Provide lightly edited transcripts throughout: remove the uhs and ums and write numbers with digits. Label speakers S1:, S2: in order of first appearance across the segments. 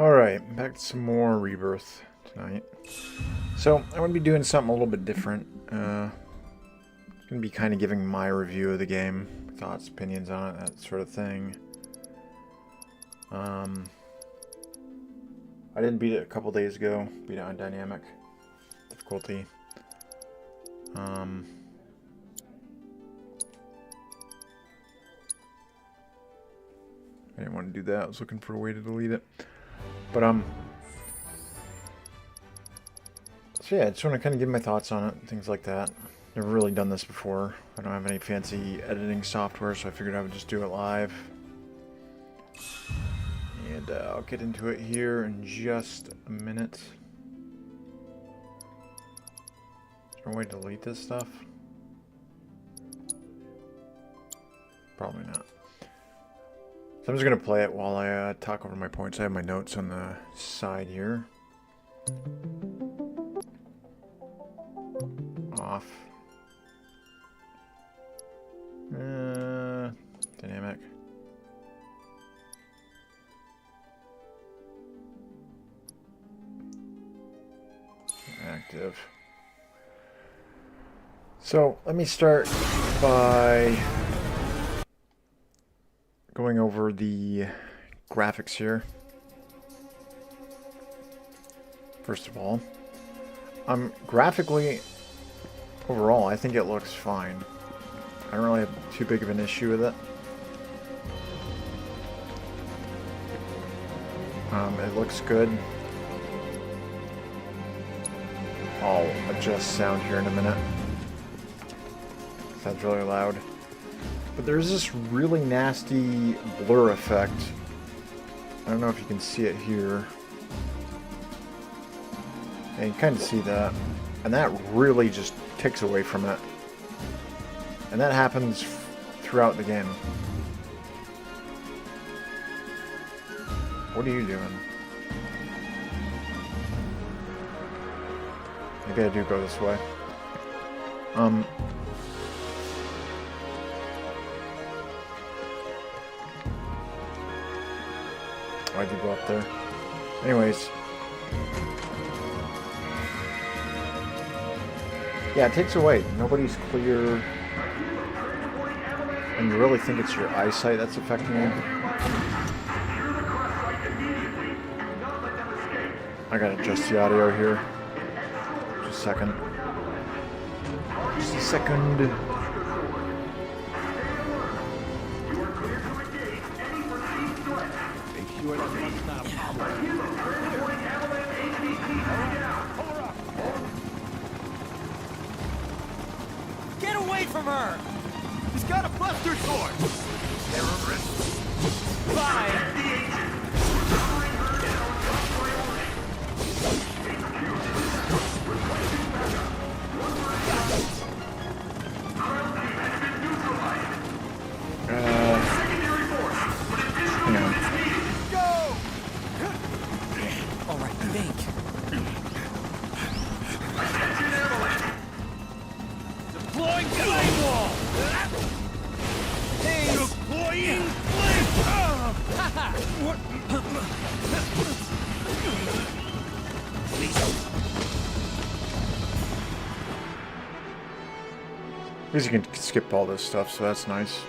S1: Alright, back to some more Rebirth tonight. So, I'm going to be doing something a little bit different. Going to be kind of giving my review of the game, thoughts, opinions on it, that sort of thing. I didn't beat it a couple days ago, beat it on dynamic difficulty. I didn't want to do that, I was looking for a way to delete it. But, so yeah, I just want to kind of give my thoughts on it, things like that. Never really done this before. I don't have any fancy editing software, so I figured I would just do it live. And I'll get into it here in just a minute. Is there a way to delete this stuff? Probably not. So I'm just going to play it while I talk over my points. I have my notes on the side here. Off. Dynamic. Active. So let me start by going over the graphics here. First of all, graphically, overall, I think it looks fine. I don't really have too big of an issue with it. It looks good. I'll adjust sound here in a minute. Sounds really loud. But there's this really nasty blur effect. I don't know if you can see it here. Yeah, you can kind of see that. And that really just takes away from it. And that happens throughout the game. What are you doing? Maybe I do go this way. Why'd you go up there? Anyways. Yeah, it takes away. Nobody's clear. And you really think it's your eyesight that's affecting you? I gotta adjust the audio here. Just a second. Just a second.
S2: Get away from her! He's got a buster sword! Bye!
S1: Hang on.
S2: Go! Alright, think. Deploying flame wall! Hey! Deploying flame!
S1: At least you can skip all this stuff, so that's nice.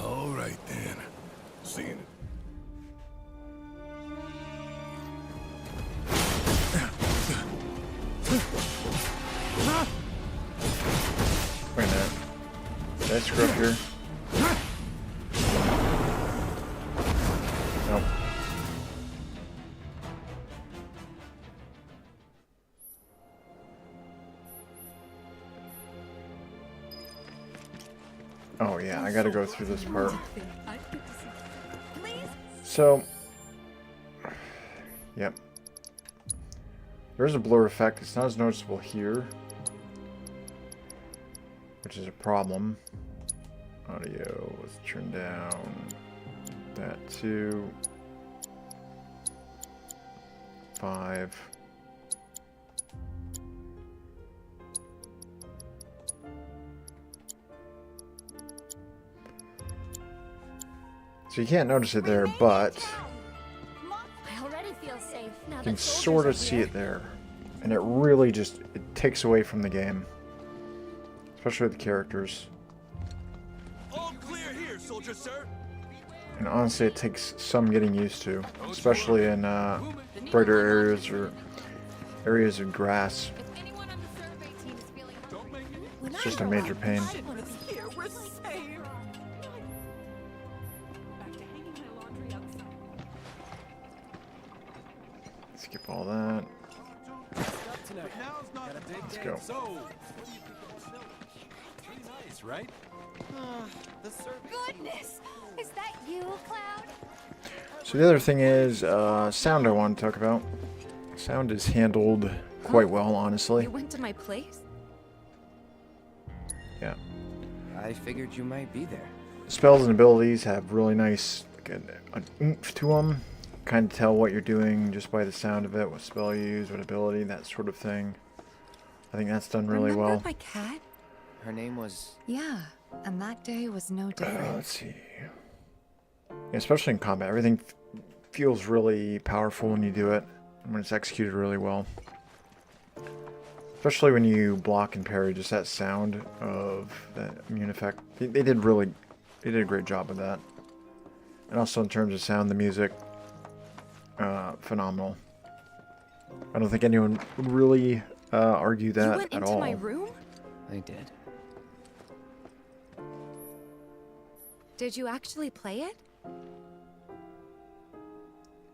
S3: All right then. See you.
S1: Wait a minute. Did I screw up here? Nope. Oh yeah, I gotta go through this part. So, yep. There's a blur effect. It's not as noticeable here, which is a problem. Audio, let's turn down that to 5. So you can't notice it there, but
S4: I already feel safe now
S1: you can
S4: that
S1: sort of
S4: soldiers are
S1: see
S4: here.
S1: it there. And it really just, it takes away from the game. Especially with the characters.
S3: All clear here, soldier, sir.
S1: And honestly, it takes some getting used to. Especially in brighter areas or areas of grass.
S4: If anyone on the survey team is feeling
S1: It's just a major pain.
S2: Here, we're safe.
S1: Skip all that.
S2: Let's
S1: go.
S2: So, pretty nice, right? The survey.
S4: Goodness! Is that you, Cloud?
S1: So the other thing is sound I want to talk about. Sound is handled quite well, honestly.
S5: You went to my place?
S1: Yeah.
S2: I figured you might be there.
S1: Spells and abilities have really nice an oomph to them. Kind of tell what you're doing just by the sound of it, what spell you use, what ability, that sort of thing. I think that's done really
S5: Remember
S1: well.
S5: my cat?
S2: Her name was...
S5: Yeah, and that day was no different.
S1: Let's see. Yeah, especially in combat, everything feels really powerful when you do it, and when it's executed really well. Especially when you block and parry, just that sound of that immune effect. They did a great job with that. And also in terms of sound, the music, phenomenal. I don't think anyone would really argue
S5: You
S1: that
S5: went
S1: at
S5: into
S1: all.
S5: my room?
S2: I did.
S5: Did you actually play it?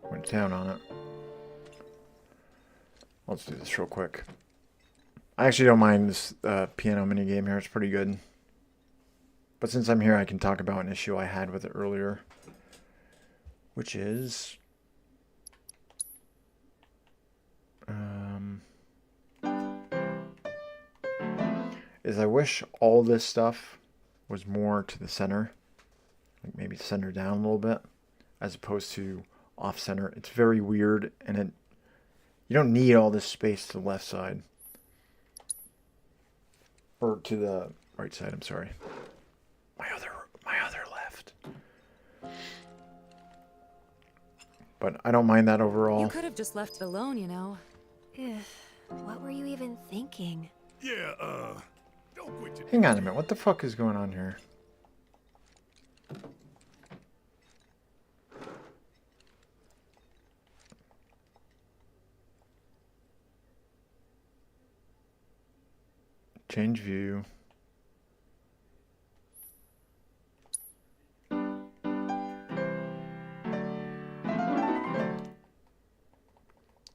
S1: Went down on it. Let's do this real quick. I actually don't mind this piano minigame here. It's pretty good. But since I'm here, I can talk about an issue I had with it earlier. Which is... I wish all this stuff was more to the center. Like maybe center down a little bit. As opposed to off center. It's very weird, and you don't need all this space to the left side. Or to the right side, I'm sorry. My other left. But I don't mind that overall.
S5: You could have just left it alone, you know.
S4: What were you even thinking?
S3: Yeah, don't quit your...
S1: Hang on a minute, what the fuck is going on here? Change view.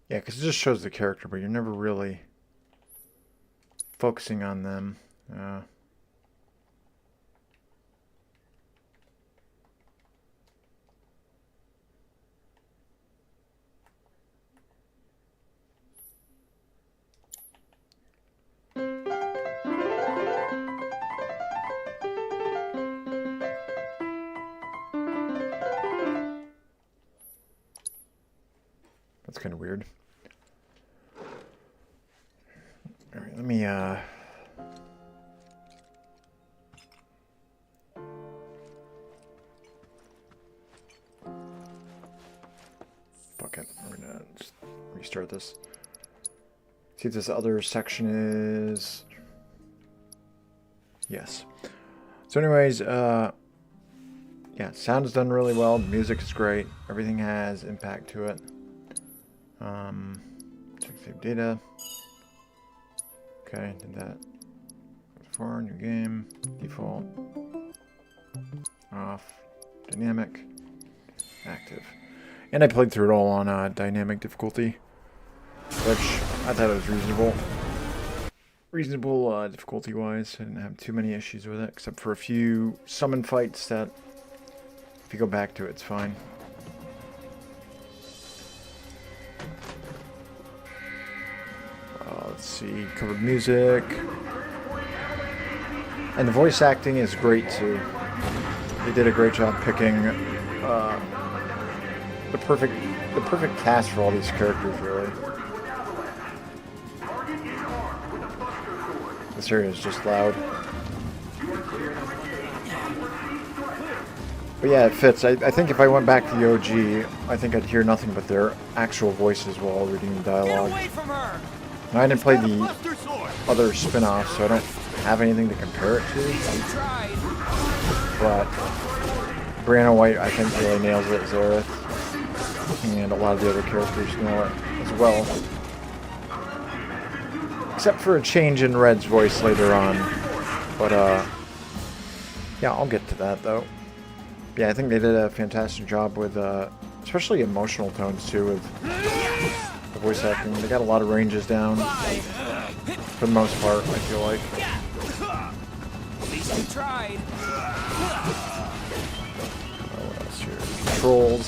S1: Yeah, because it just shows the character, but you're never really focusing on them. That's kind of weird. All right, let me fuck it. We're gonna just restart this. See if this other section is... Yes. So anyways, yeah, sound is done really well. The music is great. Everything has impact to it. Check save data. Okay, did that before. New game, default, off, dynamic, active. And I played through it all on dynamic difficulty, which I thought it was reasonable. Reasonable difficulty-wise. I didn't have too many issues with it, except for a few summon fights that, if you go back to it, it's fine. Let's see, covered music. And the voice acting is great too. They did a great job picking the perfect cast for all these characters, really. This area is just loud. But yeah, it fits. I think if I went back to the OG, I think I'd hear nothing but their actual voices while reading the
S2: Get
S1: dialogue.
S2: away from her!
S1: Now, I didn't play
S2: Gotta
S1: the
S2: bust her sword.
S1: other spin-offs, so I don't have anything to compare it to.
S2: She tried.
S1: But Brianna White, I think, really nails it as Aerith. And a lot of the other characters nail it as well. Except for a change in Red's voice later on. But, yeah, I'll get to that, though. Yeah, I think they did a fantastic job with, especially emotional tones, too, with the voice acting. They got a lot of ranges down, for the most part, I feel like.
S2: At least she tried.
S1: What else here? Controls.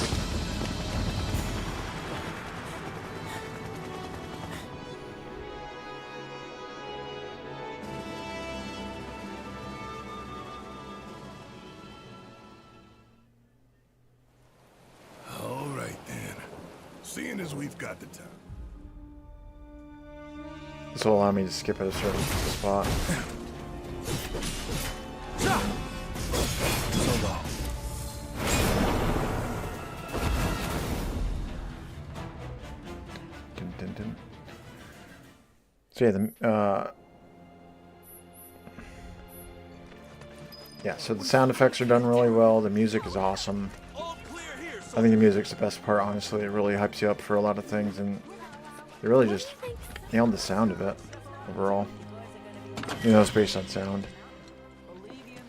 S3: All right, then. Seeing as we've got the time.
S1: This will allow me to skip at a certain spot.
S3: So long.
S1: Dun, dun, dun. So yeah, yeah, so the sound effects are done really well. The music is awesome.
S3: All clear here,
S1: I think the music's the best part, honestly. It really hypes you up for a lot of things, and they really just nailed the sound of it overall. You know, it's based on sound.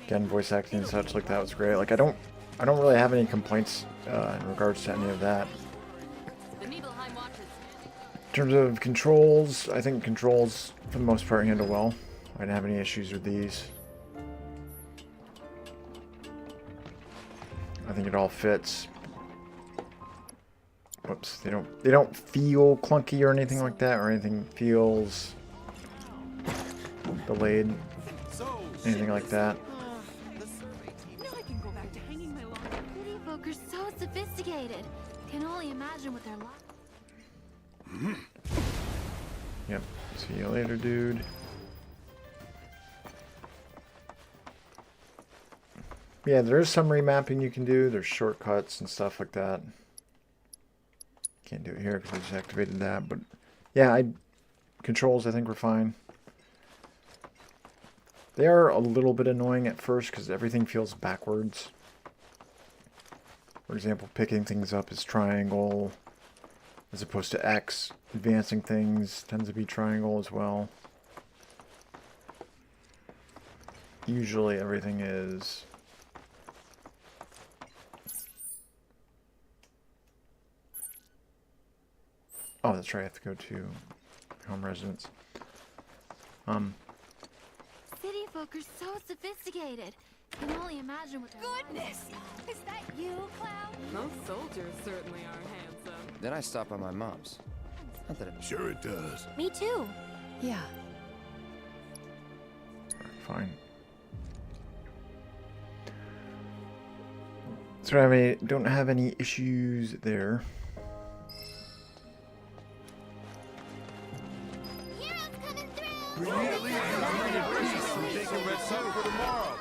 S1: Again, voice acting and such like that was great. Like I don't really have any complaints in regards to any of that. In terms of controls, I think controls for the most part handle well. I didn't have any issues with these. I think it all fits. Whoops, they don't feel clunky or anything like that, or anything feels delayed, anything like that.
S4: Now I can go back to hanging my lawn. City folk are so sophisticated. Can only imagine what they're like.
S1: Yep. See you later, dude. Yeah, there is some remapping you can do. There's shortcuts and stuff like that. Can't do it here because I just activated that. But yeah, controls I think were fine. They are a little bit annoying at first because everything feels backwards. For example, picking things up is triangle as opposed to X. Advancing things tends to be triangle as well. Usually everything is... Oh, that's right, I have to go to home residence.
S4: City folk are so sophisticated. Can only imagine what they're like. Goodness! Is that you, Cloud?
S6: Most soldiers certainly are handsome.
S7: Then I stop by my mom's. Not that it...
S3: Sure it does.
S4: Me too.
S5: Yeah.
S1: Fine. So I don't have any issues there.
S4: Heroes coming through!
S3: Taking Red Sun for tomorrow.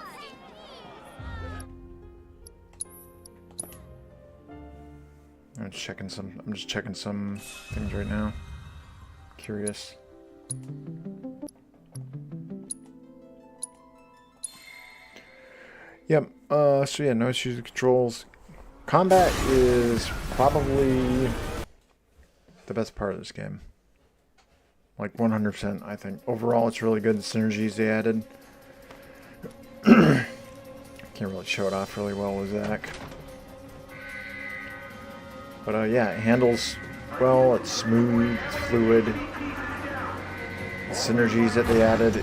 S1: I'm just checking some things right now. Curious. Yep. So yeah, no issues with controls. Combat is probably the best part of this game. Like 100%, I think. Overall, it's really good. The synergies they added. Can't really show it off really well with Zach. But yeah, it handles well. It's smooth, it's fluid. The synergies that they added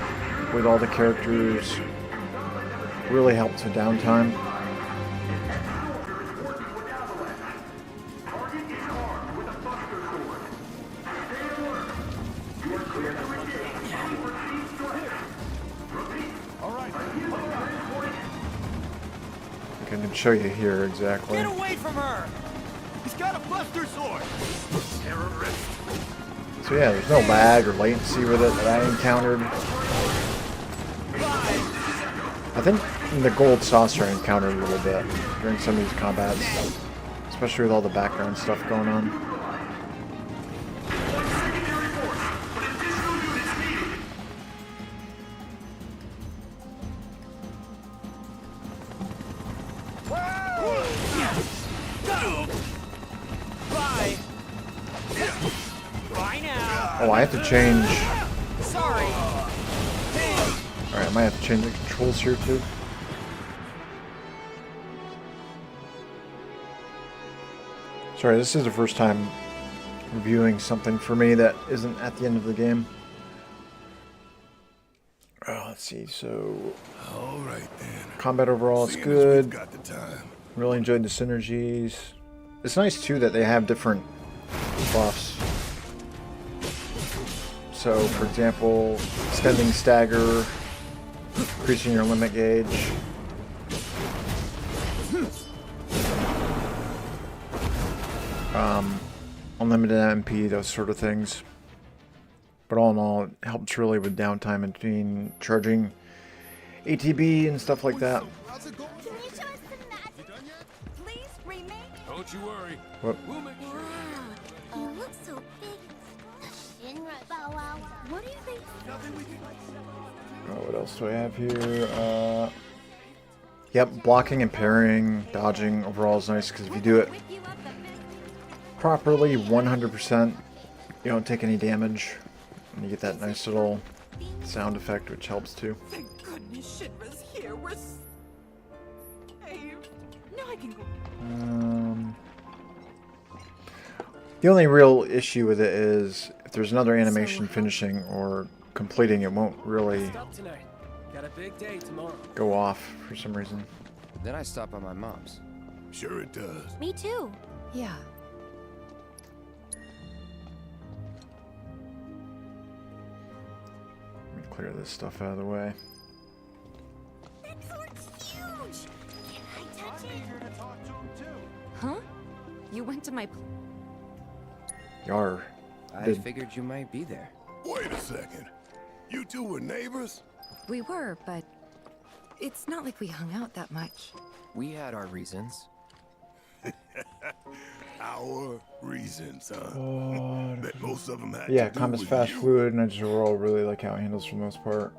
S1: with all the characters really helped with downtime. I can show you here exactly.
S2: Get away from her! He's got a buster sword! Terrorist!
S1: So yeah, there's no lag or latency with it that I encountered. I think the gold saucer I encountered a little bit during some of these combats, especially with all the background stuff going on.
S2: Bye. Bye now.
S1: Oh, I have to change.
S2: Sorry.
S1: Alright, I might have to change the controls here too. Sorry, this is the first time reviewing something for me that isn't at the end of the game. Oh, let's see, so...
S3: All right, then.
S1: Combat overall is
S3: Seeing as we've
S1: good.
S3: got the time.
S1: Really enjoyed the synergies. It's nice too that they have different buffs. So, for example, extending stagger, increasing your limit gauge. Unlimited MP, those sort of things. But all in all, it helps really with downtime between charging ATB and stuff like that.
S4: Can you show us some magic? Please remake it.
S3: Don't you worry.
S1: What?
S3: We'll make sure.
S4: Wow, you look so big. What do you think?
S1: Oh, what else do I have here? Yep, blocking and parrying, dodging overall is nice because if you do it
S4: Whip you up the minute.
S1: properly, 100%, you don't take any damage. And you get that nice little sound effect, which helps too.
S6: Thank goodness Shinra's here. We're safe. Now I can go.
S1: The only real issue with it is if there's another animation finishing or completing, it won't really
S8: Stop tonight. Got a big day tomorrow.
S1: go off for some reason.
S7: Then I stop by my mom's.
S3: Sure it does.
S4: Me too.
S5: Yeah.
S1: Let me clear this stuff out of the way.
S4: That sword's huge. Can I touch it?
S2: Here to talk to him too.
S5: Huh? You went to my...
S1: Yar.
S7: I
S1: Did-
S7: figured you might be there.
S3: Wait a second. You two were neighbors?
S5: We were, but... It's not like we hung out that much.
S7: We had our reasons.
S3: Our reasons, huh? Bet most of them had
S1: Yeah,
S3: to do
S1: combat's
S3: with
S1: fast,
S3: you.
S1: fluid, and I just overall really like how it handles for the most part.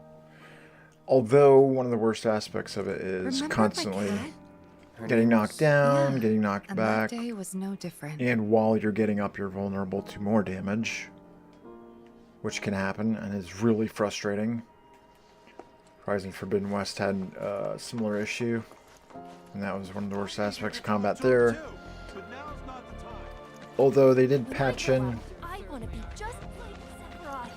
S1: Although, one of the worst aspects of it is
S5: Remember
S1: constantly
S5: my cat?
S7: Her
S1: getting
S7: name
S1: knocked
S7: was-
S1: down,
S5: Yeah,
S1: getting knocked
S5: And
S1: back,
S5: that day was no different.
S1: and while you're getting up, you're vulnerable to more damage, which can happen and is really frustrating. Horizon Forbidden West had a similar issue, and that was one of the worst aspects of combat there.
S2: But now's not the time.
S1: Although they did patch in.
S4: I want to be just like Sephiroth.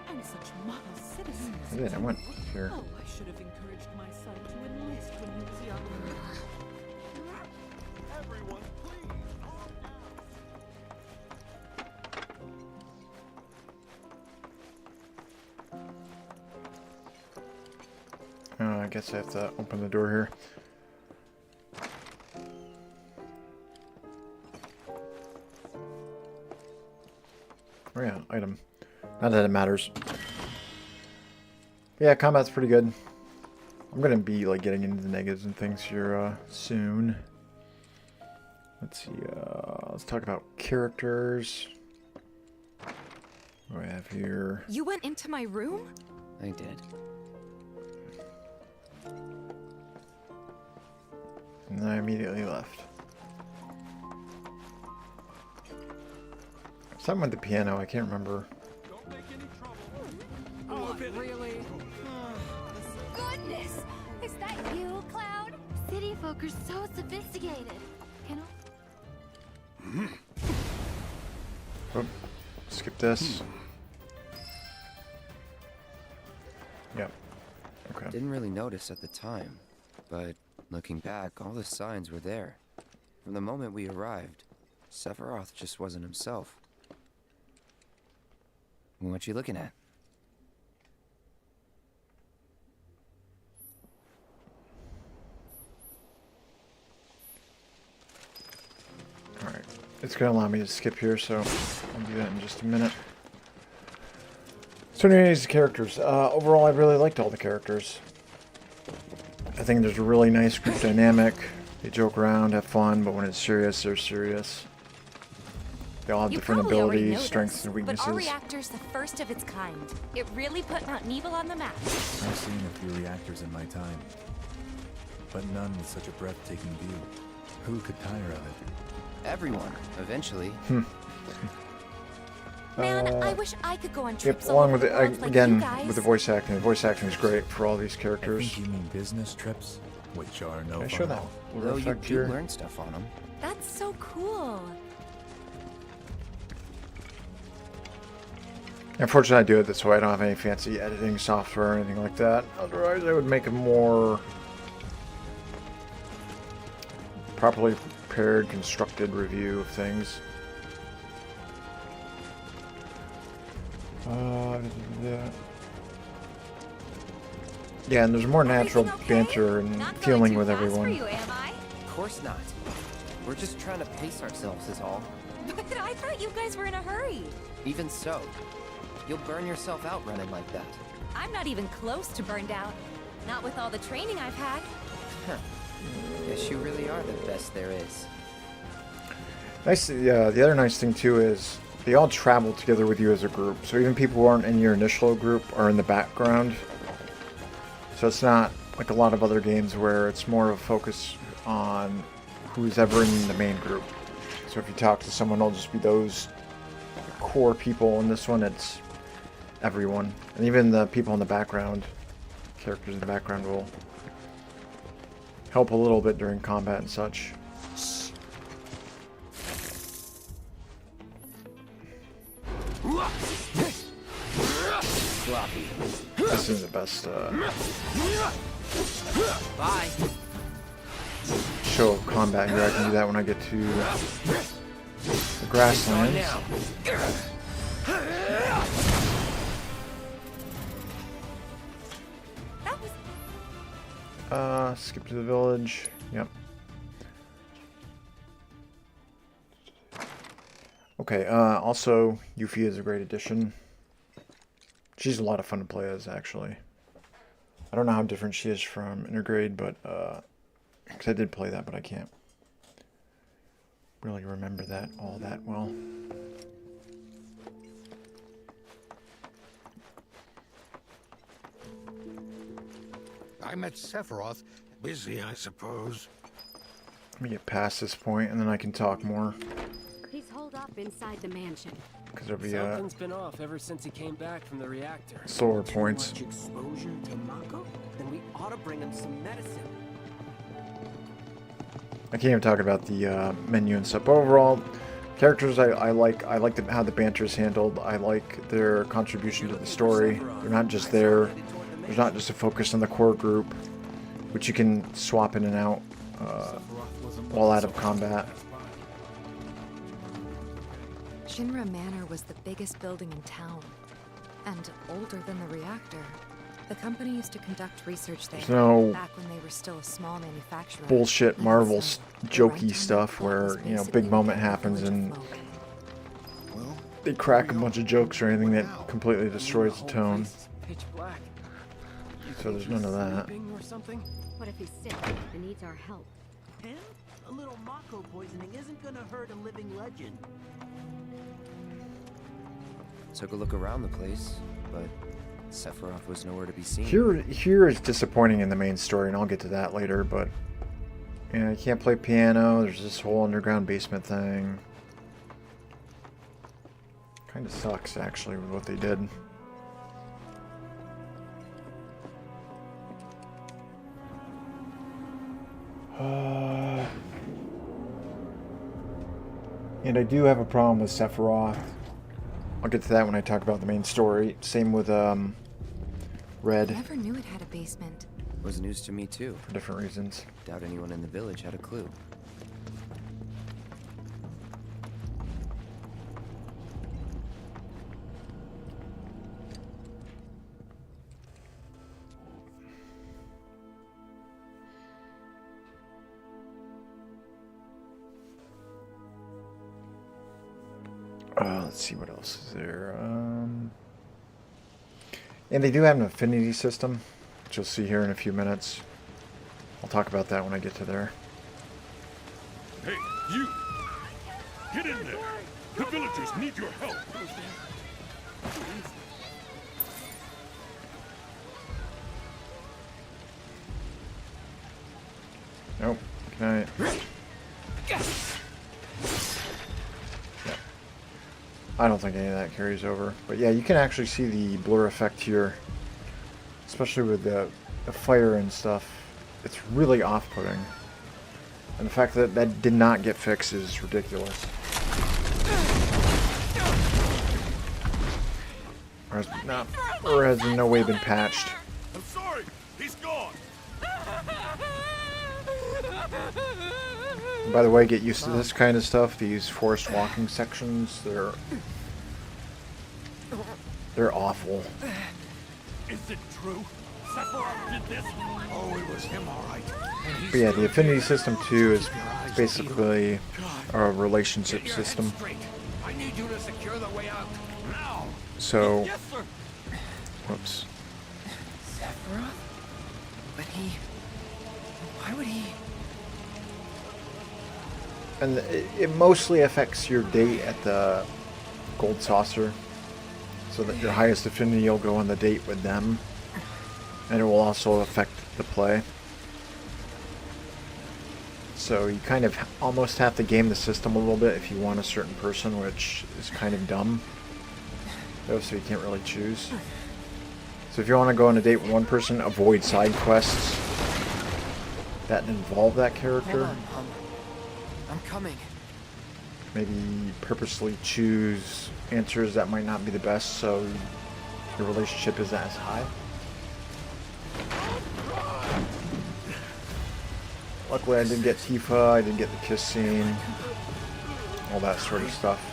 S6: And such model citizens.
S1: I did, I went here.
S6: Oh, I should have encouraged my son to enlist when he was younger.
S2: Everyone, please.
S1: I guess I have to open the door here. Oh yeah, item. Not that it matters. Yeah, combat's pretty good. I'm gonna be like getting into the negatives and things here soon. Let's see. Let's talk about characters. What do I have here?
S5: You went into my room?
S7: I did.
S1: And then I immediately left. Something with the piano, I can't remember.
S2: Don't make any trouble.
S6: Oh, really?
S4: Goodness! Is that you, Cloud? City folk are so sophisticated. Can
S1: Oh, skip this. Yep. Okay.
S7: Didn't really notice at the time, but looking back, all the signs were there. From the moment we arrived, Sephiroth just wasn't himself. What you looking at?
S1: Alright. It's going to allow me to skip here, so I'll do that in just a minute. So anyways, the characters. Overall, I really liked all the characters. I think there's a really nice group dynamic. They joke around, have fun, but when it's serious, they're serious. They all have different abilities, strengths, and weaknesses.
S9: But our reactor's the first of its kind. It really put Mount Nebel on the map.
S10: I've seen a few reactors in my time, but none with such a breathtaking view. Who could tire of it?
S7: Everyone, eventually.
S9: Man, I wish I could go on
S1: Yep,
S9: trips
S1: along
S9: all
S1: with
S9: over
S1: it,
S9: the world like
S1: again,
S9: you guys.
S1: with the voice acting. The voice acting is great for all these
S10: I
S1: characters.
S10: think you mean business trips, which are no
S1: Can I
S10: fun
S1: show
S10: at
S1: that
S10: all.
S1: little
S7: Though you
S1: effect
S7: do
S1: here?
S7: learn stuff on them.
S9: That's so cool.
S1: Unfortunately, I do it this way. I don't have any fancy editing software or anything like that. Otherwise, I would make a more properly prepared, constructed review of things. Yeah, and there's more natural banter and
S9: Not going
S1: feeling
S9: too
S1: with
S9: fast
S1: everyone.
S9: For you, am I?
S7: Of course not. We're just trying to pace ourselves is all.
S9: But I thought you guys were in a hurry.
S7: Even so, you'll burn yourself out running like that.
S9: I'm not even close to burned out. Not with all the training I've had.
S7: Guess you really are the best there is.
S1: Nice. Yeah, the other nice thing too is they all travel together with you as a group. So even people who aren't in your initial group are in the background. So it's not like a lot of other games where it's more of a focus on who's ever in the main group. So if you talk to someone, it'll just be those core people. In this one, it's everyone. And even the people in the background, characters in the background will help a little bit during combat and such.
S7: Sloppy.
S1: This is the best
S8: Bye.
S1: show of combat here. I can do that when I get to the grasslands.
S9: That was
S1: Skip to the village. Yep. Okay, also, Yuffie is a great addition. She's a lot of fun to play as, actually. I don't know how different she is from Intergrade, but, because I did play that, but I can't really remember that all that well.
S3: I'm at Sephiroth. Busy, I suppose.
S1: Let me get past this point, and then I can talk more.
S6: He's holed up inside the mansion.
S1: Because there'll be,
S8: Something's been off ever since he came back from the reactor.
S1: slower points.
S8: Much exposure to Mako? Then we ought to bring him some medicine.
S1: I can't even talk about the menu and stuff. But overall, characters I like. I like how the banter is handled. I like their contribution to the story. They're not just there. There's not just a focus on the core group, which you can swap in and out while out of combat.
S5: Shinra Manor was the biggest building in town, and older than the reactor. The company used to conduct research there
S1: There's no
S5: back when they were still a small manufacturer.
S1: bullshit
S5: And
S1: Marvel
S5: so, the
S1: jokey
S5: runtime
S1: stuff
S5: plot was
S1: where, you know,
S5: basically
S1: big moment
S5: the
S1: happens
S5: village of
S1: and
S5: Moog.
S3: Well,
S1: they crack a bunch of jokes or anything that completely destroys the tone.
S8: Pitch black. You
S1: So
S8: think
S1: there's none of
S8: he's
S1: that.
S8: sleeping or something?
S6: What if he's sick and needs our help?
S2: Him? A little Mako poisoning isn't gonna hurt a living legend.
S7: Took a look around the place, but Sephiroth was nowhere to be seen.
S1: Here is disappointing in the main story, and I'll get to that later, but you know, you can't play piano, there's this whole underground basement thing. Kinda sucks, actually, with what they did. And I do have a problem with Sephiroth. I'll get to that when I talk about the main story. Same with Red,
S5: Never knew it had a basement.
S7: Was news to me too.
S1: for different reasons.
S7: Doubt anyone in the village had a clue.
S1: Let's see what else is there. And they do have an affinity system, which you'll see here in a few minutes. I'll talk about that when I get to there.
S3: Hey, you! Get in there! The villagers need your help!
S1: Nope. Can I... Yeah. I don't think any of that carries over. But yeah, you can actually see the blur effect here. Especially with the fire and stuff. It's really off-putting. And the fact that that did not get fixed is ridiculous. Or has in no way been patched.
S3: I'm sorry! He's gone!
S1: And by the way, get used to this kind of stuff. These forced walking sections, they're awful.
S2: Is it true? Sephiroth did this? Oh, it was him, all right. And he's
S1: But yeah, the
S2: still
S1: affinity
S2: here.
S1: system too is
S2: Keep your eyes
S1: basically
S2: peeled.
S1: a relationship
S2: Get your head
S1: system.
S2: straight. I need you to secure the way out now.
S1: So,
S2: Yes, sir.
S1: whoops.
S7: Sephiroth? But he... Why would he...
S1: And it mostly affects your date at the gold saucer. So that your highest affinity will go on the date with them. And it will also affect the play. So you kind of almost have to game the system a little bit if you want a certain person, which is kind of dumb. So you can't really choose. So if you want to go on a date with one person, avoid side quests that involve that character.
S7: Hold on, I'm coming.
S1: Maybe purposely choose answers that might not be the best, so your relationship isn't as high. Luckily I didn't get Tifa, I didn't get the kiss scene, all that sort of stuff.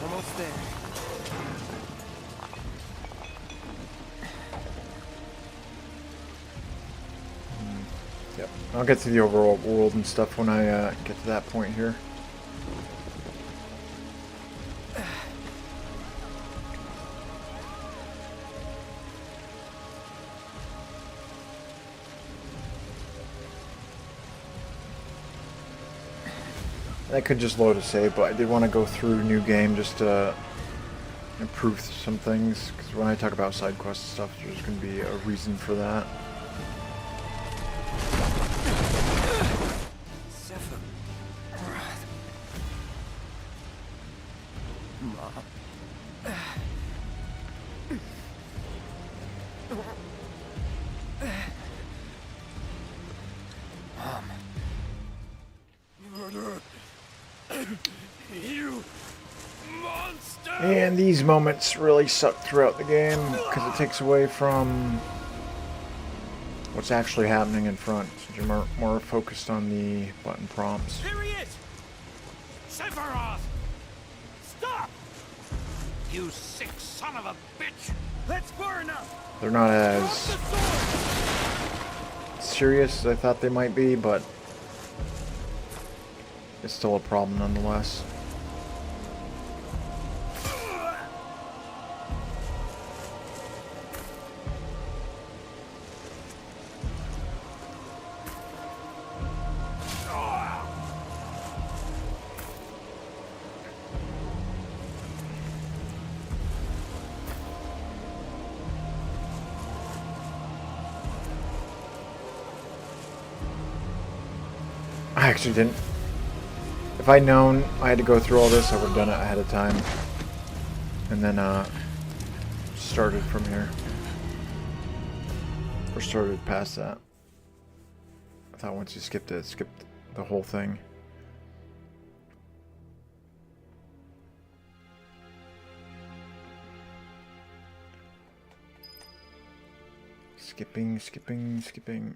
S7: Almost there.
S1: Yep. I'll get to the overall world and stuff when I get to that point here. I could just load a save, but I did want to go through New Game just to improve some things, because when I talk about side quests and stuff, there's going to be a reason for that.
S7: Sephiroth. Mom. Mom.
S3: Murderer! You monster!
S1: And these moments really suck throughout the game, because it takes away from what's actually happening in front. So you're more focused on the button prompts.
S2: There he is! Sephiroth! Stop! You sick son of a bitch! That's far enough!
S1: They're not as
S2: Drop the sword!
S1: serious as I thought they might be, but it's still a problem nonetheless. I actually didn't. If I'd known I had to go through all this, I would have done it ahead of time. And then started from here. Or started past that. I thought once you skipped it, it skipped the whole thing. Skipping, skipping, skipping.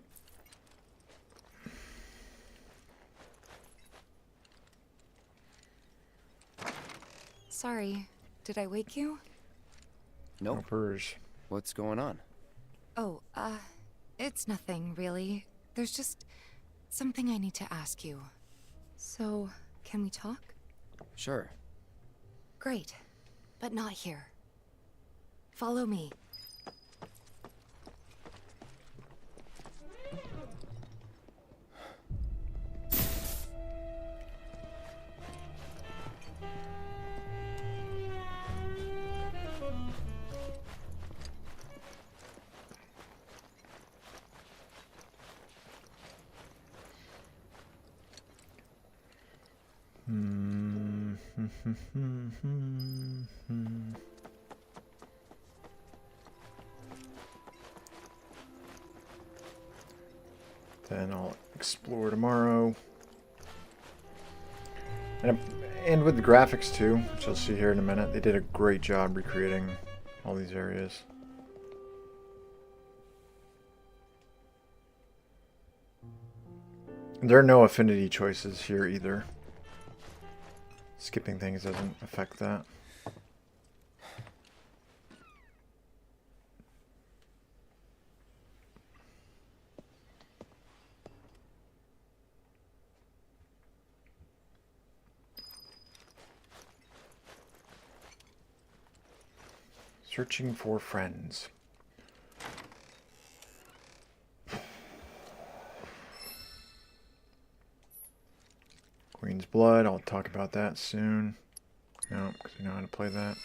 S5: Sorry, did I wake you?
S1: No
S7: Nope.
S1: purrs.
S7: What's going on?
S5: Oh, it's nothing, really. There's just something I need to ask you. So, Can we talk?
S7: Sure.
S5: Great. But not here. Follow me.
S1: Then I'll explore tomorrow. And with the graphics too, which you'll see here in a minute, they did a great job recreating all these areas. And there are no affinity choices here either. Skipping things doesn't affect that. Searching for friends. Queen's Blood, I'll talk about that soon. No, because I know how to play that.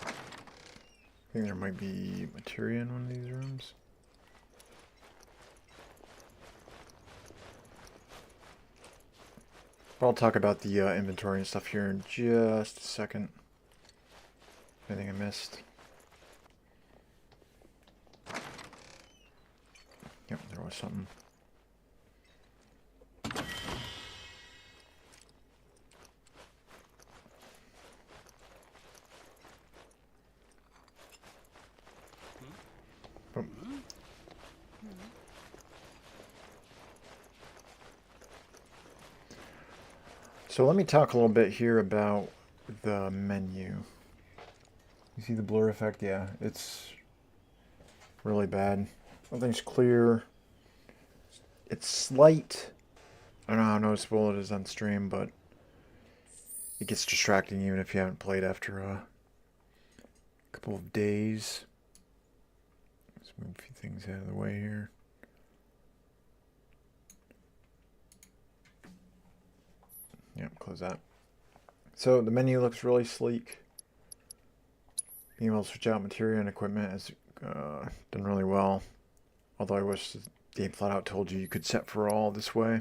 S1: I think there might be materia in one of these rooms. But I'll talk about the inventory and stuff here in just a second. Anything I missed? Yep, there was something. Boom. So let me talk a little bit here about the menu. You see the blur effect? Yeah, it's really bad. Nothing's clear. It's slight. I don't know how noticeable it is on stream, but it gets distracting even if you haven't played after a couple of days. Let's move a few things out of the way here. Yep, close that. So the menu looks really sleek. Being able to switch out materia and equipment has done really well. Although I wish the game flat out told you could set for all this way.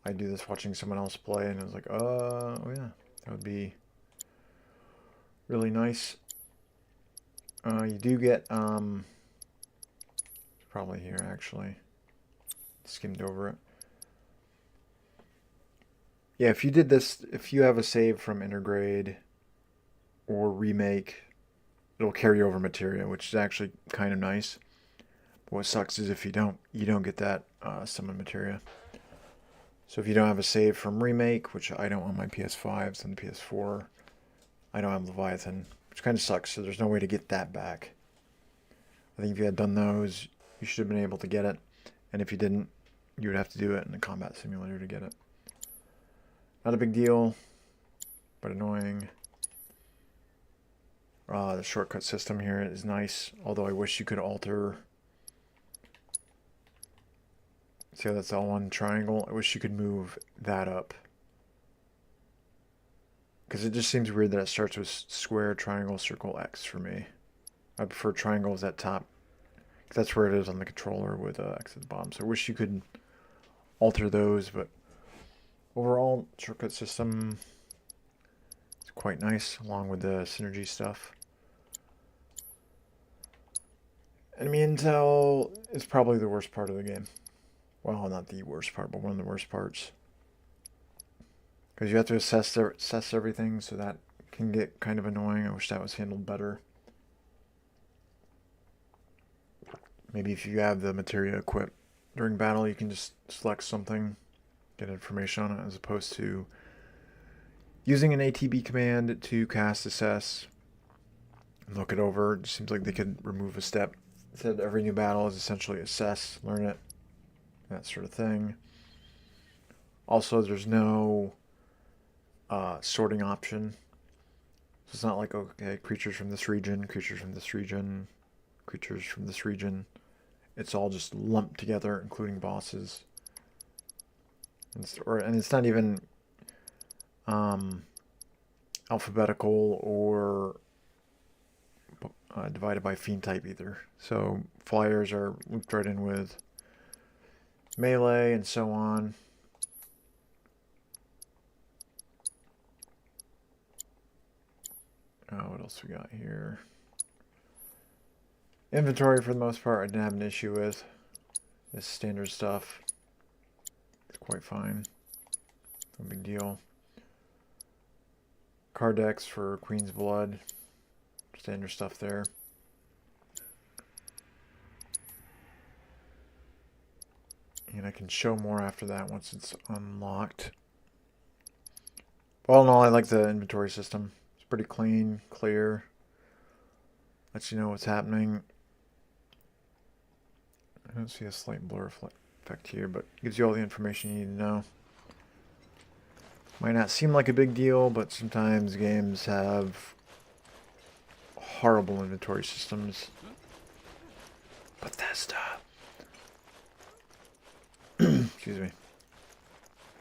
S1: I do this watching someone else play and I was like, oh yeah, that would be really nice. You do get, it's probably here actually. Skimmed over it. Yeah, if you did this, if you have a save from Intergrade or Remake, it'll carry over materia, which is actually kind of nice. But what sucks is if you don't get that summon materia. So if you don't have a save from Remake, which I don't on my PS5s and the PS4, I don't have Leviathan, which kind of sucks. So there's no way to get that back. I think if you had done those, you should have been able to get it. And if you didn't, you would have to do it in the combat simulator to get it. Not a big deal, but annoying. The shortcut system here is nice, although I wish you could alter. See how that's all one triangle? I wish you could move that up. Because it just seems weird that it starts with square, triangle, circle, X for me. I prefer triangles at top. Because that's where it is on the controller with X at the bottom. So I wish you could alter those, but overall, shortcut system is quite nice, along with the synergy stuff. Enemy intel is probably the worst part of the game. Well, not the worst part, but one of the worst parts. Because you have to assess everything, so that can get kind of annoying. I wish that was handled better. Maybe if you have the materia equipped during battle, you can just select something, get information on it, as opposed to using an ATB command to cast assess and look it over. It seems like they could remove a step It said every new battle is essentially assess, learn it, that sort of thing. Also, there's no sorting option. So it's not like, okay, creatures from this region, creatures from this region, creatures from this region. It's all just lumped together, including bosses. And it's not even alphabetical or divided by fiend type either. So flyers are looped right in with melee and so on. What else we got here? Inventory, for the most part, I didn't have an issue with. This standard stuff. It's quite fine. No big deal. Card decks for Queen's Blood. Standard stuff there. And I can show more after that once it's unlocked. All in all, I like the inventory system. It's pretty clean, clear. Lets you know what's happening. I don't see a slight blur effect here, but gives you all the information you need to know. Might not seem like a big deal, but sometimes games have horrible inventory systems. Bethesda. Excuse me.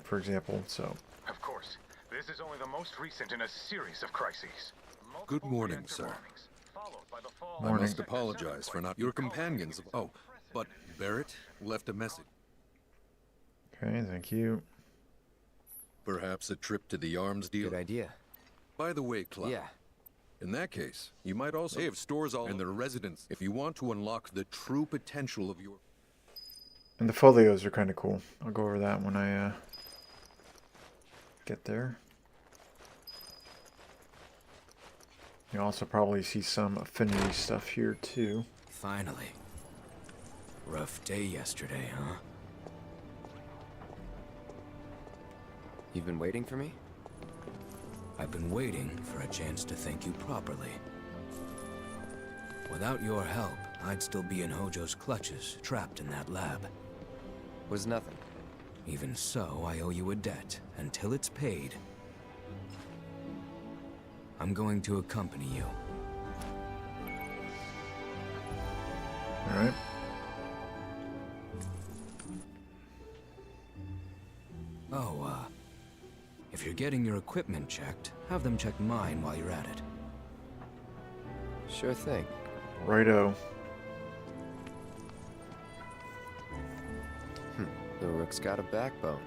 S1: For example, so.
S11: Of course, this is only the most recent in a series of crises.
S3: Good morning, sir.
S1: Morning.
S3: I must apologize for not your companions. Oh, but Barrett left a message.
S1: Okay, thank you.
S3: Perhaps a trip to the arms dealer.
S7: Good idea.
S3: By the way, Cloud.
S7: Yeah.
S3: In that case, you might also have stores all in their residence if you want to unlock the true potential of your...
S1: And the folios are kind of cool. I'll go over that when I get there. You'll also probably see some affinity stuff here too.
S2: Finally. Rough day yesterday, huh?
S7: You've been waiting for me?
S2: I've been waiting for a chance to thank you properly. Without your help, I'd still be in Hojo's clutches, trapped in that lab.
S7: Was nothing.
S2: Even so, I owe you a debt. Until it's paid, I'm going to accompany you.
S1: Alright.
S2: Oh, if you're getting your equipment checked, have them check mine while you're at it.
S7: Sure thing.
S1: Righto.
S7: The rook's got a backbone.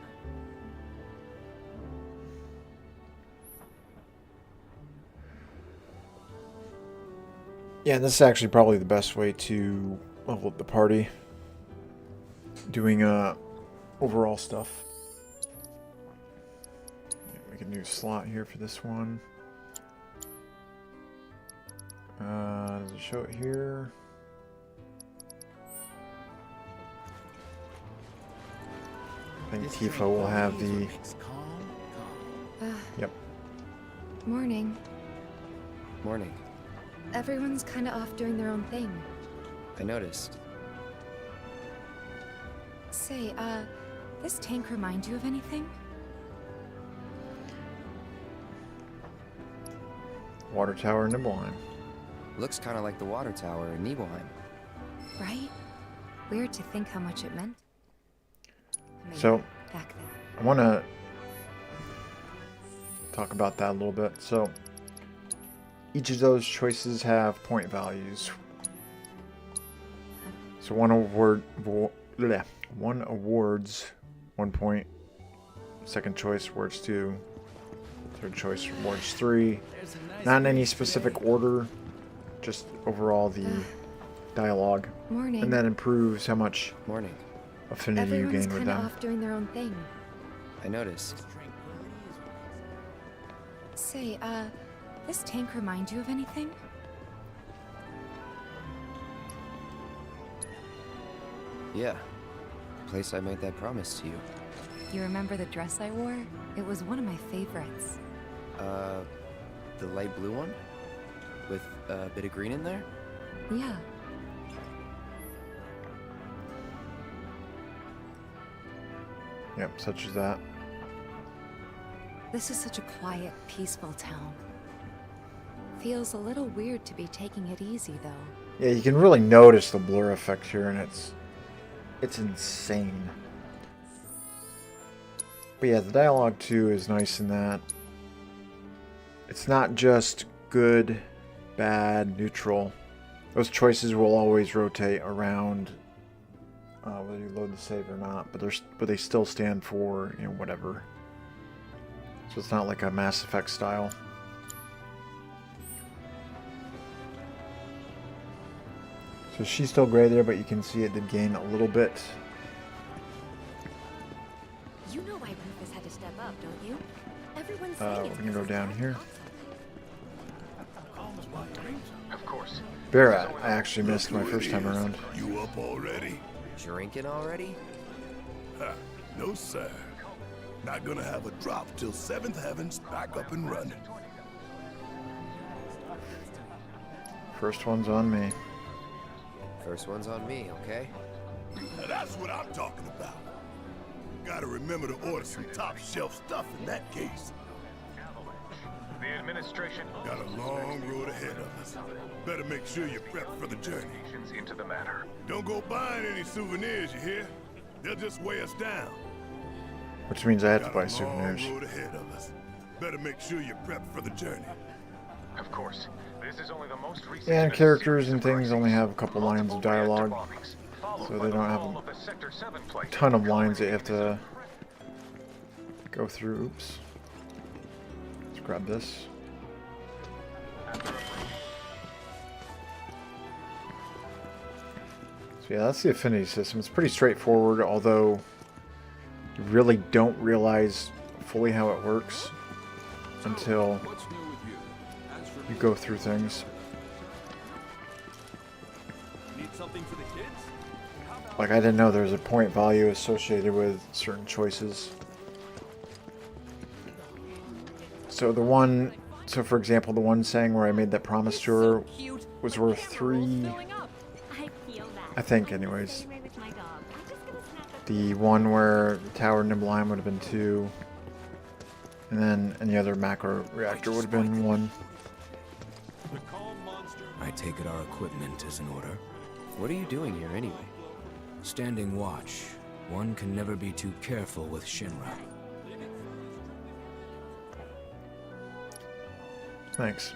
S1: Yeah, this is actually probably the best way to level up the party. Doing overall stuff. Make a new slot here for this one. Does it show it here? I think Tifa will have the... Yep.
S5: Morning.
S7: Morning.
S5: Everyone's kind of off doing their own thing.
S7: I noticed.
S5: Say, this tank remind you of anything?
S1: Water Tower, Nibelheim.
S7: Looks kind of like the water tower in Nibelheim.
S5: Right? Weird to think how much it meant. Maybe
S1: So,
S5: back then.
S1: I want to talk about that a little bit. So, each of those choices have point values. So one awards 1 point. Second choice awards 2. Third choice awards 3. Not in any specific order, just overall the dialogue.
S5: Morning.
S1: And that improves how much
S7: Morning.
S1: affinity you
S5: Everyone's
S1: gain with
S5: kind of
S1: them.
S5: off doing their own thing.
S7: I noticed.
S5: Say, this tank remind you of anything?
S7: Yeah. Place I made that promise to you.
S5: You remember the dress I wore? It was one of my favorites.
S7: The light blue one? With a bit of green in there?
S5: Yeah.
S1: Yep, such as that.
S5: This is such a quiet, peaceful town. Feels a little weird to be taking it easy, though.
S1: Yeah, you can really notice the blur effect here, and it's insane. But yeah, the dialogue too is nice in that it's not just good, bad, neutral. Those choices will always rotate around whether you load the save or not, but they still stand for, you know, whatever. So it's not like a Mass Effect style. So she's still gray there, but you can see it did gain a little bit.
S9: You know why Rufus had to step up, don't you? Everyone's
S1: We're
S9: saying it's
S1: gonna go down here.
S11: Of course.
S1: Barrett, I actually missed my first time around.
S12: You up already?
S7: Drinking already?
S12: No, sir. Not gonna have a drop till 7th Heaven's back up and running.
S1: First one's on me.
S7: First one's on me, okay?
S12: Now that's what I'm talking about. Gotta remember to order some top shelf stuff in that case.
S11: The administration
S12: Got a long road ahead of us. Better make sure you're prepped for the journey.
S11: into the matter.
S12: Don't go buying any souvenirs, you hear? They'll just weigh us down.
S1: Which means I have to
S12: Got
S1: buy
S12: a
S1: souvenirs.
S12: long road ahead of us. Better make sure you're prepped for the journey.
S11: Of course. This is only the most recent.
S1: Yeah, and
S11: in a
S1: characters
S11: series
S1: and
S11: of
S1: things only have a couple lines of
S11: multiple reactor
S1: dialogue,
S11: bombings, followed
S1: so
S11: by
S1: they
S11: the
S1: don't have
S11: fall
S1: a
S11: of the Sector 7 plate,
S1: ton of lines that you have
S11: culminating
S1: to go through. Oops. Let's grab this. So yeah, that's the affinity system. It's pretty straightforward, although you really don't realize fully how it works until you go through things.
S2: Need something for the kids?
S1: Like, I didn't know there was a point value associated with certain choices. So for example, the one saying where I made that promise to her was worth 3, I think anyways. The one where the Tower Nibelheim would have been 2, and then any other macro reactor would have been 1.
S13: I take it our equipment is in order.
S7: What are you doing here anyway?
S13: Standing watch. One can never be too careful with Shinra.
S1: Thanks.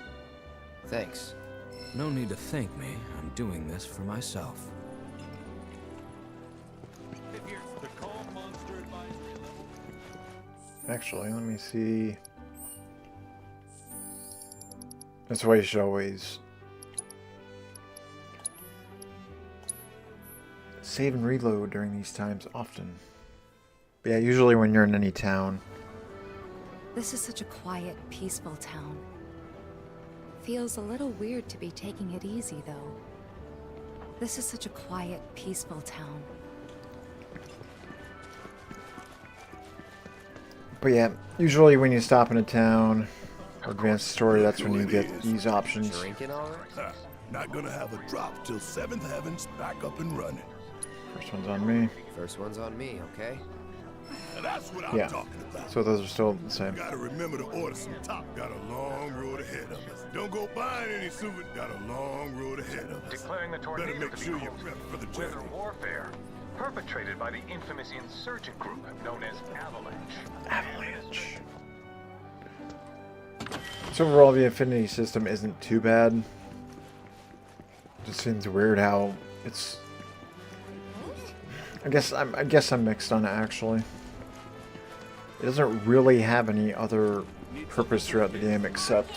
S7: Thanks.
S13: No need to thank me. I'm doing this for myself.
S1: Actually, let me see. That's why you should always save and reload during these times often. But yeah, usually when you're in any town.
S5: This is such a quiet, peaceful town. Feels a little weird to be taking it easy, though. This is such a quiet, peaceful town.
S1: But yeah, usually when you stop in a town or advance the story, that's when you get these options.
S7: Drinking already?
S12: Not gonna have a drop till 7th Heaven's back up and running.
S1: First one's on me.
S7: First one's on me, okay?
S12: Now that's what I'm
S1: Yeah,
S12: talking about.
S1: so those are still the same.
S12: Gotta remember to order some top. Got a long road ahead of us. Don't go buying any souvenirs. Got a long road ahead of us.
S11: Declaring the
S12: Better
S11: tornado
S12: make
S11: to be
S12: sure you're
S11: quote,
S12: prepped for the
S11: weather
S12: journey.
S11: warfare, perpetrated by the infamous insurgent group known as Avalanche.
S1: Avalanche. So overall, the affinity system isn't too bad. Just seems weird how it's. I guess I'm mixed on it actually. It doesn't really have any other purpose throughout the game except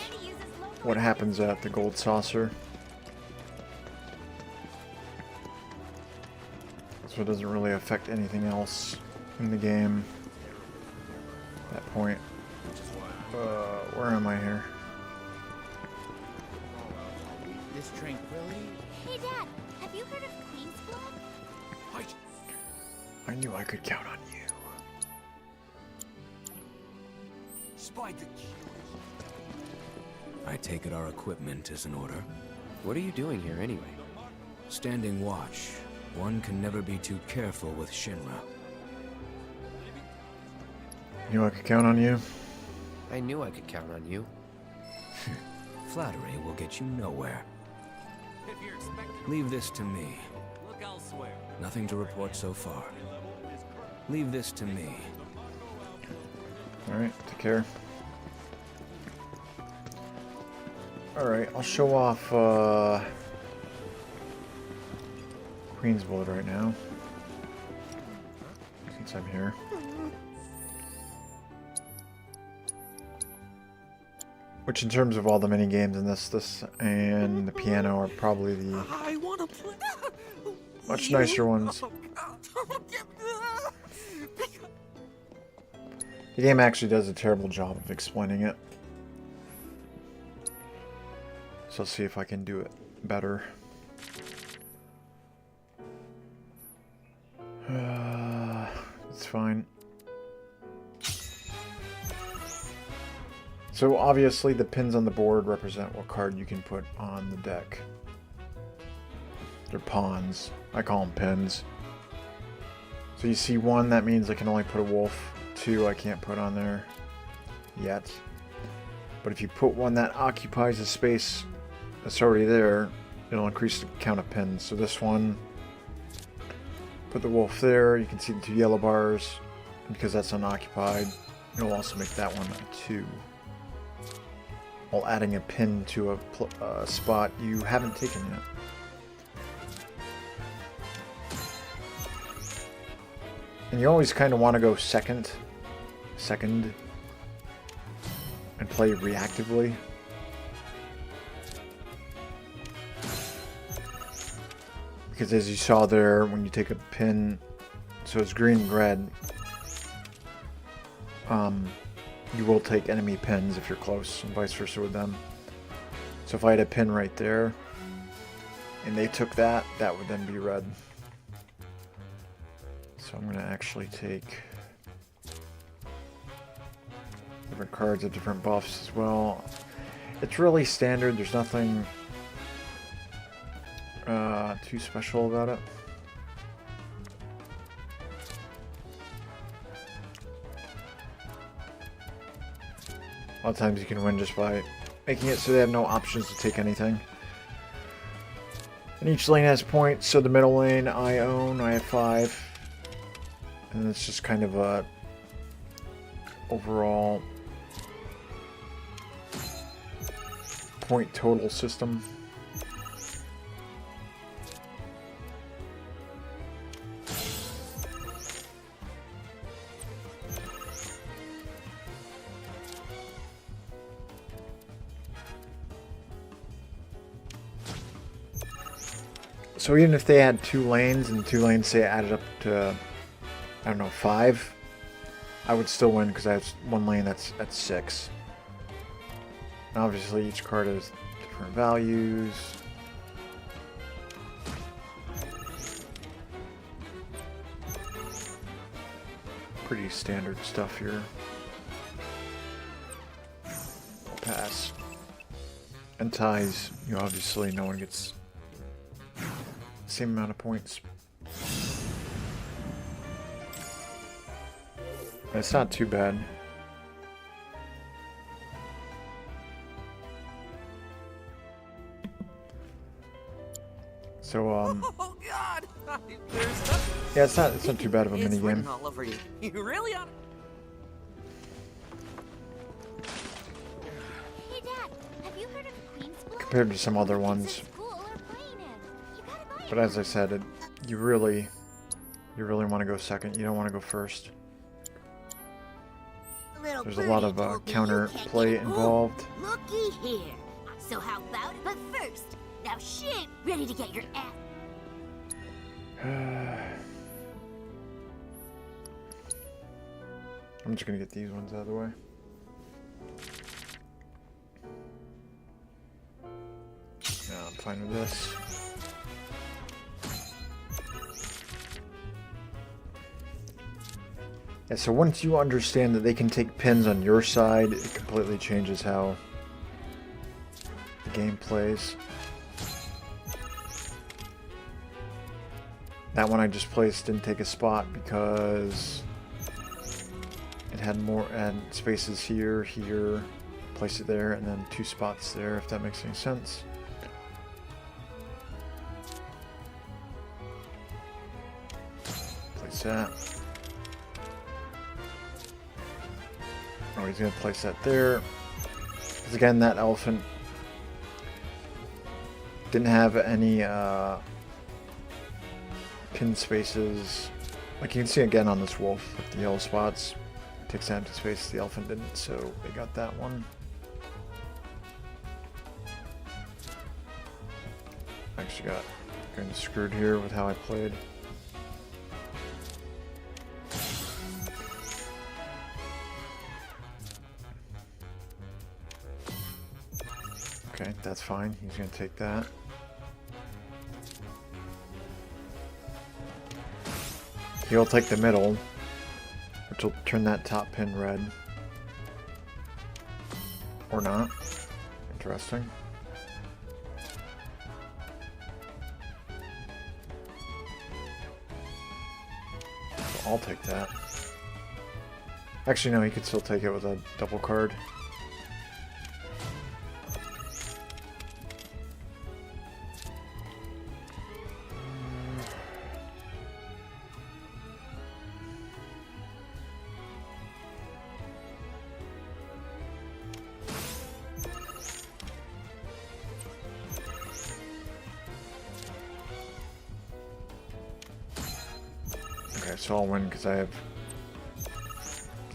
S1: what happens at the gold saucer. So it doesn't really affect anything else in the game at that point. Where am I here?
S2: This tranquility?
S4: Hey, Dad, have you heard of Queen's Blood?
S1: I knew I could count on you.
S2: Spied the
S13: I take it our equipment is in order.
S7: What are you doing here anyway?
S13: Standing watch. One can never be too careful with Shinra.
S1: You know I could count on you?
S7: I knew I could count on you.
S13: Flattery will get you nowhere.
S2: If you're expecting
S13: Leave this to me.
S2: look elsewhere.
S13: Nothing to report so far. Leave this to me.
S1: Alright, take care. Alright, I'll show off Queen's Blood right now. Since I'm here. Which in terms of all the mini games in this and the piano are probably the
S8: I wanna play.
S1: much nicer ones. The game actually does a terrible job of explaining it. So I'll see if I can do it better. It's fine. So obviously the pins on the board represent what card you can put on the deck. They're pawns. I call them pins. So you see 1, that means I can only put a wolf. 2, I can't put on there yet. But if you put one that occupies a space that's already there, it'll increase the count of pins. So this one, put the wolf there. You can see the 2 yellow bars. And because that's unoccupied, it'll also make that one a 2. While adding a pin to a spot you haven't taken yet. And you always kind of want to go second, and play reactively. Because as you saw there, when you take a pin, so it's green and red, you will take enemy pins if you're close, and vice versa with them. So if I had a pin right there, and they took that, that would then be red. So I'm going to actually take different cards with different buffs as well. It's really standard, there's nothing too special about it. A lot of times you can win just by making it so they have no options to take anything. And each lane has points, so the middle lane I own, I have 5. And it's just kind of a overall point total system. So even if they had 2 lanes, and 2 lanes say added up to, I don't know, 5, I would still win because I have 1 lane that's at 6. And obviously each card has different values. Pretty standard stuff here. I'll pass. And ties, you obviously no one gets same amount of points. It's not too bad. So
S8: Oh God!
S1: yeah, it's not too bad of a mini game.
S8: All over you. You really ought.
S4: Hey Dad, have you heard of Queen's Blood?
S1: Compared to some other ones. But as I said, you really want to go second. You don't want to go first. There's a lot of counter play involved.
S14: Looky here. So how about it? But first, now shit, ready to get your ass.
S1: I'm just gonna get these ones out of the way. Yeah, I'm fine with this. Yeah, so once you understand that they can take pins on your side, it completely changes how the game plays. That one I just placed didn't take a spot because it had more add spaces here, here, place it there, and then 2 spots there, if that makes any sense. Place that. Oh, he's gonna place that there. Because again, that elephant didn't have any pin spaces. Like you can see again on this wolf with the yellow spots. It takes empty space, the elephant didn't, so they got that one. Actually got kind of screwed here with how I played. Okay, that's fine. He's gonna take that. He'll take the middle, which will turn that top pin red. Or not. Interesting. So I'll take that. Actually, no, he could still take it with a double card. Okay, so I'll win because I have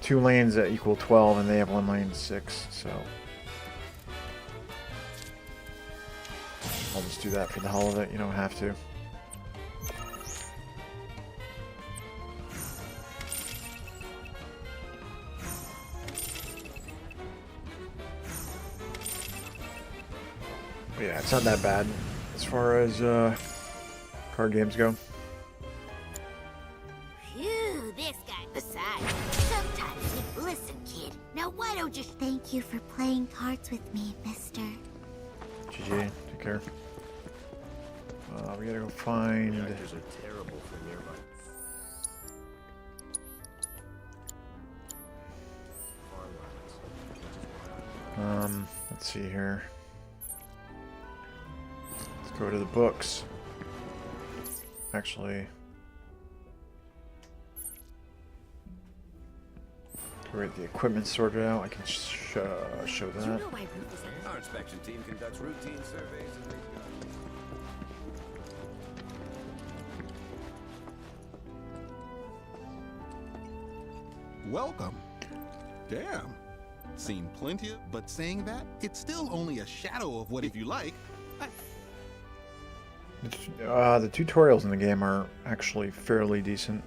S1: 2 lanes that equal 12 and they have 1 lane 6, so I'll just do that for the hell of it. You don't have to. But yeah, it's not that bad as far as card games go.
S14: Phew, this guy. Besides, sometimes you listen, kid. Now why don't you thank you for playing cards with me, mister?
S1: GG, take care. We gotta go find.
S15: Reactors are terrible for nearby.
S1: Let's see here. Let's go to the books. Actually, get the equipment sorted out. I can show that.
S15: Our inspection team conducts routine surveys and
S16: Welcome. Damn. Seen plenty of, but saying that, it's still only a shadow of what if you like.
S1: The tutorials in the game are actually fairly decent.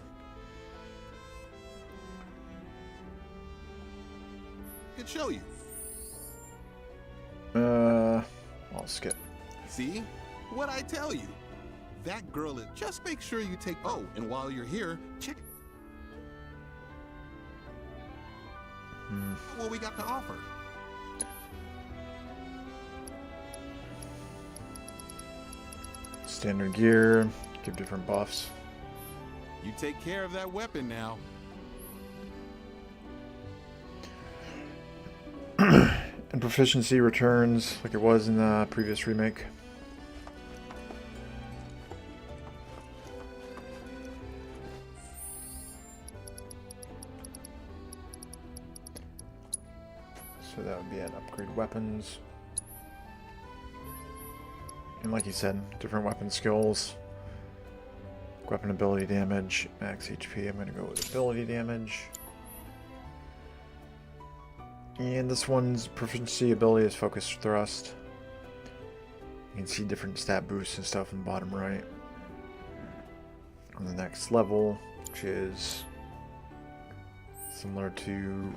S16: Could show you.
S1: I'll skip.
S16: See? What I tell you. That girl is, just make sure you take, oh, and while you're here, check what we got to offer.
S1: Standard gear, give different buffs.
S16: You take care of that weapon now.
S1: And proficiency returns like it was in the previous remake. So that would be at upgrade weapons. And like you said, different weapon skills. Weapon ability damage, max HP. I'm going to go with ability damage. And this one's proficiency ability is focused thrust. You can see different stat boosts and stuff in the bottom right. On the next level, which is similar to,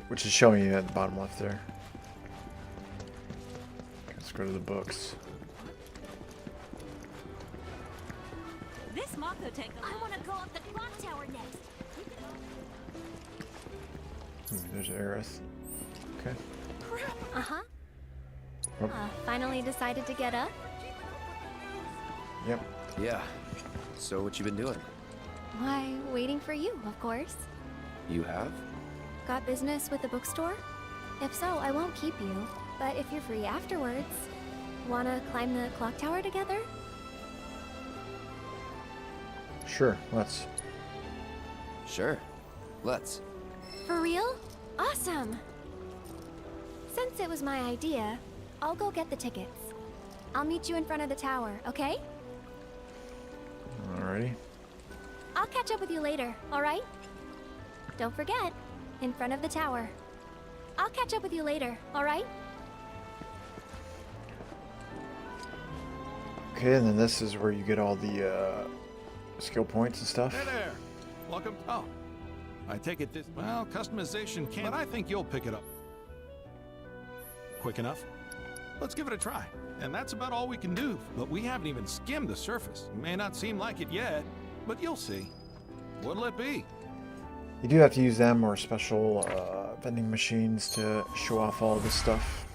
S1: which is showing you at the bottom left there. Let's go to the books.
S9: This Mako tank.
S14: I want to go up the clock tower next.
S1: Ooh, there's Aerith. Okay.
S4: Uh-huh.
S1: Oh.
S4: Finally decided to get up?
S1: Yep.
S7: Yeah. So what you been doing?
S4: Why, waiting for you, of course.
S7: You have?
S4: Got business with the bookstore? If so, I won't keep you. But if you're free afterwards, wanna climb the clock tower together?
S1: Sure, let's.
S7: Sure. Let's.
S4: For real? Awesome! Since it was my idea, I'll go get the tickets. I'll meet you in front of the tower, okay?
S1: Alrighty.
S4: I'll catch up with you later, alright? Don't forget, in front of the tower. I'll catch up with you later, alright?
S1: Okay, and then this is where you get all the skill points and stuff.
S2: Hey there! Welcome. Oh, I take it this. Well, customization can, but I think you'll pick it up quick enough. Let's give it a try. And that's about all we can do. But we haven't even skimmed the surface. It may not seem like it yet, but you'll see. What'll it be?
S1: You do have to use them or special vending machines to show off all this stuff.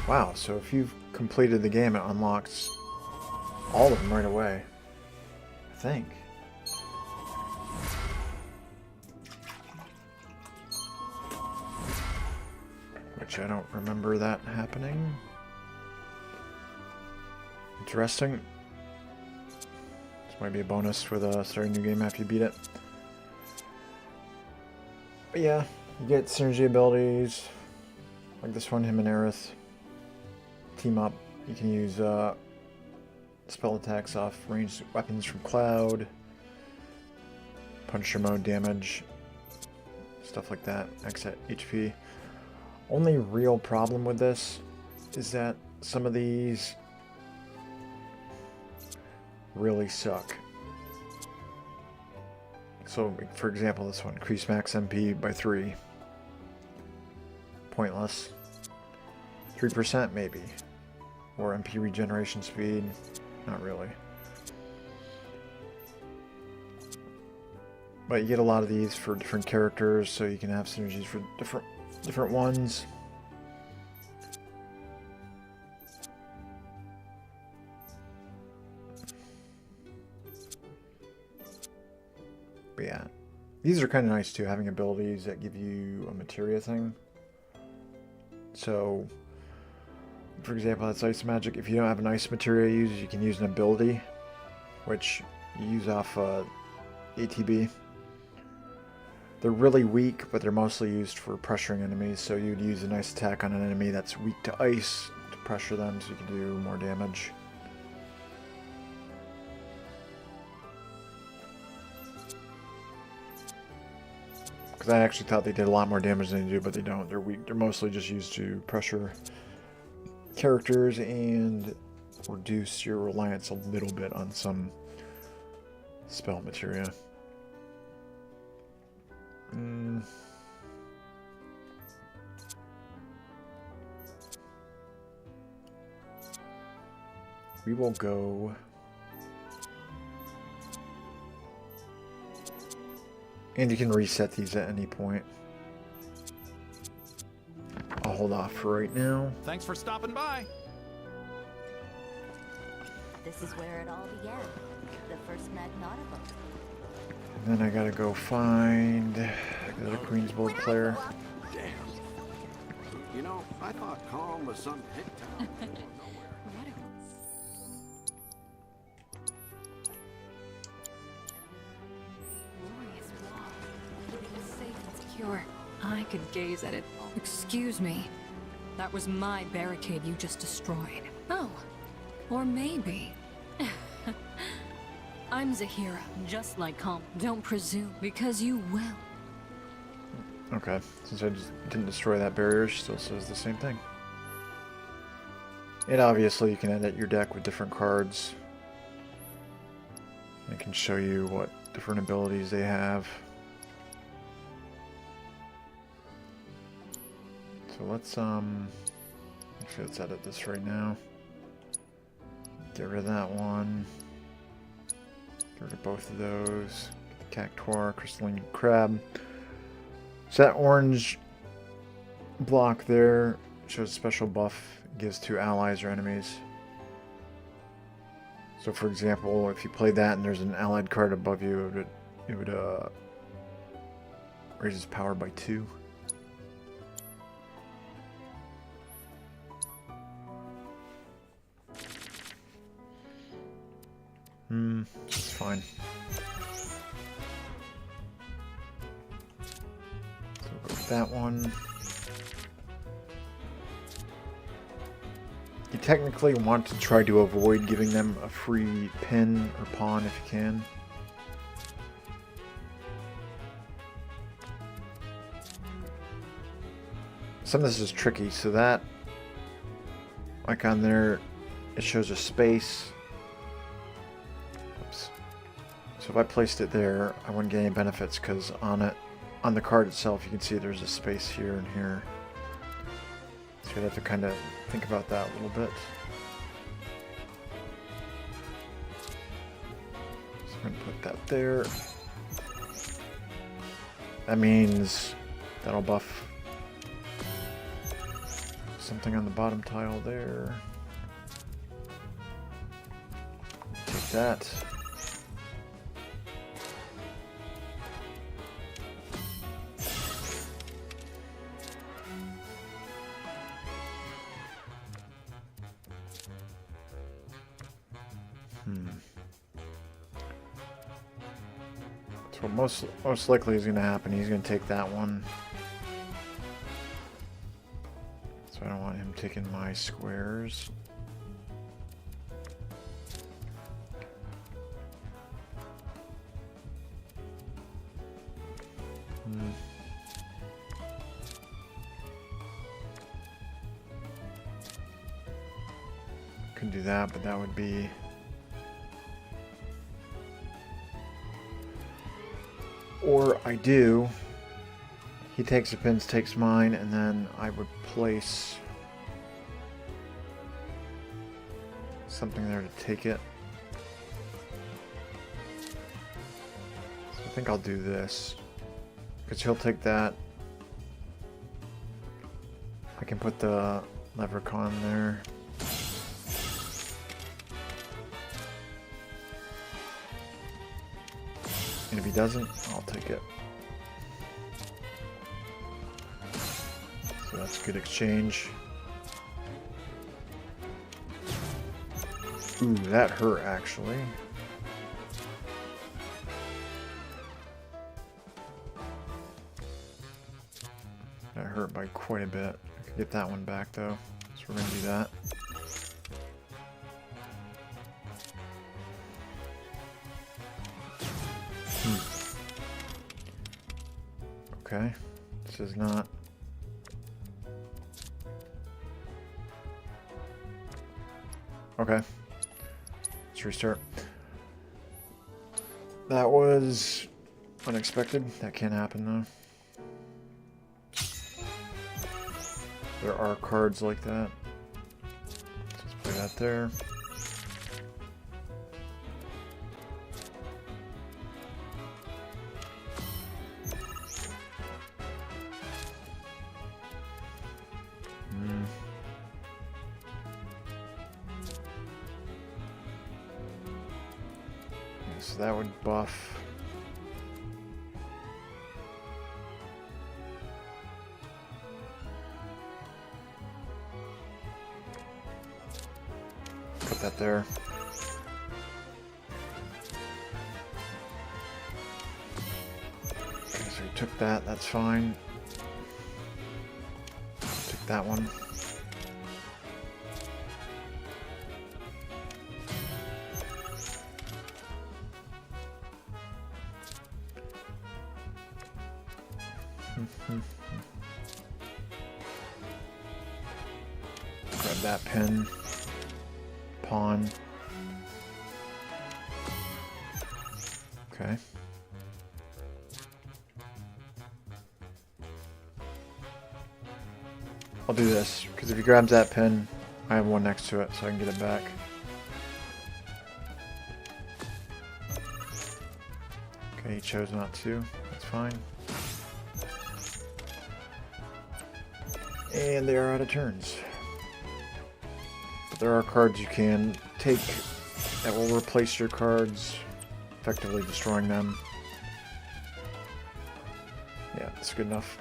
S1: Wow, so if you've completed the game, it unlocks all of them right away. I think. Which I don't remember that happening. Interesting. This might be a bonus with starting a new game after you beat it. But yeah, you get synergy abilities. Like this one, him and Aerith. Team up. You can use spell attacks off ranged weapons from Cloud. Punisher mode damage. Stuff like that. Max HP. Only real problem with this is that some of these really suck. So, for example, this one, increase max MP by 3. Pointless. 3% maybe. Or MP regeneration speed. Not really. But you get a lot of these for different characters, so you can have synergies for different ones. But yeah, these are kind of nice too, having abilities that give you a materia thing. So, for example, that's ice magic. If you don't have an ice materia to use, you can use an ability, which you use off ATB. They're really weak, but they're mostly used for pressuring enemies, so you'd use a nice attack on an enemy that's weak to ice to pressure them so you can do more damage. Because I actually thought they did a lot more damage than they do, but they don't. They're weak. They're mostly just used to pressure characters and reduce your reliance a little bit on some spell materia. We will go. And you can reset these at any point. I'll hold off for right now.
S2: Thanks for stopping by.
S9: This is where it all began. The first Magnata book.
S1: And then I gotta go find the other Queen's Bolt player.
S15: Damn. You know, I thought Calm was some hick town.
S5: Glorious wall. Keeping us safe and secure. I could gaze at it. Excuse me. That was my barricade you just destroyed. Oh. Or maybe. I'm Zahira, just like Calm. Don't presume, because you will.
S1: Okay, since I just didn't destroy that barrier, she still says the same thing. And obviously you can edit your deck with different cards. It can show you what different abilities they have. So let's actually let's edit this right now. Get rid of that one. Get rid of both of those. Cactuar, Crystalline Crab. So that orange block there shows a special buff It gives to allies or enemies. So for example, if you play that and there's an allied card above you, it would raise its power by 2. It's fine. So we'll go with that one. You technically want to try to avoid giving them a free pin or pawn if you can. Some of this is tricky, so that icon there, it shows a space. Oops. So if I placed it there, I wouldn't get any benefits because on the card itself, you can see there's a space here and here. So you'd have to kind of think about that a little bit. So I'm going to put that there. That means that'll buff something on the bottom tile there. Take that. So most likely is going to happen. He's going to take that one. So I don't want him taking my squares. Could do that, but that would be... Or I do, he takes the pins, takes mine, and then I would place something there to take it. So I think I'll do this, because he'll take that. I can put the leprechaun there. And if he doesn't, I'll take it. So that's a good exchange. Ooh, that hurt actually. That hurt by quite a bit. I could get that one back though. So we're gonna do that. Okay, this is not... Okay, let's restart. That was unexpected. That can't happen though. There are cards like that. Let's play that there. So that would buff. Put that there. Okay, so we took that, that's fine. Took that one. Grab that pin, pawn. Okay. I'll do this, because if he grabs that pin, I have one next to it, so I can get it back. Okay, he chose not to. That's fine. And they are out of turns. there are cards you can take that will replace your cards, effectively destroying them. Yeah, that's good enough.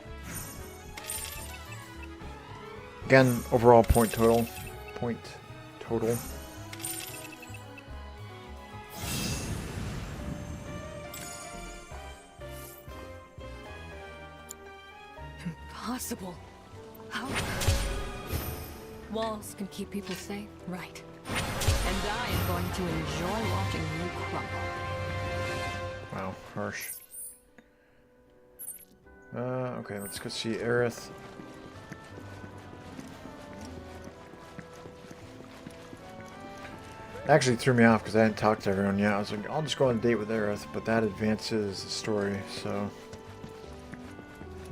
S1: Again, overall point total.
S5: Impossible. How? Walls can keep people safe, right? And I am going to enjoy watching you crumble.
S1: Wow, harsh. Okay, let's go see Aerith. Actually threw me off because I hadn't talked to everyone yet. I was like, I'll just go on a date with Aerith, but that advances the story, so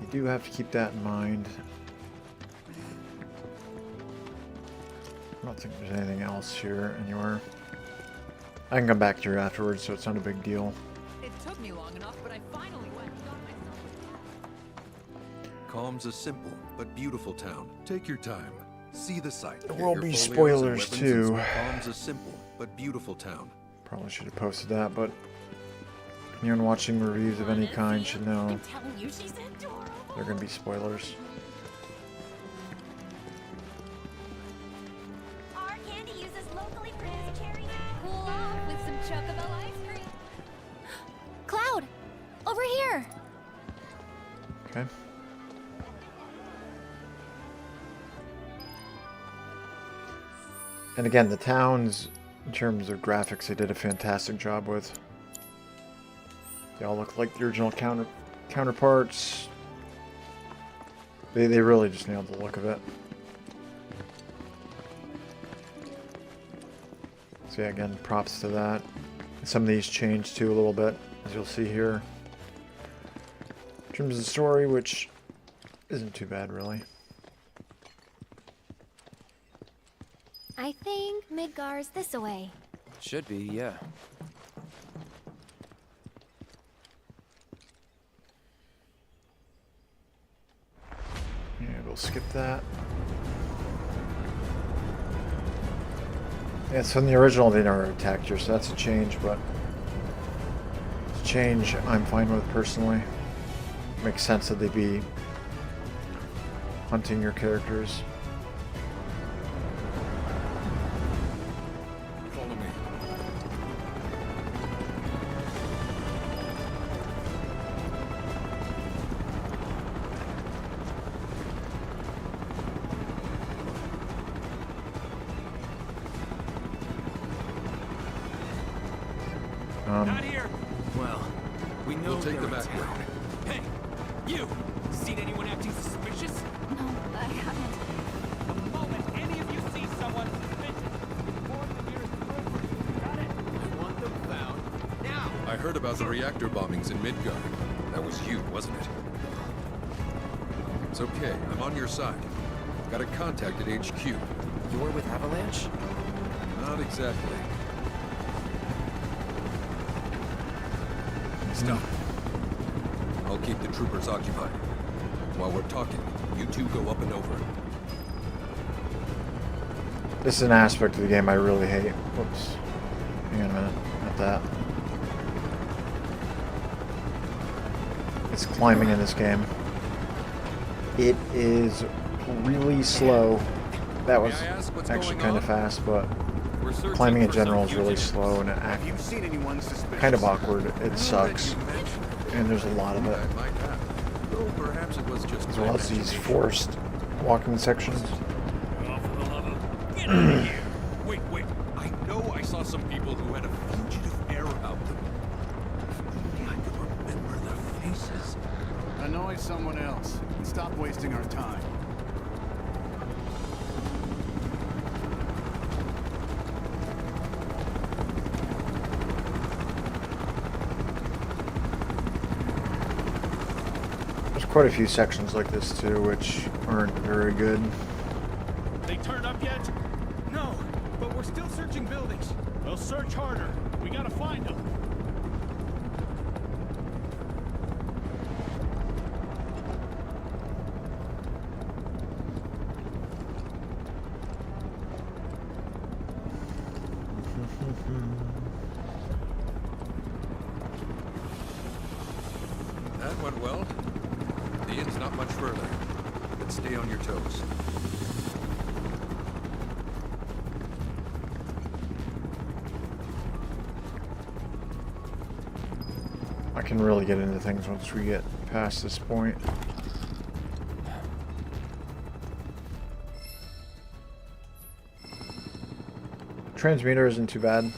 S1: you do have to keep that in mind. I don't think there's anything else here anywhere. I can come back to her afterwards, so it's not a big deal.
S9: It took me long enough, but I finally went and got myself.
S3: Calm's a simple but beautiful town. Take your time. See the sight.
S1: There will be spoilers too.
S3: Calm's a simple but beautiful town.
S1: Probably should have posted that, but anyone watching reviews of any kind should know they're going to be spoilers.
S4: Our candy uses locally produced cherry. Cool off with some chocobo ice cream. Cloud, over here.
S1: Okay. And again, the towns, in terms of graphics, they did a fantastic job with. They all look like the original counterparts. They really just nailed the look of it. So yeah, again, props to that. Some of these changed too a little bit, as you'll see here. In terms of the story, which isn't too bad, really.
S4: I think Midgar's this away.
S7: Should be, yeah.
S1: Yeah, we'll skip that. Yeah, so in the original they never attacked you, so that's a change, but it's a change I'm fine with personally. Makes sense that they'd be hunting your characters.
S15: Not here. Well, we know
S3: We'll take
S15: they're
S3: the
S15: in
S3: back
S15: town. Hey, you! Seen anyone acting suspicious?
S4: No, I haven't.
S15: The moment any of you see someone suspicious, report the nearest room. Got it? I want them found now.
S3: I heard about the reactor bombings in Midgard. That was you, wasn't it? It's okay. I'm on your side. Got a contact at HQ.
S7: You were with Avalanche?
S3: Not exactly.
S1: Stop.
S3: I'll keep the troopers occupied. While we're talking, you two go up and over.
S1: This is an aspect of the game I really hate. Whoops. Hang on a minute. Not that. It's climbing in this game. It is really slow. That was actually kind of fast, but climbing in general is really slow and kind of awkward. It sucks. And there's a lot of it.
S3: Perhaps it was just
S1: There's lots of these forced walking sections.
S2: Wait. I know I saw some people who had a fugitive air about them. If only I could remember their faces.
S17: Annoy someone else and stop wasting our time.
S1: There's quite a few sections like this too, which aren't very good.
S2: They turned up yet? No, but we're still searching buildings. We'll search harder. We gotta find them.
S3: not much further, but stay on your toes.
S1: I can really get into things once we get past this point. Transmuter isn't too bad.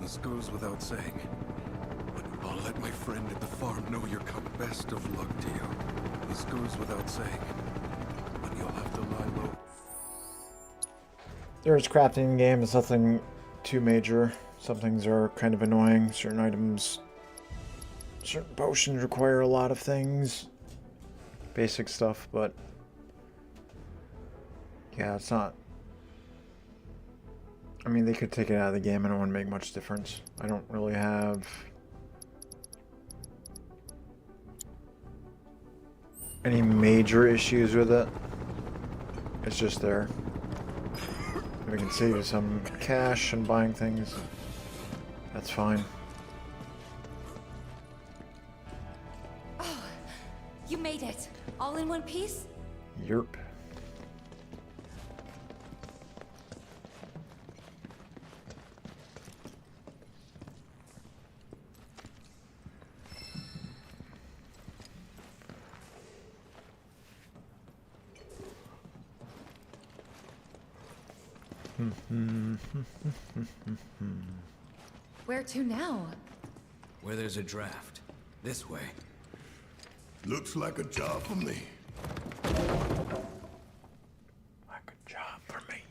S3: This goes without saying, but I'll let my friend at the farm know you're coming. Best of luck to you. This goes without saying, but you'll have to lie low.
S1: There's crafting in the game. It's nothing too major. Some things are kind of annoying. Certain items, certain potions require a lot of things. Basic stuff, but yeah, it's not. I mean, they could take it out of the game and it wouldn't make much difference. I don't really have any major issues with it. It's just there. If I can save you some cash and buying things, that's fine.
S9: Oh, you made it. All in one piece?
S1: Yerp.
S5: Where to now?
S13: Where there's a draft. This way.
S12: Looks like a job for me.
S1: Like a job for me.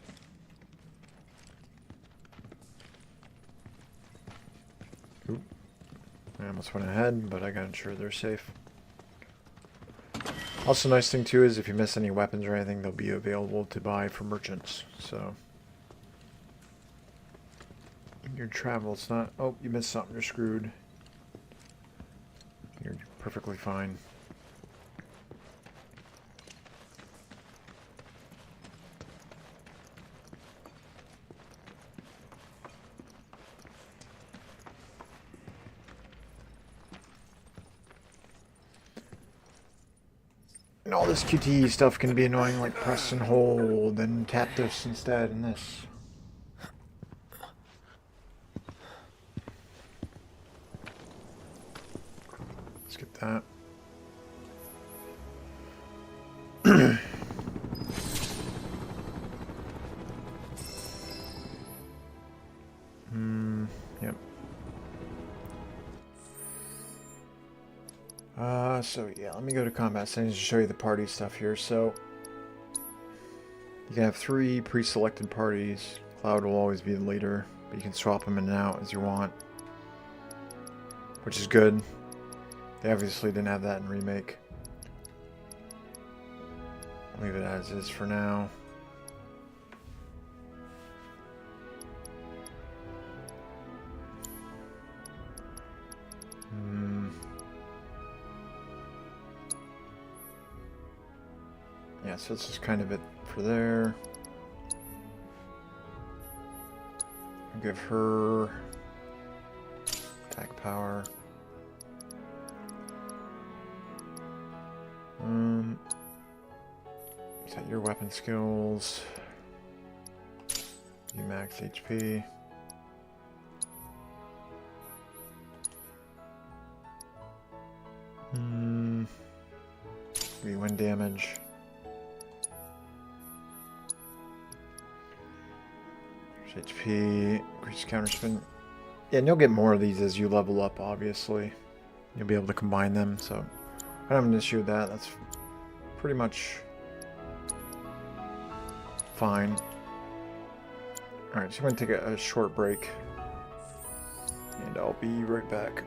S1: Oop. I almost went ahead, but I got sure they're safe. Also, nice thing too is if you miss any weapons or anything, they'll be available to buy for merchants. So, in your travel, it's not. Oh, you missed something. You're screwed. You're perfectly fine. And all this QTE stuff can be annoying, like press and hold, and tap this instead, and this. Let's get that. Yep. So yeah, let me go to combat settings to show you the party stuff here. So you can have 3 pre-selected parties. Cloud will always be the leader, but you can swap them in and out as you want, which is good. They obviously didn't have that in Remake. I'll leave it as is for now. Yeah, so this is kind of it for there. I'll give her attack power. Set your weapon skills. You max HP. We win damage. HP, increase counter spin. Yeah, and you'll get more of these as you level up, obviously. You'll be able to combine them, so I don't have an issue with that. That's pretty much fine. Alright, so I'm going to take a short break, and I'll be right back.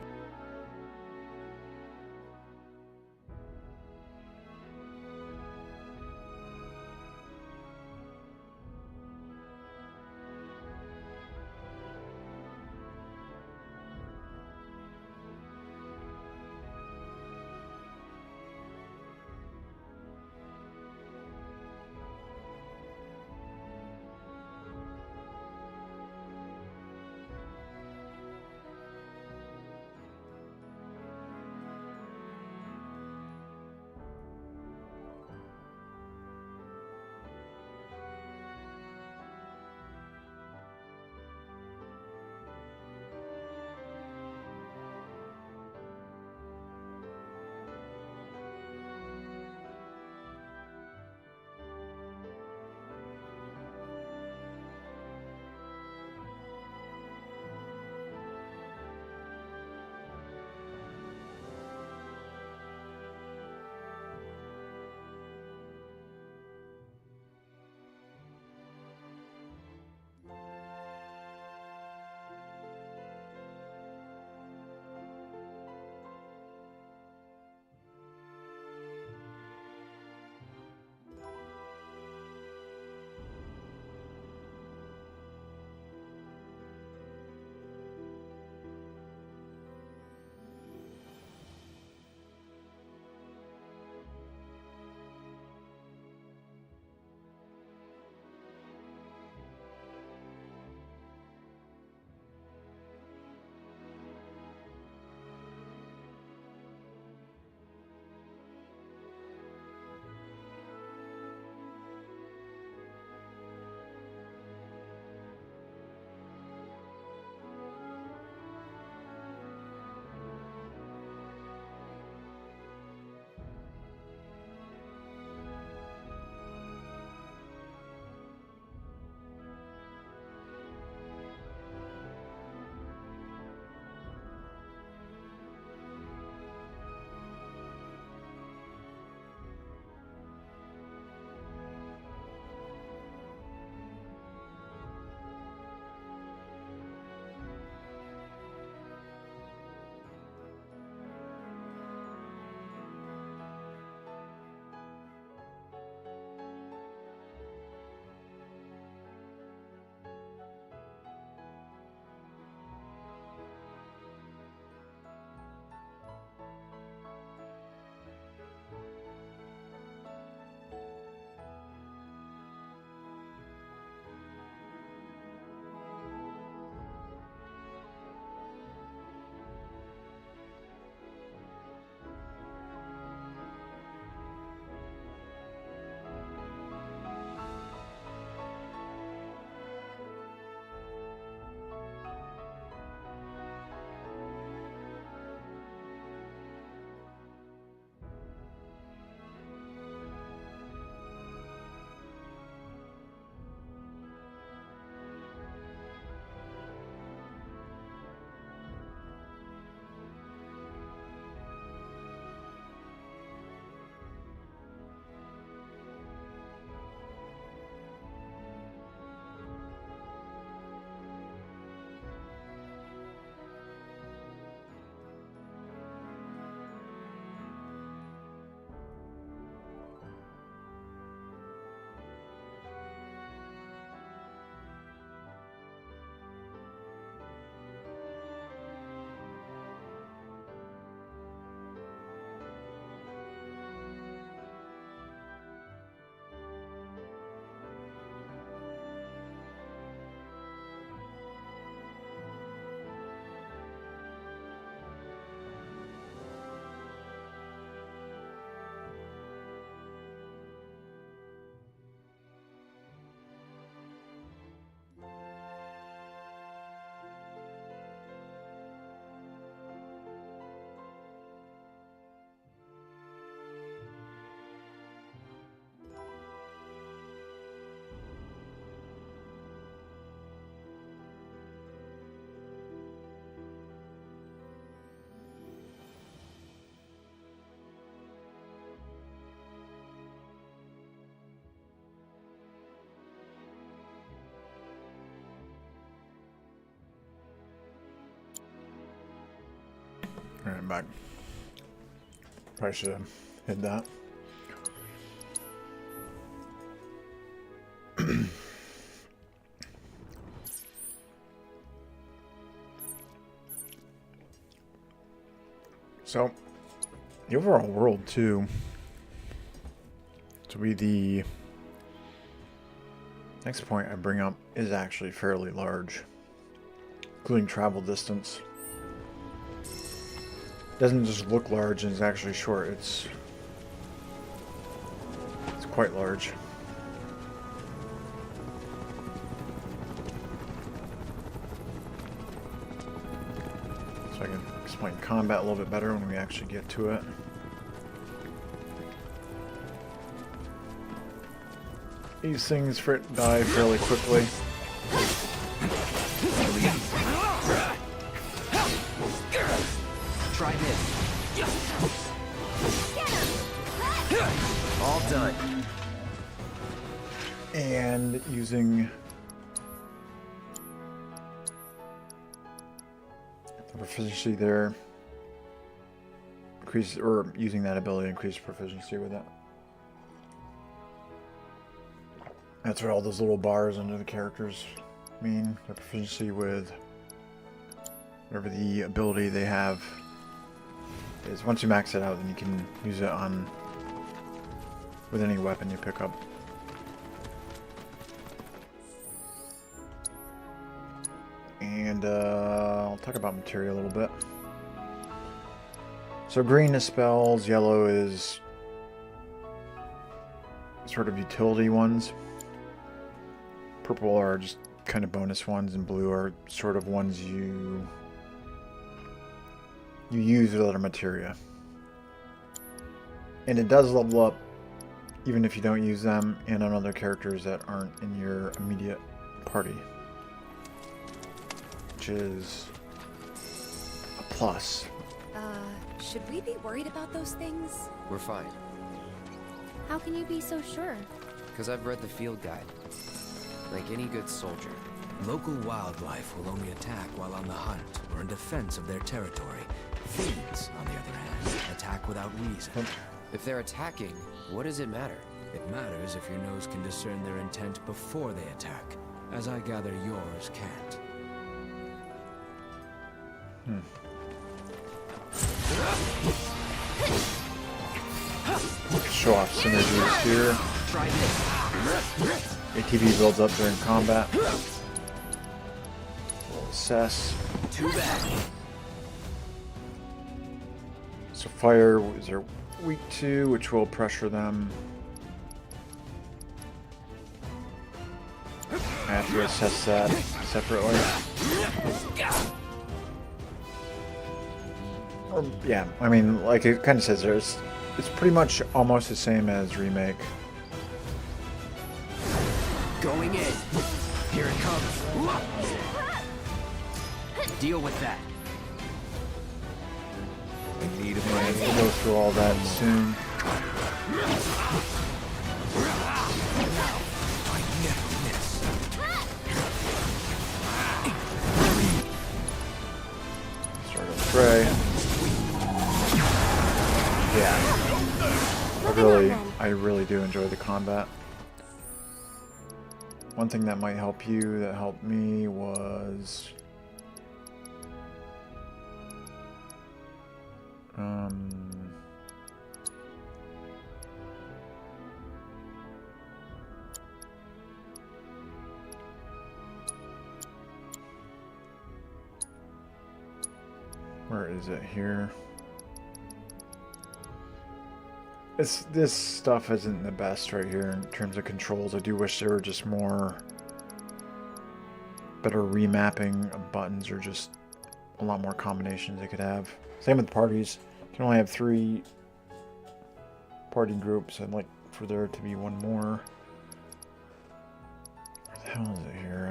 S1: Alright, I'm back. Probably should have hit that. So, the overall world, too, to be the next point I bring up, is actually fairly large, including travel distance. Doesn't just look large and it's actually short, it's quite large. So I can explain combat a little bit better when we actually get to it. These things die fairly quickly.
S8: Try this. All done.
S1: And using the proficiency there, using that ability to increase proficiency with it. That's what all those little bars under the characters mean. Their proficiency with whatever the ability they have is. Once you max it out, then you can use it on with any weapon you pick up. And I'll talk about materia a little bit. So green is spells, yellow is sort of utility ones. Purple are just kind of bonus ones, and blue are sort of ones you use with other materia. And it does level up even if you don't use them and on other characters that aren't in your immediate party, which is a plus.
S9: Should we be worried about those things?
S7: We're fine,
S4: How can you be so sure?
S7: because I've read the field guide. Like any good soldier.
S13: Local wildlife will only attack while on the hunt or in defense of their territory. Fiends, on the other hand, attack without reason.
S7: If they're attacking, what does it matter?
S13: It matters if your nose can discern their intent before they attack, as I gather yours can't.
S1: Show off synergies here.
S8: Try this.
S1: ATB builds up during combat. We'll assess.
S8: Too bad.
S1: So fire is they're weak to, which will pressure them. I have to assess that separately. Or, yeah, I mean, like it kind of says there, it's pretty much almost the same as Remake.
S8: Going in. Here it comes. Deal with that.
S1: And we'll go through all that soon. Start a fray. Yeah. I really do enjoy the combat. One thing that might help you, that helped me, was where is it here? This stuff isn't the best right here in terms of controls. I do wish there were just better remapping of buttons, or just a lot more combinations they could have. Same with parties. You can only have 3 party groups. I'd like for there to be one more. Where the hell is it here?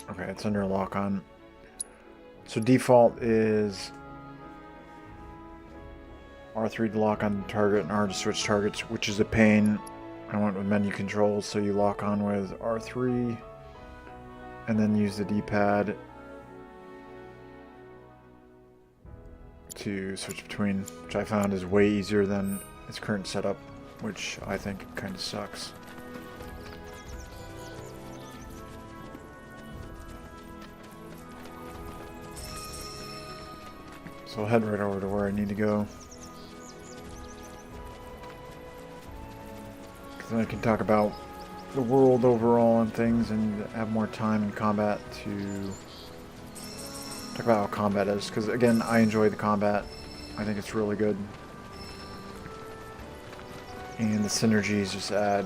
S1: Okay, it's under lock on. So default is R3 to lock on target and R to switch targets, which is a pain. I went with menu controls, so you lock on with R3 and then use the D-pad to switch between, which I found is way easier than its current setup, which I think kind of sucks. So I'll head right over to where I need to go. Because then I can talk about the world overall and things and have more time in combat to talk about how combat is. Because again, I enjoy the combat. I think it's really good. And the synergies just add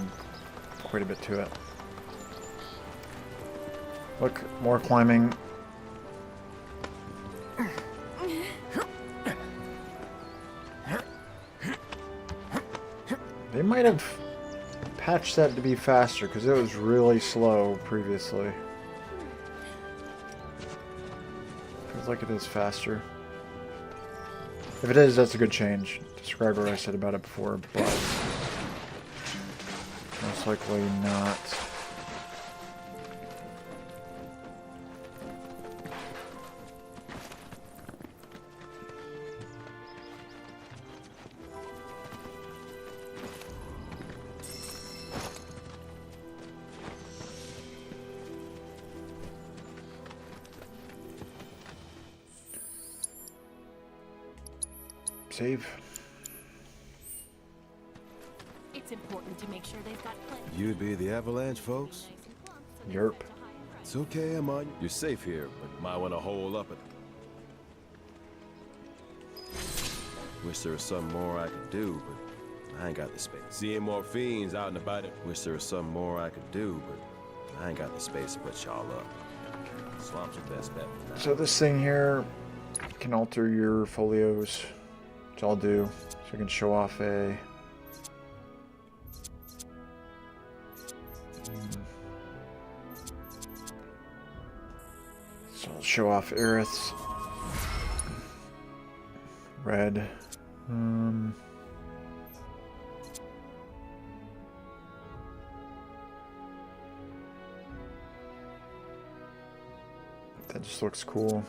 S1: quite a bit to it. Look, more climbing. They might have patched that to be faster because it was really slow previously. Feels like it is faster. If it is, that's a good change. Describe what I said about it before, but most likely not. Save.
S6: It's important to make sure they've got plenty.
S3: You'd be the Avalanche folks?
S1: Yerp.
S3: It's okay, I'm on. You're safe here, but might want to hole up it. Wish there was something more I could do, but I ain't got the space. Seeing more fiends out and about it. Wish there was something more I could do, but I ain't got the space to put y'all up. Swamp's your best bet for now.
S1: So this thing here can alter your folios, which I'll do. So I can show off a so I'll show off Aerith's red. That just looks cool.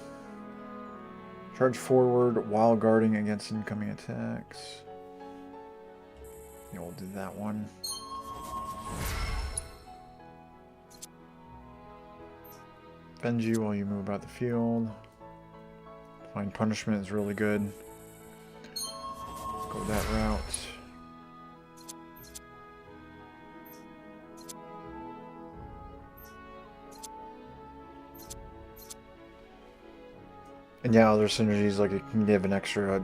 S1: Charge forward while guarding against incoming attacks. Yeah, we'll do that one. Bend you while you move about the field. Find punishment is really good. Go that route. And yeah, other synergies, like it can give an extra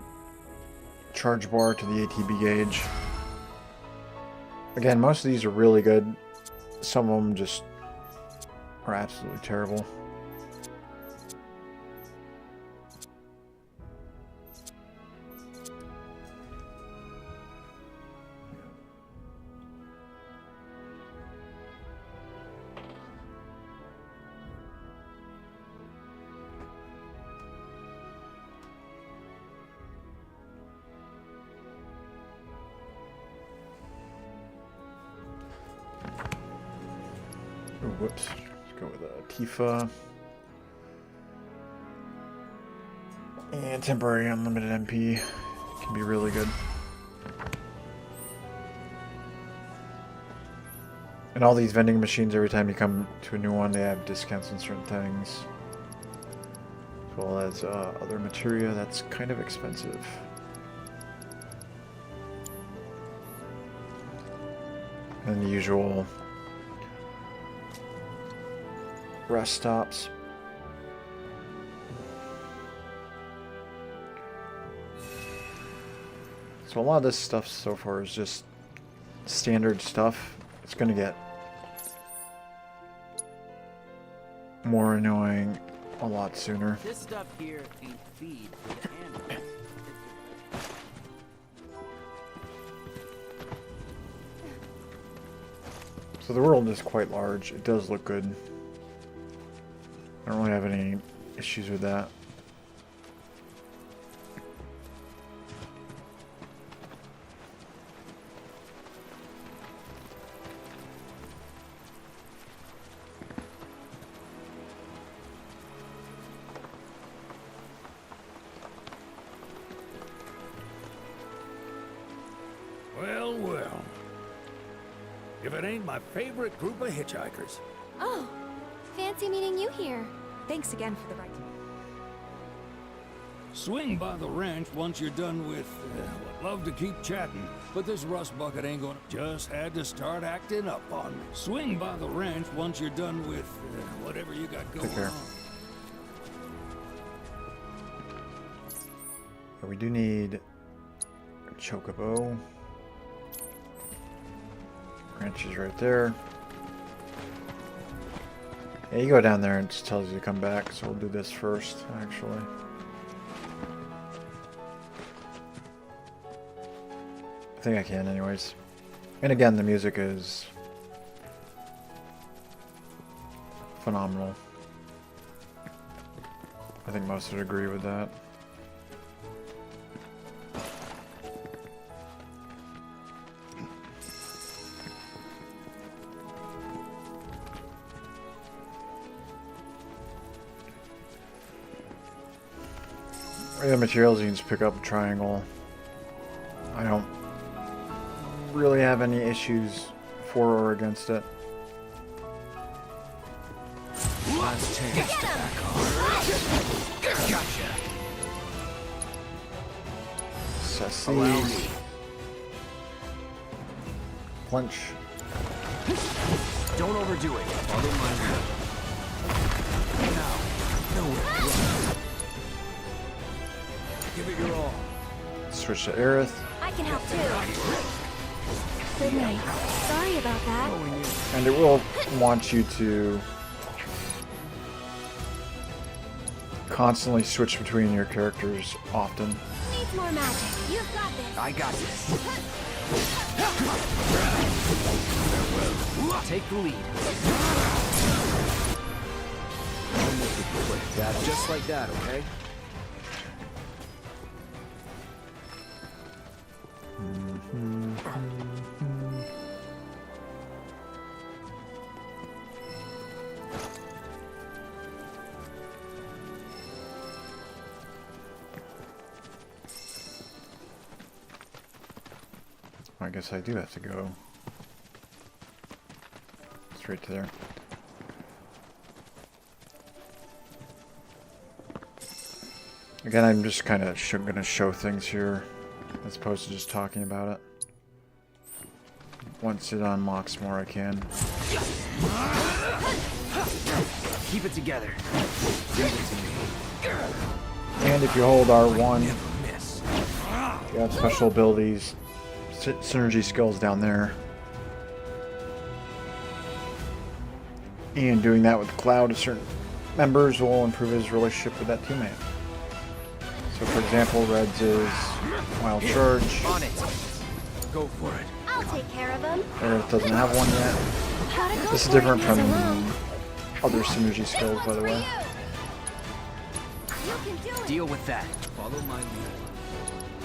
S1: charge bar to the ATB gauge. Again, most of these are really good. Some of them just are absolutely terrible. Oh, whoops. Let's go with a Tifa. And temporary unlimited MP can be really good. And all these vending machines, every time you come to a new one, they have discounts on certain things. As well as other materia that's kind of expensive. And the usual rest stops. So a lot of this stuff so far is just standard stuff. It's gonna get more annoying a lot sooner.
S15: This stuff here ain't feed for the animals.
S1: So the world is quite large. It does look good. I don't really have any issues with that.
S18: Well, well. If it ain't my favorite group of hitchhikers.
S4: Oh, fancy meeting you here.
S9: Thanks again for the ride.
S18: Swing by the ranch once you're done with... would love to keep chatting, but this rust bucket ain't gonna... Just had to start acting up on me. Swing by the ranch once you're done with... whatever you got going on.
S1: We do need a chocobo. Ranch is right there. Yeah, you go down there and it just tells you to come back, so we'll do this first, actually. I think I can anyways. And again, the music is phenomenal. I think most would agree with that. The materials, you can just pick up a triangle. I don't really have any issues for or against it.
S13: Last chance to back off. Gotcha.
S1: Sassies. Punch.
S13: Don't overdo it. Follow my lead. Now, nowhere. Give it your all.
S1: Switch to Aerith.
S4: I can help too. Good night. Sorry about that.
S1: And it will want you to constantly switch between your characters often.
S4: Needs more magic. You've got this.
S13: I got this. Take the lead. I'll make it quick. That's just like that, okay?
S1: I guess I do have to go straight to there. Again, I'm just kind of going to show things here as opposed to just talking about it. Once it unlocks more, I can.
S13: Keep it together. Leave it to me.
S1: And if you hold R1, you have special abilities, synergy skills down there. And doing that with Cloud, certain members will improve his relationship with that teammate. So for example, Red's is Wild Charge.
S13: On it. Go for it.
S4: I'll take care of him.
S1: Aerith doesn't have one yet. This is different from other synergy skills, by the way.
S13: Deal with that. Follow my lead.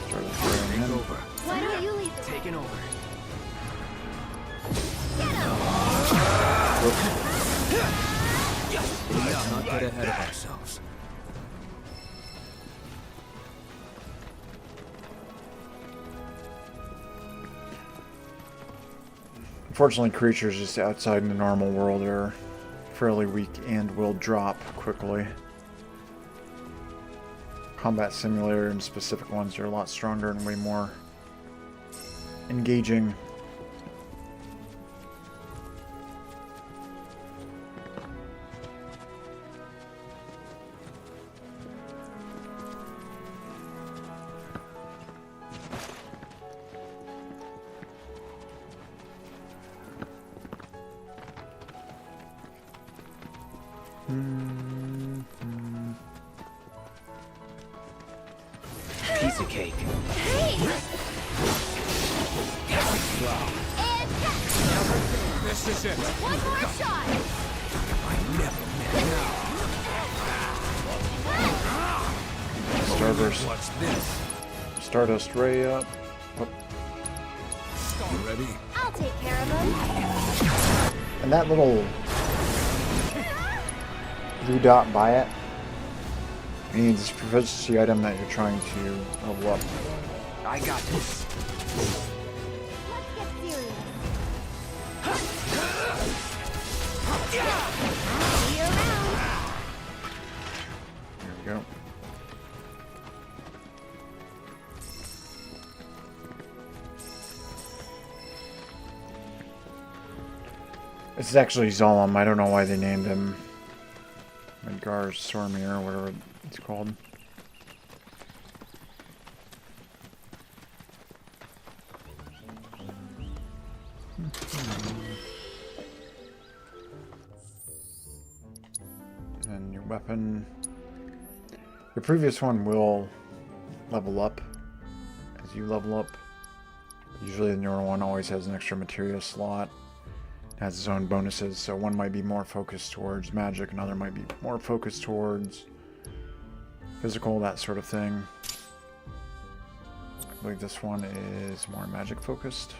S1: Start throwing him.
S13: Over.
S4: Why don't you leave?
S13: Taking over. Let's not get ahead of ourselves.
S1: Unfortunately, creatures just outside in the normal world are fairly weak and will drop quickly. Combat Simulator and specific ones are a lot stronger and way more engaging.
S13: Piece of cake.
S4: Hey!
S13: Wow.
S4: And
S13: This is it.
S4: one more shot.
S13: I never met.
S1: Starburst.
S13: What's this?
S1: Stardust Ray up. Oh.
S13: You ready?
S4: I'll take care of him.
S1: And that little blue dot by it means it's proficiency item that you're trying to level up.
S13: I got this.
S14: get serious. See you around.
S1: There we go. This is actually Zolom. I don't know why they named him Midgar Sormir or whatever it's called. And your weapon. Your previous one will level up as you level up. Usually the newer one always has an extra materia slot. It has its own bonuses, so one might be more focused towards magic, another might be more focused towards physical, that sort of thing. I believe this one is more magic focused.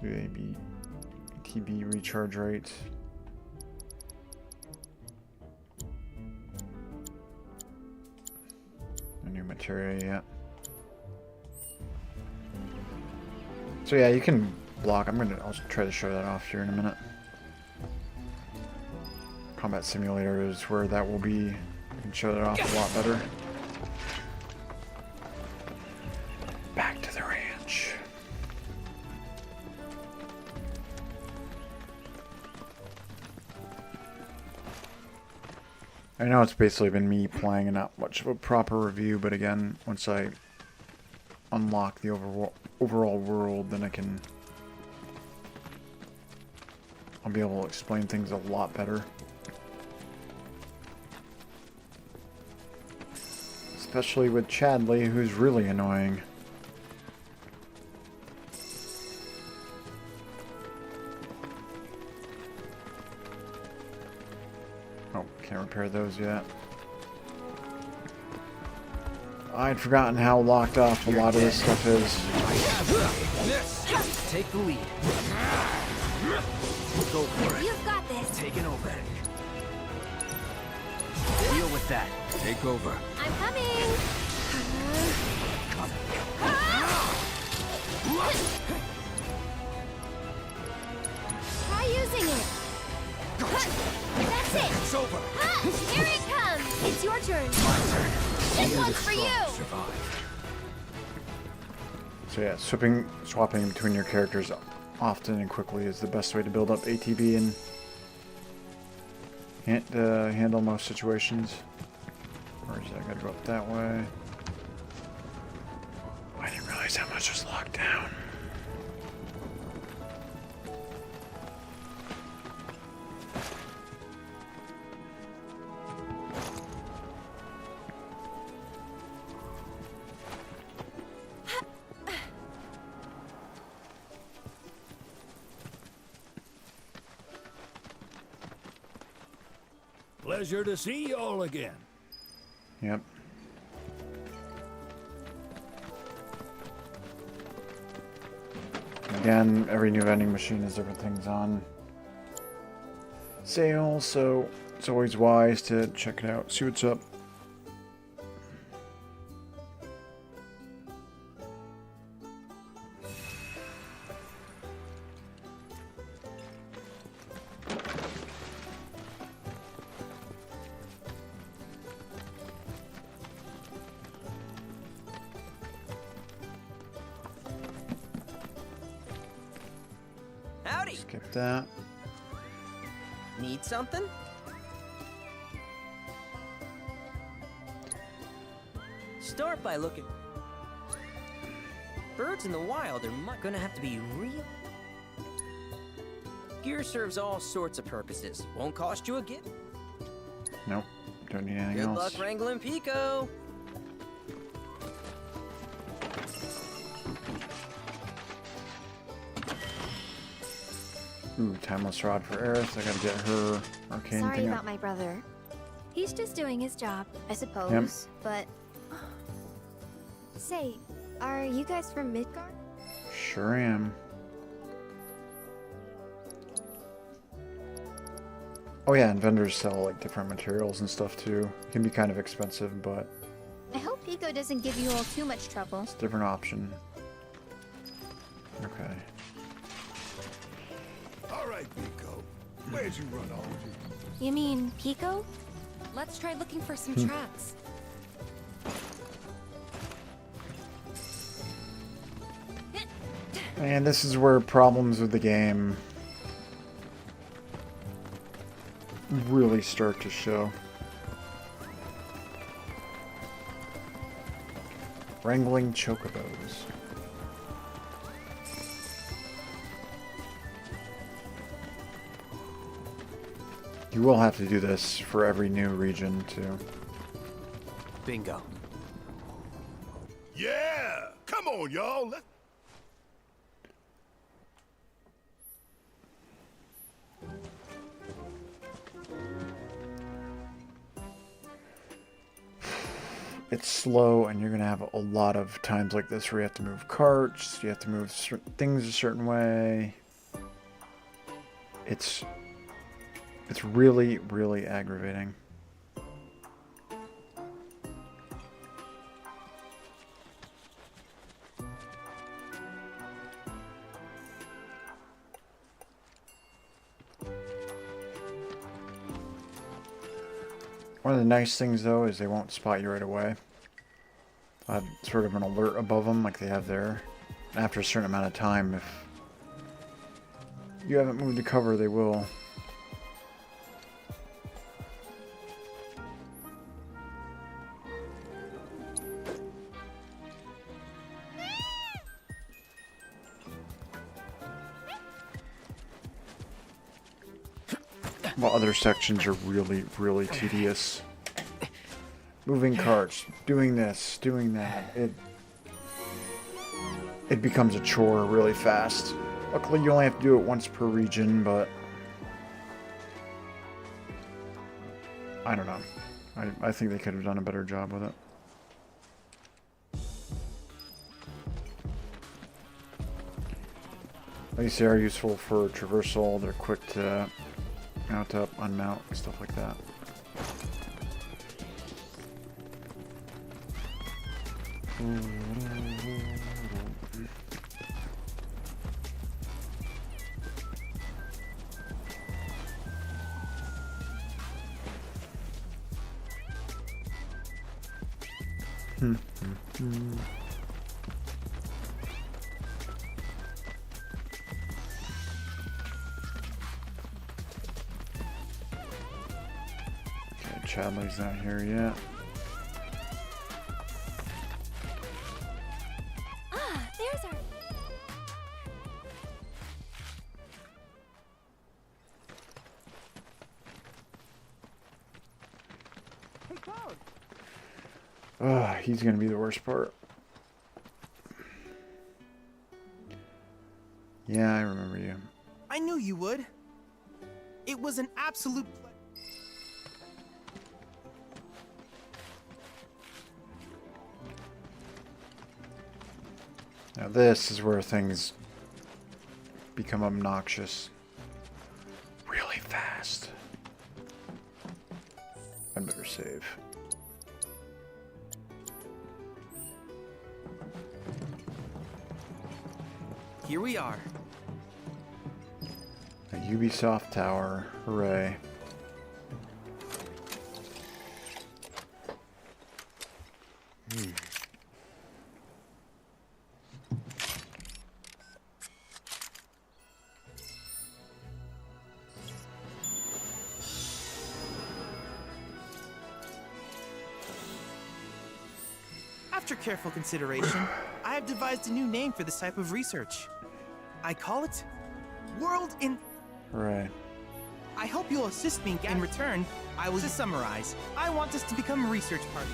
S1: Maybe TB recharge rate. A new materia, yeah. So yeah, you can block. I'll try to show that off here in a minute. Combat Simulator is where that will be. You can show that off a lot better. Back to the ranch. I know it's basically been me playing and not much of a proper review, but again, once I unlock the overall world, then I'll be able to explain things a lot better. Especially with Chadley, who's really annoying. Oh, can't repair those yet. I'd forgotten how locked off a lot of this stuff is.
S13: Take the lead. Go for it.
S14: You've got this.
S13: Taking over. Deal with that. Take over.
S14: I'm coming. Try using it. That's it.
S13: It's over.
S14: Here it comes. It's your turn.
S13: My turn.
S14: This one's for you.
S13: Survive.
S1: So yeah, swapping between your characters often and quickly is the best way to build up ATB and handle most situations. Where is it? I gotta go up that way. I didn't realize how much was locked down.
S18: Pleasure to see you all again.
S1: Yep. Again, every new vending machine has different things on sale, so it's always wise to check it out, see what's up.
S8: Howdy.
S1: Skip that.
S8: Need something? Start by looking. Birds in the wild are gonna have to be real. Gear serves all sorts of purposes. Won't cost you a git.
S1: Nope, don't need anything
S8: Good
S1: else.
S8: luck wrangling Pico.
S1: Ooh, timeless rod for Aerith. I gotta get her arcane
S4: Sorry
S1: thing
S4: about
S1: up.
S4: my brother. He's just doing his job, I suppose.
S1: Yep.
S4: But say, are you guys from Midgard?
S1: Sure am. Oh yeah, and vendors sell like different materials and stuff too. It can be kind of expensive, but
S4: I hope
S19: Pico doesn't give you all too much trouble.
S1: It's a different option. Okay.
S12: All right, Pico. Where'd you run off to?
S19: You mean Pico?
S9: Let's try looking for some tracks.
S1: And this is where problems with the game really start to show. Wrangling chocobos. You will have to do this for every new region too.
S8: Bingo.
S12: Yeah! Come on, y'all. Let's...
S1: It's slow, and you're gonna have a lot of times like this where you have to move carts, you have to move things a certain way. It's really, really aggravating. One of the nice things, though, is they won't spot you right away. I have sort of an alert above them, like they have there. After a certain amount of time, if you haven't moved to cover, they will. While other sections are really, really tedious. Moving carts, doing this, doing that. It becomes a chore really fast. Luckily, you only have to do it once per region, but I don't know. I think they could have done a better job with it. At least they are useful for traversal. They're quick to mount up, unmount, stuff like that. Okay, Chadley's not here yet.
S4: Ah, there's our...
S1: He's gonna be the worst part. Yeah, I remember you.
S20: I knew you would. It was an absolute pleasure.
S1: Now this is where things become obnoxious really fast. I'd better save.
S20: Here we are.
S1: A Ubisoft Tower. Hooray.
S20: After careful consideration, I have devised a new name for this type of research. I call it World in...
S1: Hooray.
S20: I hope you'll assist me in return. I will summarize. I want us to become a research party.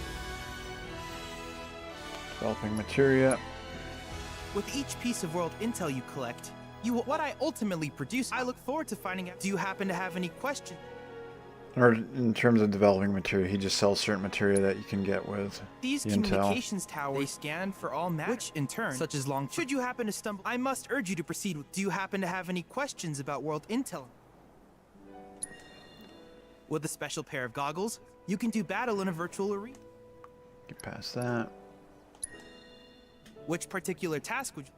S1: Developing materia.
S20: With each piece of world intel you collect, you will... What I ultimately produce, I look forward to finding out. Do you happen to have any questions?
S1: Or in terms of developing materia, he just sells certain materia that you can get with
S20: These
S1: the intel.
S20: communications towers they scan for all matter, which in turn, such as long... Should you happen to stumble, I must urge you to proceed with... Do you happen to have any questions about world intel? With a special pair of goggles, you can do battle in a virtual arena.
S1: Get past that.
S20: Which particular task would you...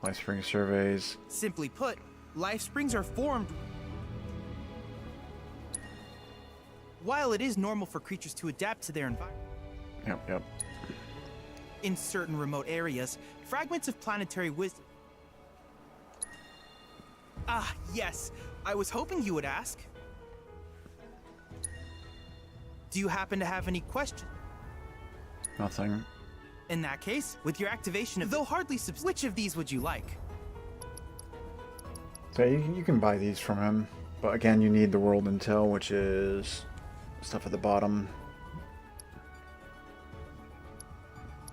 S1: Life spring surveys.
S20: Simply put, life springs are formed... While it is normal for creatures to adapt to their environment...
S1: Yep.
S20: In certain remote areas, fragments of planetary wisdom... Ah, yes. I was hoping you would ask. Do you happen to have any questions?
S1: Nothing.
S20: In that case, with your activation of... Though hardly which of these would you like?
S1: So you can buy these from him. But again, you need the world intel, which is stuff at the bottom.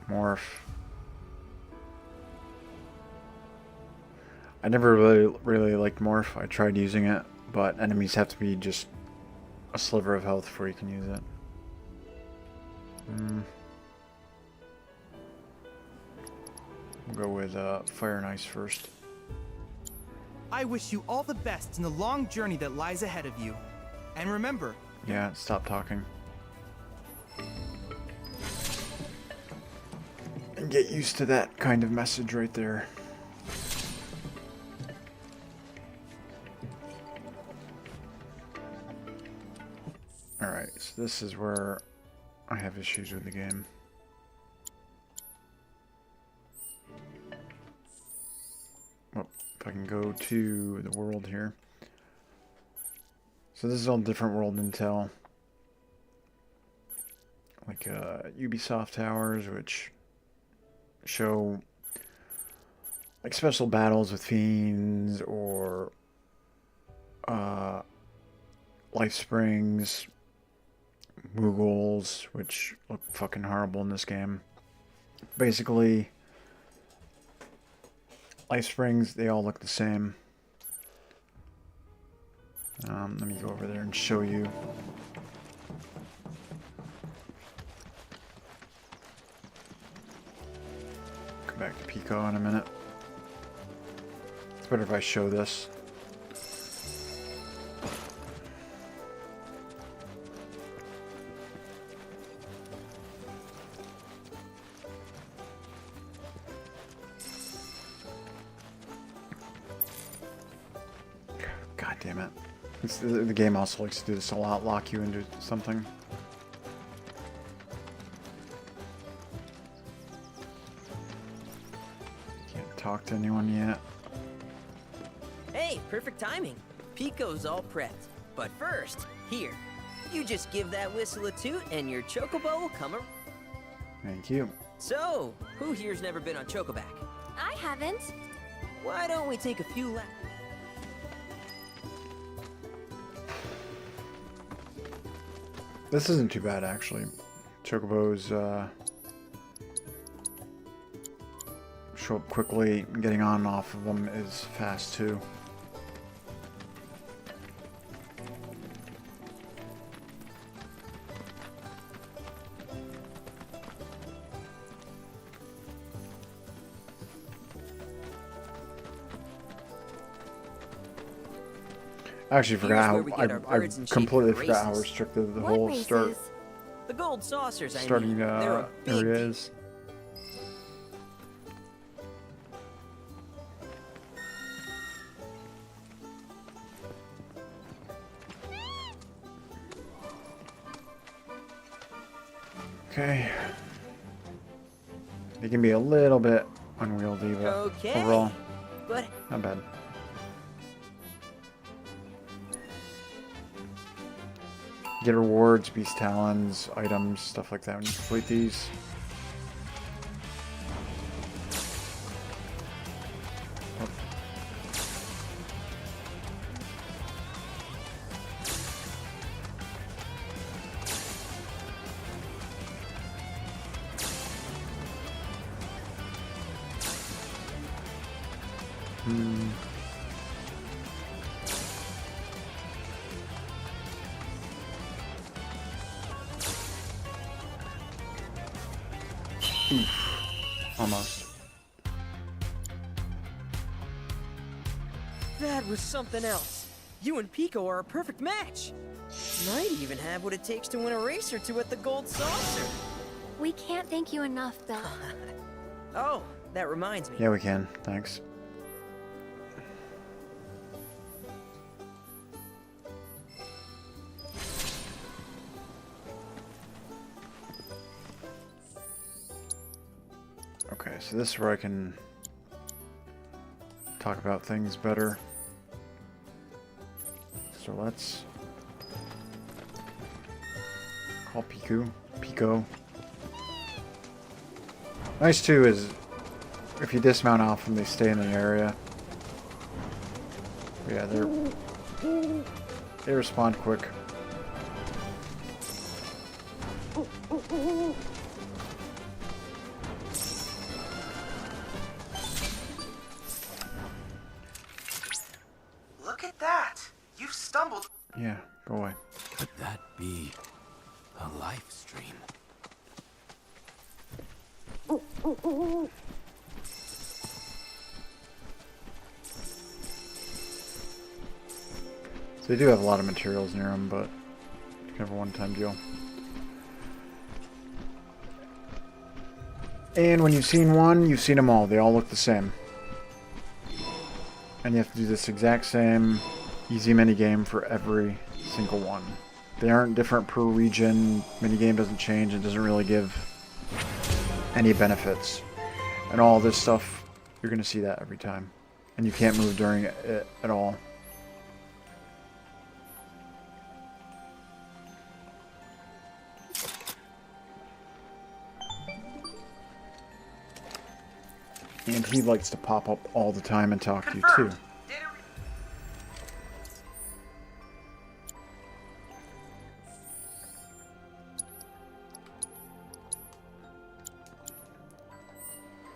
S1: Morph. I never really liked Morph. I tried using it, but enemies have to be just a sliver of health before you can use it. We'll go with Fire and Ice first.
S20: I wish you all the best in the long journey that lies ahead of you. And remember...
S1: Yeah, stop talking. And get used to that kind of message right there. Alright, so this is where I have issues with the game. Well, if I can go to the world here. So this is all different world intel. Like Ubisoft towers, which show like special battles with fiends or life springs, Moogles, which look fucking horrible in this game. Basically, life springs, they all look the same. Let me go over there and show you. Come back to Pico in a minute. It's better if I show this. God damn it. The game also likes to do this a lot, lock you into something. Can't talk to anyone yet.
S8: Hey, perfect timing. Pico's all prepped. But first, here, you just give that whistle a toot and your chocobo will come around.
S1: Thank you.
S8: So, who here's never been on Chocoback?
S19: I haven't.
S8: Why don't we take a few laps?
S1: This isn't too bad, actually. Chocobos show up quickly. Getting on and off of them is fast, too. I actually forgot how I completely forgot how restricted the whole start
S8: The gold saucers,
S1: starting
S8: they're a big
S1: area is. Okay. They can be a little bit unwieldy, but overall,
S8: but
S1: not bad. Get rewards, beast talons, items, stuff like that when you complete these. Almost.
S8: that was something else. You and Pico are a perfect match. Might even have what it takes to win a race or two at the Gold Saucer.
S4: We can't thank you enough, Belle.
S8: Oh, that reminds me.
S1: Yeah, we can. Thanks. Okay, so this is where I can talk about things better. So let's call Pico. Nice too is if you dismount off them, they stay in an area. But yeah, they respond quick.
S20: Look at that! You've stumbled.
S1: Yeah, go away.
S13: Could that be a live stream?
S1: So they do have a lot of materials near them, but it's kind of a one-time deal. And when you've seen one, you've seen them all. They all look the same. And you have to do this exact same easy minigame for every single one. They aren't different per region. Minigame doesn't change. It doesn't really give any benefits. And all this stuff, you're going to see that every time. And you can't move during it at all. And he likes to pop up all the time and talk to you too.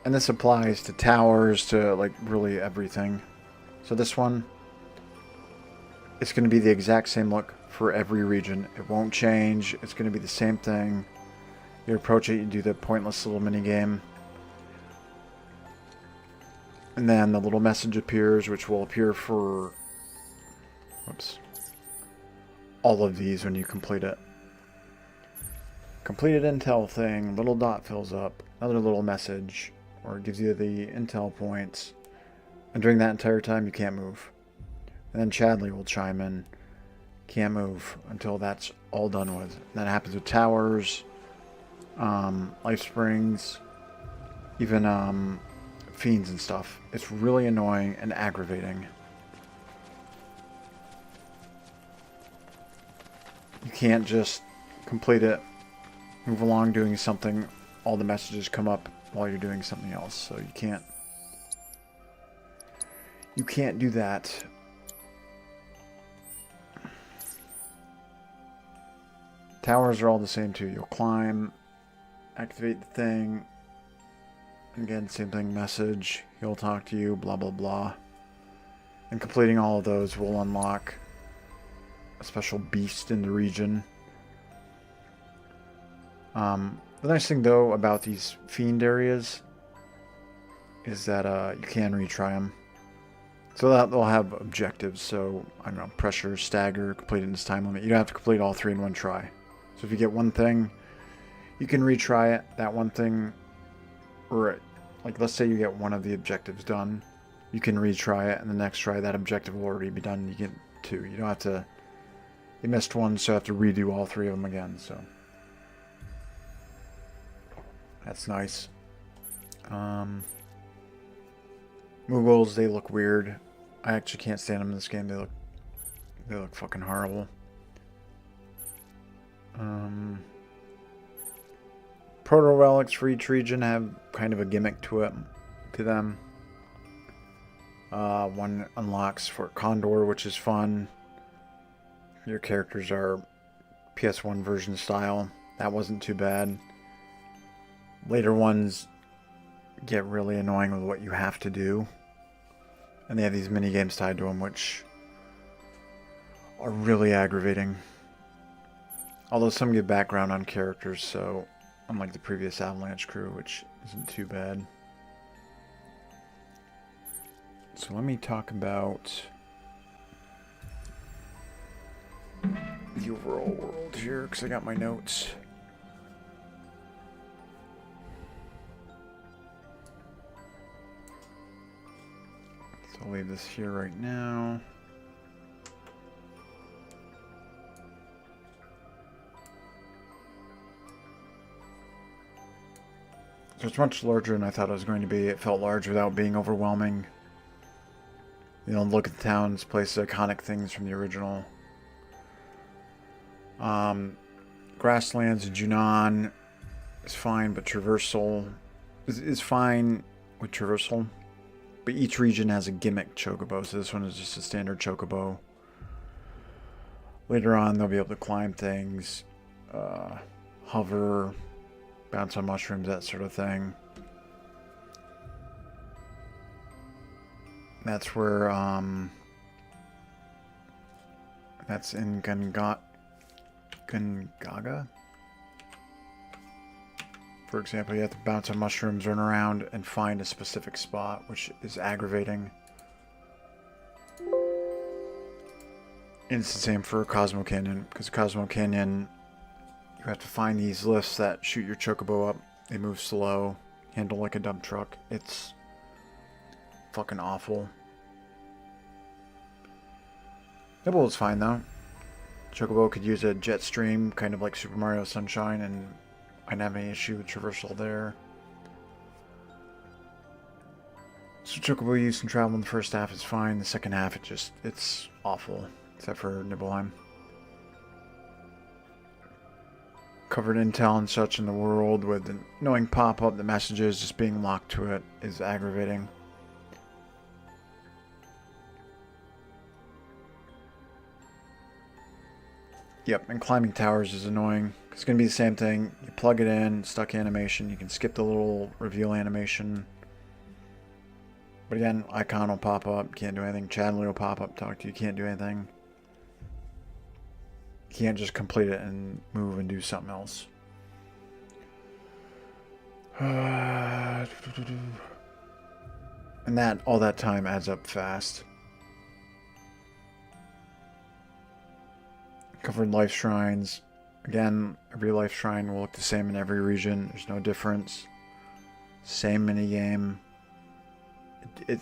S1: And this applies to towers, to like really everything. So this one, it's going to be the exact same look for every region. It won't change. It's going to be the same thing. You approach it, you do the pointless little mini game. And then the little message appears, which will appear for all of these when you complete it. Completed intel thing, little dot fills up, another little message, or it gives you the intel points. And during that entire time, you can't move. And then Chadley will chime in, can't move until that's all done with. And that happens with towers, life springs, even fiends and stuff. It's really annoying and aggravating. You can't just complete it, move along doing something, all the messages come up while you're doing something else. So you can't do that. Towers are all the same too. You'll climb, activate the thing. Again, same thing, message. He'll talk to you, blah, blah, blah. And completing all of those will unlock a special beast in the region. The nice thing, though, about these fiend areas is that you can retry them. So that they'll have objectives. So, I don't know, pressure, stagger, complete it in this time limit. You don't have to complete all three in one try. So if you get one thing, you can retry it. That one thing, or like let's say you get one of the objectives done, you can retry it, and the next try that objective will already be done. You get two. You don't have to. You missed one, so you have to redo all three of them again. So that's nice. Moogles, they look weird. I actually can't stand them in this game. They look fucking horrible. Proto-relics for each region have kind of a gimmick to them. One unlocks for Condor, which is fun. Your characters are PS1 version style. That wasn't too bad. Later ones get really annoying with what you have to do. And they have these mini games tied to them, which are really aggravating. Although some give background on characters, so unlike the previous Avalanche crew, which isn't too bad. So let me talk about the overall world here because I got my notes. So I'll leave this here right now. So it's much larger than I thought it was going to be. It felt large without being overwhelming. You know, look at the towns, places, iconic things from the original. Grasslands in Junon is fine, but traversal is fine with traversal. But each region has a gimmick chocobo, so this one is just a standard chocobo. Later on, they'll be able to climb things, hover, bounce on mushrooms, that sort of thing. That's where, that's in Gungaga, for example. You have to bounce on mushrooms, run around, and find a specific spot, which is aggravating. And it's the same for Cosmo Canyon, because Cosmo Canyon, you have to find these lifts that shoot your chocobo up. They move slow, handle like a dump truck. It's fucking awful. Nibble is fine though. Chocobo could use a jet stream, kind of like Super Mario Sunshine, and I didn't have any issue with traversal there. So Chocobo use and travel in the first half is fine. The second half, it's awful, except for Nibelheim. Covered intel and such in the world with the annoying pop-up, the messages just being locked to it is aggravating. Yep, and climbing towers is annoying. It's going to be the same thing. You plug it in, stuck animation. You can skip the little reveal animation. But again, icon will pop up. Can't do anything. Chandler will pop up, talk to you. Can't do anything. You can't just complete it and move and do something else. And all that time adds up fast. Covered life shrines. Again, every life shrine will look the same in every region. There's no difference. Same minigame.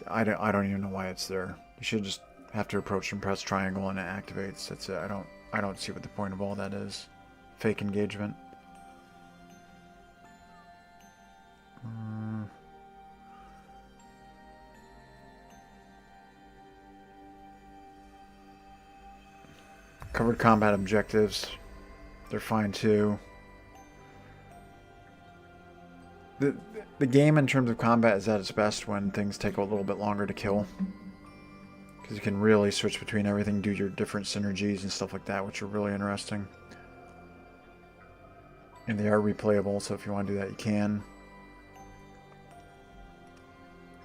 S1: I don't even know why it's there. You should just have to approach and press triangle and it activates. That's it. I don't see what the point of all that is. Fake engagement. Covered combat objectives. They're fine too. The game in terms of combat is at its best when things take a little bit longer to kill. Because you can really switch between everything, do your different synergies and stuff like that, which are really interesting. And they are replayable, so if you want to do that, you can.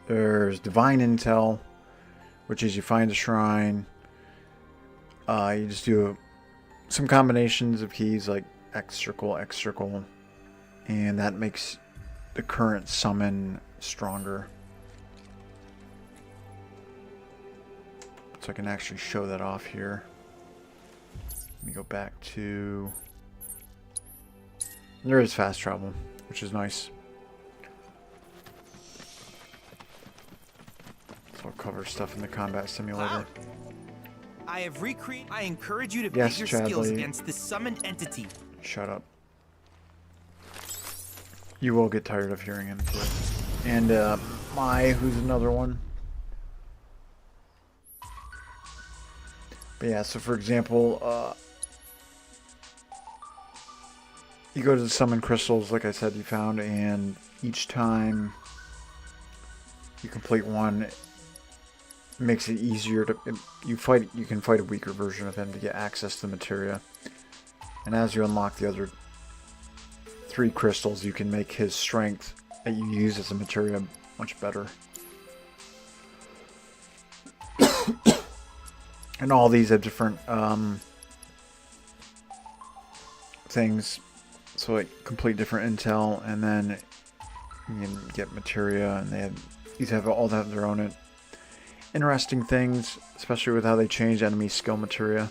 S1: There's Divine Intel, which is you find a shrine. You just do some combinations of keys like X circle, and that makes the current summon stronger. So I can actually show that off here. Let me go back to... There is fast travel, which is nice. So I'll cover stuff in the combat simulator.
S20: I have recreated. I encourage you to
S1: Yes,
S20: pit your skills
S1: Chadley.
S20: against the summoned entity.
S1: Shut up. You will get tired of hearing him too. And Mai, who's another one. But yeah, so for example, you go to the summon crystals, like I said, you found, and each time you complete one, it makes it easier to you can fight a weaker version of him to get access to the materia. And as you unlock the other 3 crystals, you can make his strength that you use as a materia much better. And all these have different things, so like complete different intel, and then you can get materia, and these have all have their own interesting things, especially with how they change enemy skill materia.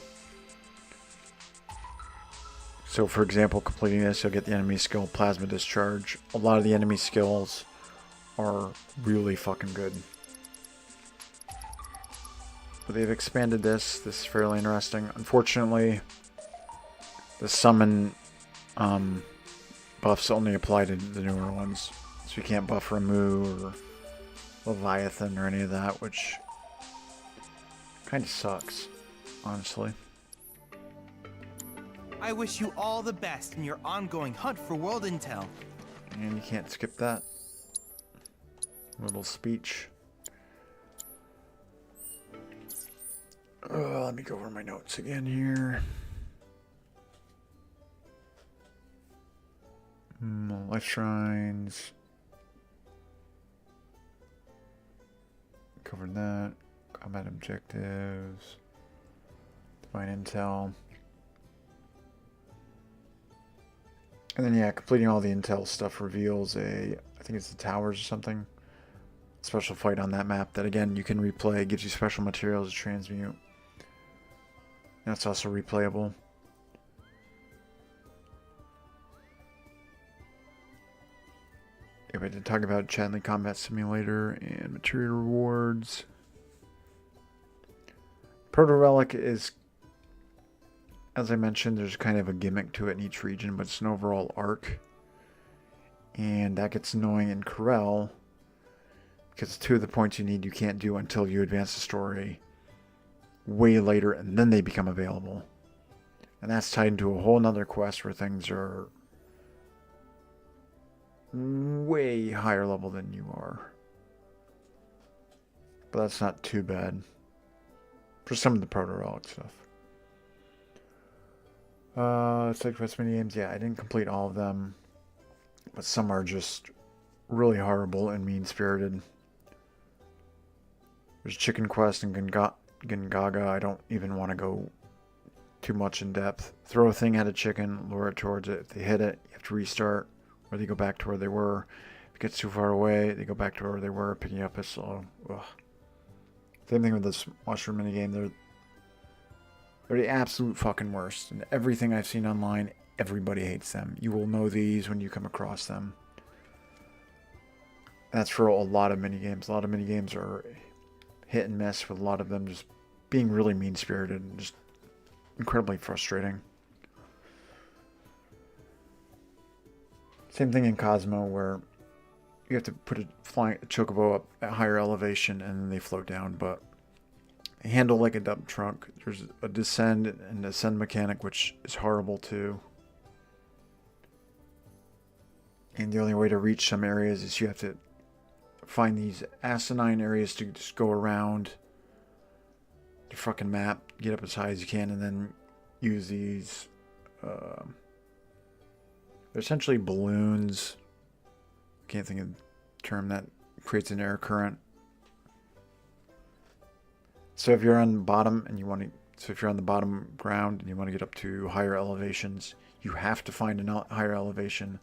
S1: So for example, completing this, you'll get the enemy skill Plasma Discharge. A lot of the enemy skills are really fucking good. But they've expanded this. This is fairly interesting. Unfortunately, the summon buffs only apply to the newer ones. So you can't buff Ramu or Leviathan or any of that, which kind of sucks, honestly.
S20: I wish you all the best in your ongoing hunt for world intel.
S1: And you can't skip that little speech. Let me go over my notes again here. Life shrines. Covered that. Combat objectives. Divine intel. And then, yeah, completing all the intel stuff reveals I think it's the towers or something. Special fight on that map that, again, you can replay. It gives you special materials to transmute. That's also replayable. Yeah, we did talk about Chadley Combat Simulator and material rewards. Proto-Relic is, as I mentioned, there's kind of a gimmick to it in each region, but it's an overall arc. And that gets annoying in Corel, because 2 of the points you need you can't do until you advance the story way later, and then they become available. And that's tied into a whole nother quest where things are way higher level than you are. But that's not too bad for some of the Proto-Relic stuff. Side quest mini games, yeah, I didn't complete all of them, but some are just really horrible and mean-spirited. There's Chicken Quest and Gungaga. I don't even want to go too much in depth. Throw a thing at a chicken, lure it towards it. If they hit it, you have to restart, or they go back to where they were. If it gets too far away, they go back to where they were, picking up as slow. Ugh. Same thing with this mushroom minigame. They're the absolute fucking worst. And everything I've seen online, everybody hates them. You will know these when you come across them. That's for a lot of minigames. A lot of minigames are hit and miss, with a lot of them just being really mean-spirited and just incredibly frustrating. Same thing in Cosmo, where you have to put a chocobo up at higher elevation and then they float down, but they handle like a dump trunk. There's a descend and ascend mechanic, which is horrible too. And the only way to reach some areas is you have to find these asinine areas to just go around the fucking map, get up as high as you can, and then use these they're essentially balloons. Can't think of the term that creates an air current. So if you're on the bottom and you want to, if you're on the bottom ground and you want to get up to higher elevations, you have to find a higher elevation,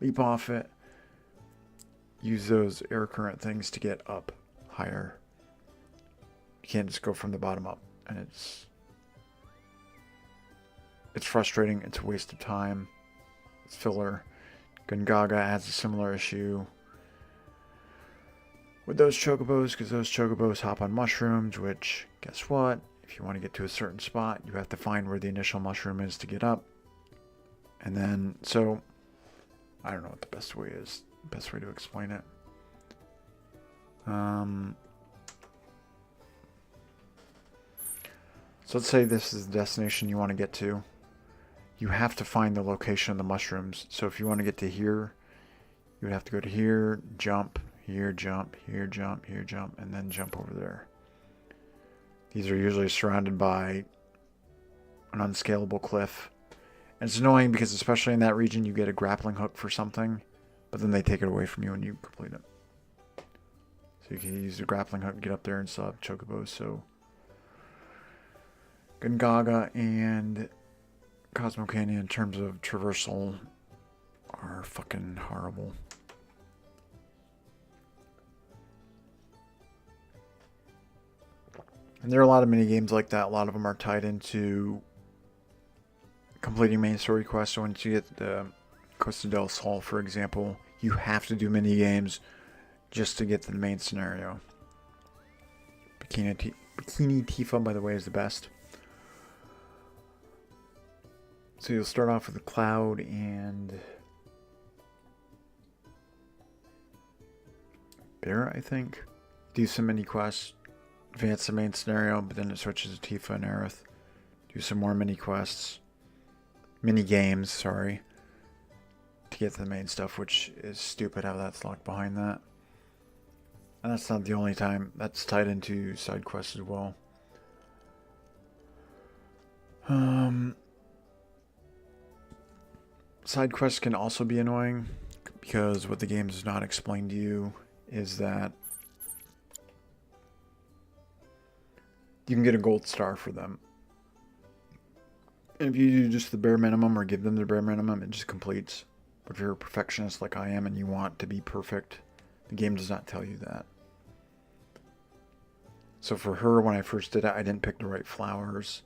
S1: leap off it, use those air current things to get up higher. You can't just go from the bottom up, and it's frustrating. It's a waste of time. It's filler. Gungaga has a similar issue with those chocobos, because those chocobos hop on mushrooms, which, guess what? If you want to get to a certain spot, you have to find where the initial mushroom is to get up. And then, so, I don't know what the best way is. Best way to explain it. So let's say this is the destination you want to get to. You have to find the location of the mushrooms. So if you want to get to here, you would have to go to here, jump, here, jump, here, jump, here, jump, and then jump over there. These are usually surrounded by an unscalable cliff. And it's annoying because especially in that region, you get a grappling hook for something, but then they take it away from you when you complete it. So you can use the grappling hook, get up there, and still have chocobos. So Gungaga and Cosmo Canyon in terms of traversal are fucking horrible. And there are a lot of mini games like that. A lot of them are tied into completing main story quests. So once you get the Costa del Sol, for example, you have to do mini games just to get to the main scenario. Bikini Tifa, by the way, is the best. So you'll start off with a Cloud and Bear, I think. Do some mini quests, advance the main scenario, but then it switches to Tifa and Aerith. Do some more mini quests, mini games, sorry, to get to the main stuff, which is stupid how that's locked behind that. And that's not the only time. That's tied into side quests as well. Side quests can also be annoying because what the game does not explain to you is that you can get a gold star for them. And if you do just the bare minimum or give them the bare minimum, it just completes. But if you're a perfectionist like I am and you want to be perfect, the game does not tell you that. So for her, when I first did it, I didn't pick the right flowers.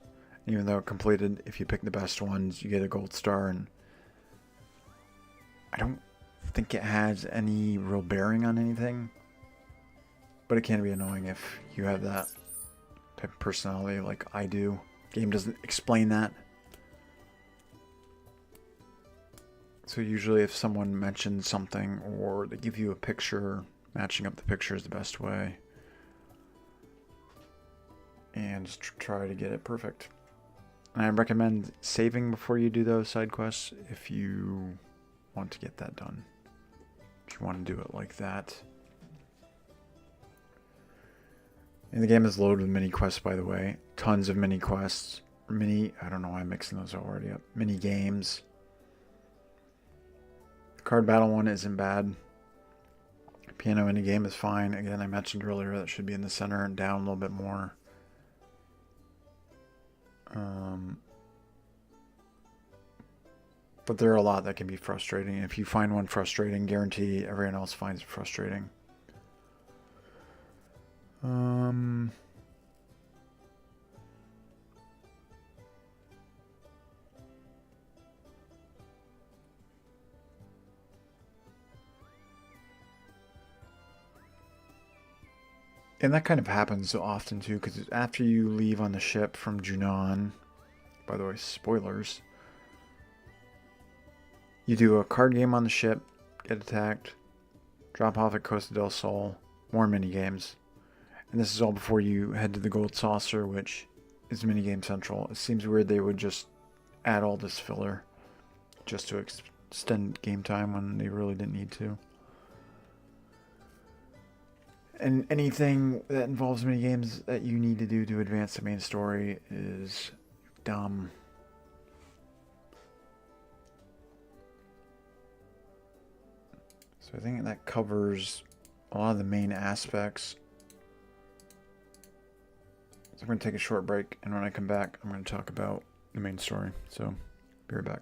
S1: Even though it completed, if you pick the best ones, you get a gold star. And I don't think it has any real bearing on anything. But it can be annoying if you have that type of personality like I do. Game doesn't explain that. So usually if someone mentions something or they give you a picture, matching up the picture is the best way. And just try to get it perfect. And I recommend saving before you do those side quests if you want to get that done. If you want to do it like that. And the game is loaded with mini quests, by the way. Tons of mini quests. I don't know why I'm mixing those already up. Mini games. The card battle one isn't bad. Piano mini game is fine. Again, I mentioned earlier that should be in the center and down a little bit more. But there are a lot that can be frustrating. If you find one frustrating, guarantee everyone else finds it frustrating. And that kind of happens so often too, because after you leave on the ship from Junon, by the way, spoilers, you do a card game on the ship, get attacked, drop off at Costa del Sol, more minigames. And this is all before you head to the Gold Saucer, which is minigame central. It seems weird they would just add all this filler just to extend game time when they really didn't need to. And anything that involves minigames that you need to do to advance the main story is dumb. So I think that covers a lot of the main aspects. So I'm going to take a short break, and when I come back, I'm going to talk about the main story. So, be right back.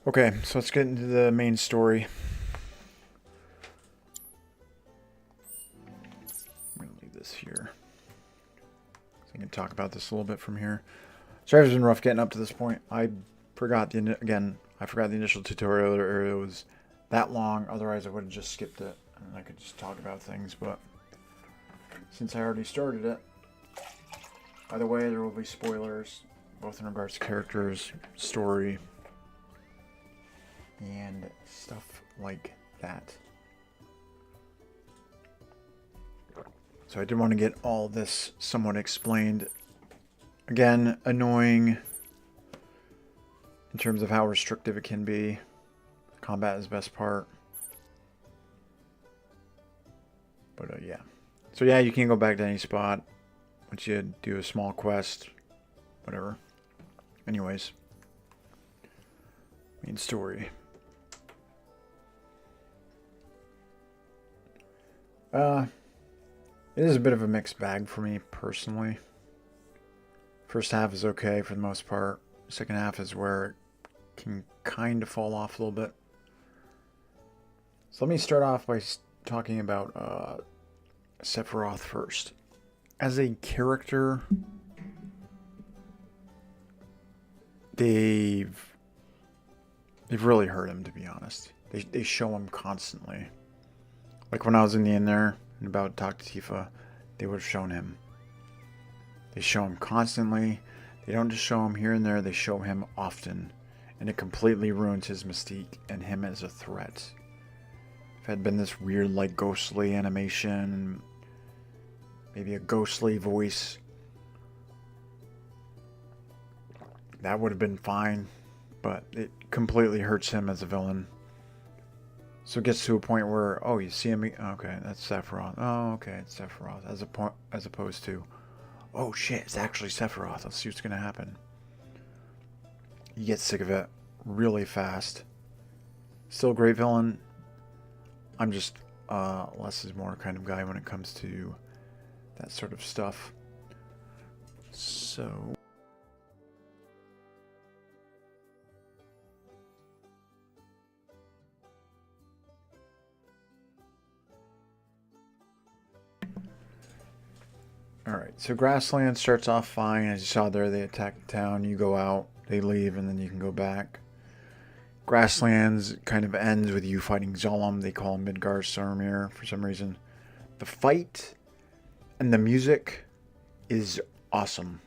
S1: Okay, so let's get into the main story. I'm going to leave this here. So I can talk about this a little bit from here. Sorry, it's been rough getting up to this point. I forgot the initial tutorial area was that long. Otherwise, I would have just skipped it and I could just talk about things. But since I already started it, by the way, there will be spoilers, both in regards to characters, story, and stuff like that. So I did want to get all this somewhat explained. Again, annoying in terms of how restrictive it can be. Combat is the best part. But yeah. So yeah, you can go back to any spot once you do a small quest. Whatever. Anyways. Main story. It is a bit of a mixed bag for me personally. First half is okay for the most part. Second half is where it can kind of fall off a little bit. So let me start off by talking about Sephiroth first. As a character, they've really hurt him, to be honest. They show him constantly. Like when I was in the inn there and about to talk to Tifa, they would have shown him. They show him constantly. They don't just show him here and there, they show him often. And it completely ruins his mystique and him as a threat. If it had been this weird, like, ghostly animation, maybe a ghostly voice, that would have been fine. But it completely hurts him as a villain. So it gets to a point where, oh, you see him, okay, that's Sephiroth. Oh, okay, it's Sephiroth. As opposed to, oh shit, it's actually Sephiroth. Let's see what's gonna happen. You get sick of it really fast. Still a great villain. I'm just less is more kind of guy when it comes to that sort of stuff. So alright, so Grassland starts off fine. As you saw there, they attack the town, you go out, they leave, and then you can go back. Grasslands kind of ends with you fighting Zolom. They call him Midgar Sormir for some reason. The fight and the music is awesome.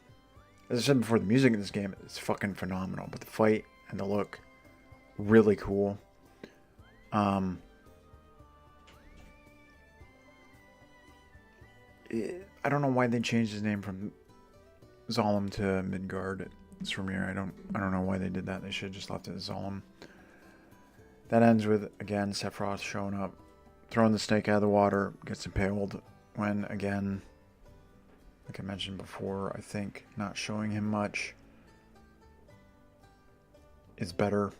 S1: As I said before, the music in this game is fucking phenomenal, but the fight and the look, really cool. I don't know why they changed his name from Zolom to Midgard Sormir. I don't know why they did that. They should have just left it as Zolom. That ends with, again, Sephiroth showing up, throwing the snake out of the water, gets impaled when, again, like I mentioned before, I think not showing him much is better.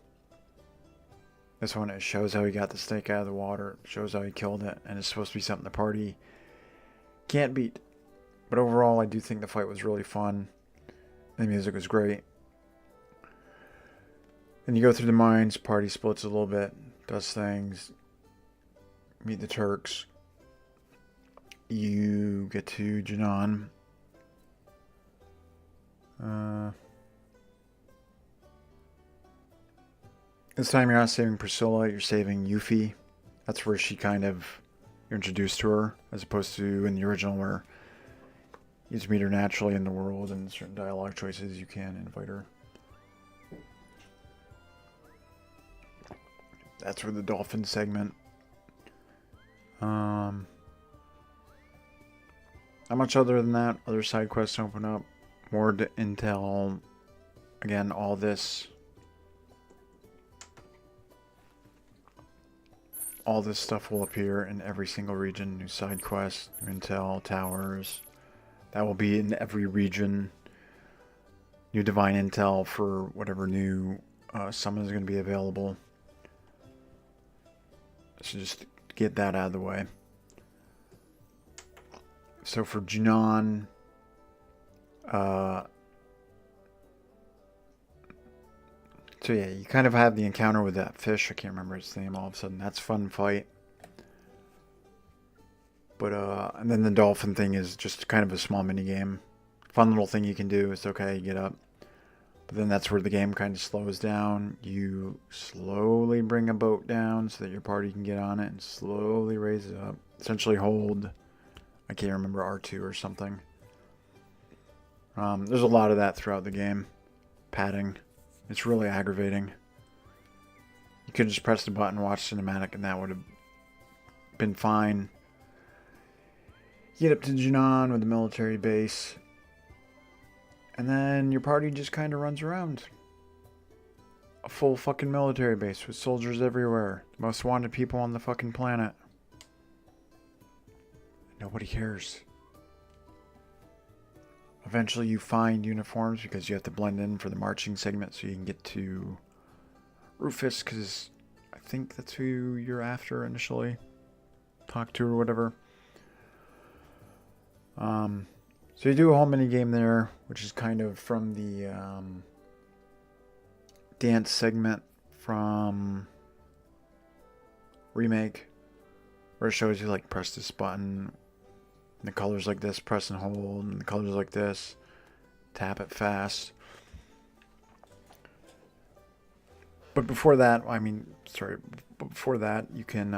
S1: This one, it shows how he got the snake out of the water, shows how he killed it, and it's supposed to be something the party can't beat. But overall, I do think the fight was really fun. The music was great. And you go through the mines, party splits a little bit, does things, meet the Turks. You get to Janan. This time you're not saving Priscilla, you're saving Yuffie. That's where she kind of, you're introduced to her, as opposed to in the original where you just meet her naturally in the world and certain dialogue choices you can invite her. That's where the dolphin segment. Not much other than that. Other side quests open up. More intel. Again, all this stuff will appear in every single region. New side quests, new intel, towers. That will be in every region. New divine intel for whatever new summon is going to be available. So just get that out of the way. So for Junon, So yeah, you kind of have the encounter with that fish. I can't remember its name all of a sudden. That's a fun fight. But, and then the dolphin thing is just kind of a small mini game. Fun little thing you can do. It's okay, you get up. But then that's where the game kind of slows down. You slowly bring a boat down so that your party can get on it and slowly raise it up. Essentially hold, I can't remember, R2 or something. There's a lot of that throughout the game. Padding. It's really aggravating. You could just press the button, watch cinematic, and that would have been fine. You get up to Junon with the military base. And then your party just kind of runs around. A full fucking military base with soldiers everywhere. The most wanted people on the fucking planet. Nobody cares. Eventually you find uniforms because you have to blend in for the marching segment so you can get to Rufus, because I think that's who you're after initially. Talk to or whatever. So you do a whole mini game there, which is kind of from the dance segment from Remake, where it shows you like press this button, and the colors like this, press and hold, and the colors like this, tap it fast. But before that, before that, you can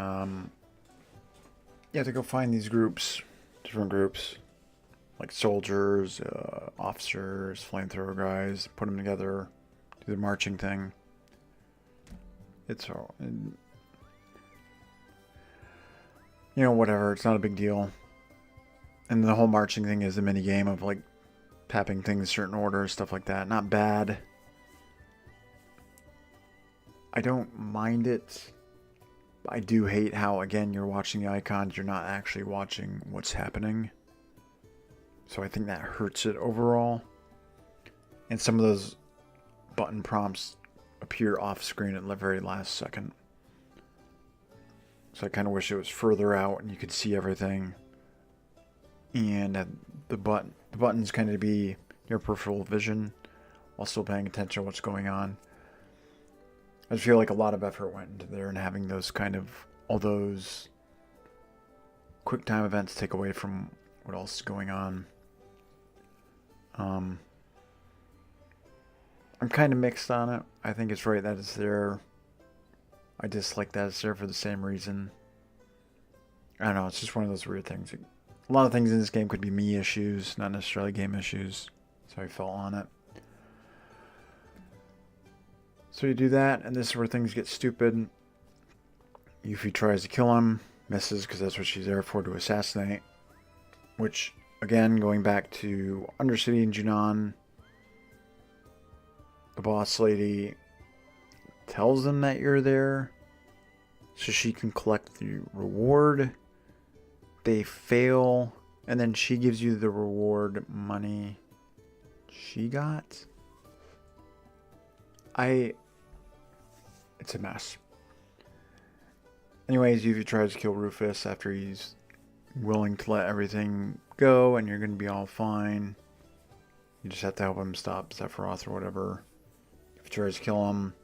S1: you have to go find these groups, different groups. Like soldiers, officers, flamethrower guys, put them together, do the marching thing. It's all, you know, whatever. It's not a big deal. And the whole marching thing is a mini game of like tapping things in certain order, stuff like that. Not bad. I don't mind it. I do hate how, again, you're watching the icons. You're not actually watching what's happening. So I think that hurts it overall. And some of those button prompts appear off screen at the very last second. So I kind of wish it was further out and you could see everything. And the buttons kind of be your peripheral vision while still paying attention to what's going on. I just feel like a lot of effort went into there, and having those kind of, all those quick time events take away from what else is going on. I'm kind of mixed on it. I think it's right that it's there. I dislike that it's there for the same reason. I don't know, it's just one of those weird things. A lot of things in this game could be me issues, not necessarily game issues. So I fell on it. So you do that, and this is where things get stupid. Yuffie tries to kill him, misses because that's what she's there for, to assassinate. Which, again, going back to Undercity and Junon, the boss lady tells them that you're there so she can collect the reward. They fail, and then she gives you the reward money she got. It's a mess. Anyways, Yuffie tries to kill Rufus after he's willing to let everything go, and you're going to be all fine. You just have to help him stop Sephiroth or whatever. If he tries to kill him,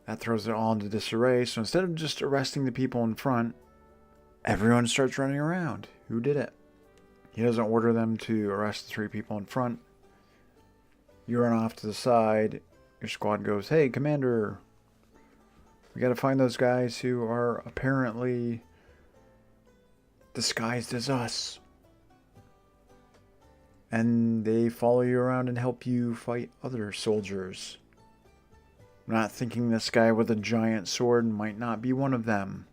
S1: that throws it all into disarray. So instead of just arresting the people in front, everyone starts running around. Who did it? He doesn't order them to arrest the 3 people in front. You run off to the side. Your squad goes, "Hey, Commander, we gotta find those guys who are apparently disguised as us." And they follow you around and help you fight other soldiers. I'm not thinking this guy with a giant sword might not be one of them.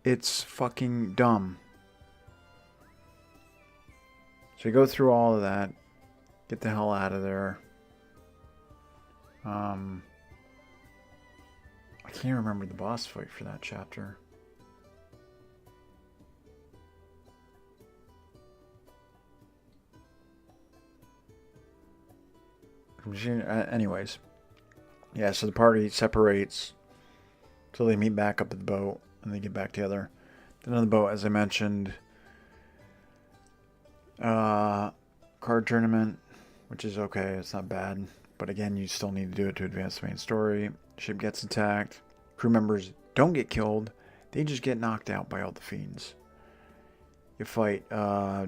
S1: It's fucking dumb. So you go through all of that. Get the hell out of there. I can't remember the boss fight for that chapter. Anyways. Yeah, so the party separates till they meet back up at the boat and they get back together. Then on the boat, as I mentioned, card tournament, which is okay. It's not bad. But again, you still need to do it to advance the main story. Ship gets attacked. Crew members don't get killed. They just get knocked out by all the fiends. You fight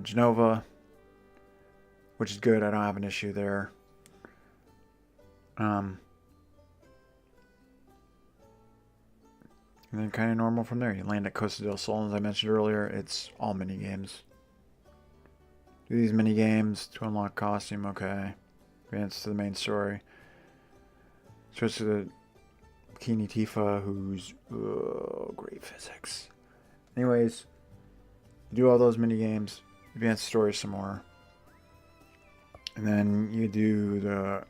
S1: Genova, which is good. I don't have an issue there. And then kind of normal from there. You land at Costa del Sol, as I mentioned earlier. It's all mini games. Do these mini games to unlock costume. Okay. Advance to the main story. Switch to the Bikini Tifa, who's great physics. Anyways, you do all those mini games. Advance the story some more. And then you do the...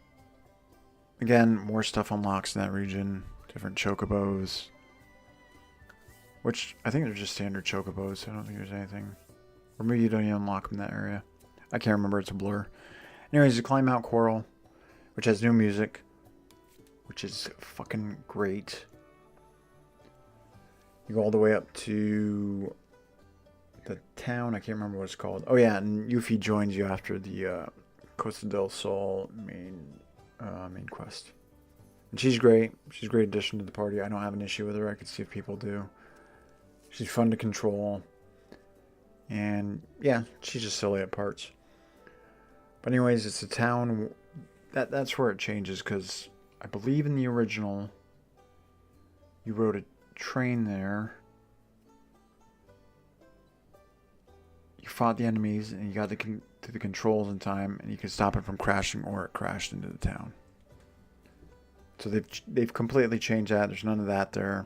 S1: Again, more stuff unlocks in that region. Different chocobos. Which, I think they're just standard chocobos. I don't think there's anything. Or maybe you don't even unlock them in that area. I can't remember. It's a blur. Anyways, you climb Mount Coral, which has new music. Which is fucking great. You go all the way up to the town. I can't remember what it's called. Oh yeah, and Yuffie joins you after the Costa del Sol main quest. And she's great. She's a great addition to the party. I don't have an issue with her. I could see if people do. She's fun to control. And yeah, she's just silly at parts. But anyways, it's a town. That's where it changes, because I believe in the original you rode a train there. You fought the enemies and you got to the controls in time, and you could stop it from crashing, or it crashed into the town. So they've completely changed that. There's none of that there.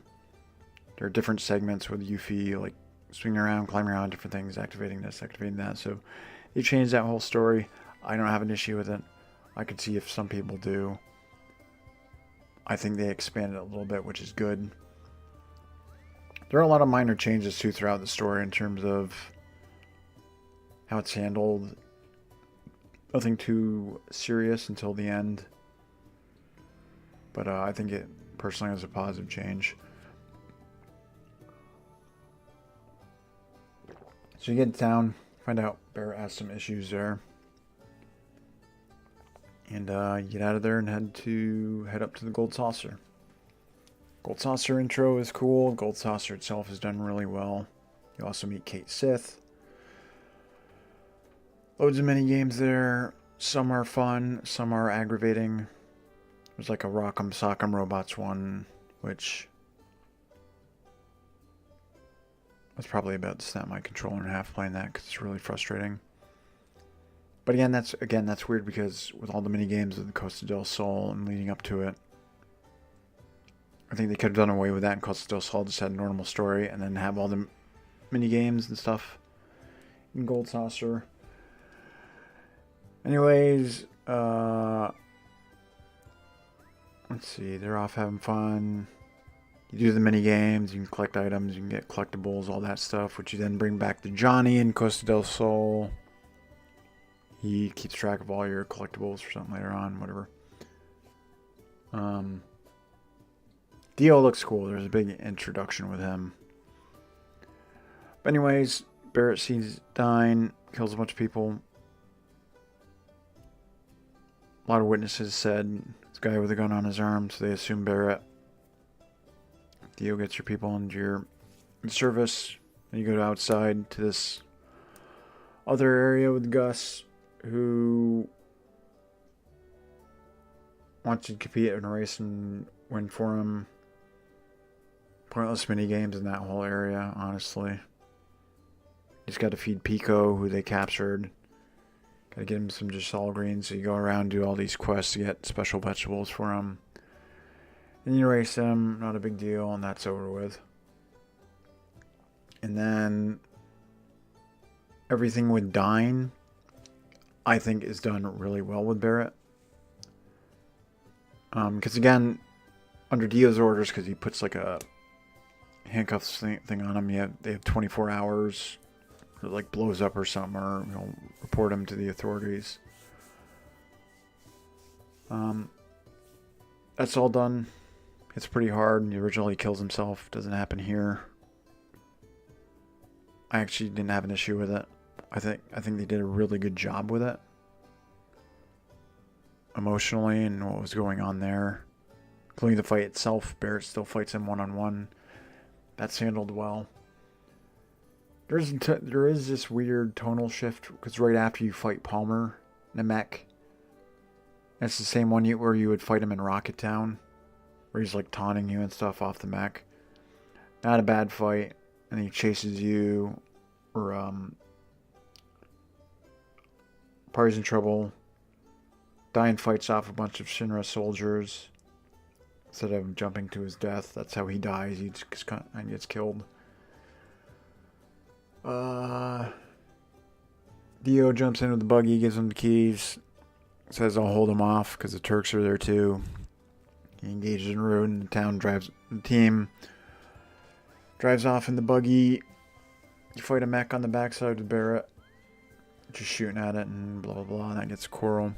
S1: There are different segments with Yuffie, like swinging around, climbing around, different things, activating this, activating that. So they changed that whole story. I don't have an issue with it. I could see if some people do. I think they expanded it a little bit, which is good. There are a lot of minor changes too throughout the story in terms of how it's handled. Nothing too serious until the end. But I think it personally was a positive change. So you get to town, find out Barrett has some issues there. And you get out of there and head up to the Gold Saucer. Gold Saucer intro is cool. Gold Saucer itself is done really well. You also meet Kate Sith. Loads of mini games there. Some are fun, some are aggravating. There's like a Rock'em Sock'em Robots one, which I was probably about to snap my controller in half playing that because it's really frustrating. But again, that's weird, because with all the mini games of the Costa del Sol and leading up to it, I think they could have done away with that, and Costa del Sol just had a normal story and then have all the mini games and stuff in Gold Saucer. Anyways, let's see, they're off having fun. You do the mini games, you can collect items, you can get collectibles, all that stuff, which you then bring back to Johnny in Costa del Sol. He keeps track of all your collectibles for something later on, whatever. Dio looks cool. There's a big introduction with him. But anyways, Barrett sees dying, kills a bunch of people. A lot of witnesses said this guy with a gun on his arm, so they assume Barrett. Dio gets your people into your service, and you go outside to this other area with Gus, who wants to compete in a race and win for him. Pointless mini games in that whole area, honestly. Just got to feed Pico, who they captured. Got to get him some Giselle greens, so you go around and do all these quests to get special vegetables for him. And you race him, not a big deal, and that's over with. And then everything with Dine, I think, is done really well with Barrett. Because again, under Dio's orders, because he puts like a handcuffs thing on him, they have 24 hours. It like blows up or something, or report him to the authorities. That's all done. It's pretty hard. He originally kills himself. Doesn't happen here. I actually didn't have an issue with it. I think they did a really good job with it. emotionally and what was going on there, including the fight itself. Barrett still fights him one-on-one. That's handled well. There is this weird tonal shift because right after you fight Palmer, Namek, that's the same one where you would fight him in Rocket Town, where he's like taunting you and stuff off the mech. Not a bad fight, and he chases you, or party's in trouble. Diane fights off a bunch of Shinra soldiers instead of jumping to his death. That's how he dies. He just gets killed. Dio jumps into the buggy, gives him the keys, says I'll hold him off because the Turks are there too. He engages in road and the team drives off in the buggy. You fight a mech on the backside with Barrett, just shooting at it and blah blah blah, and that gets Coral.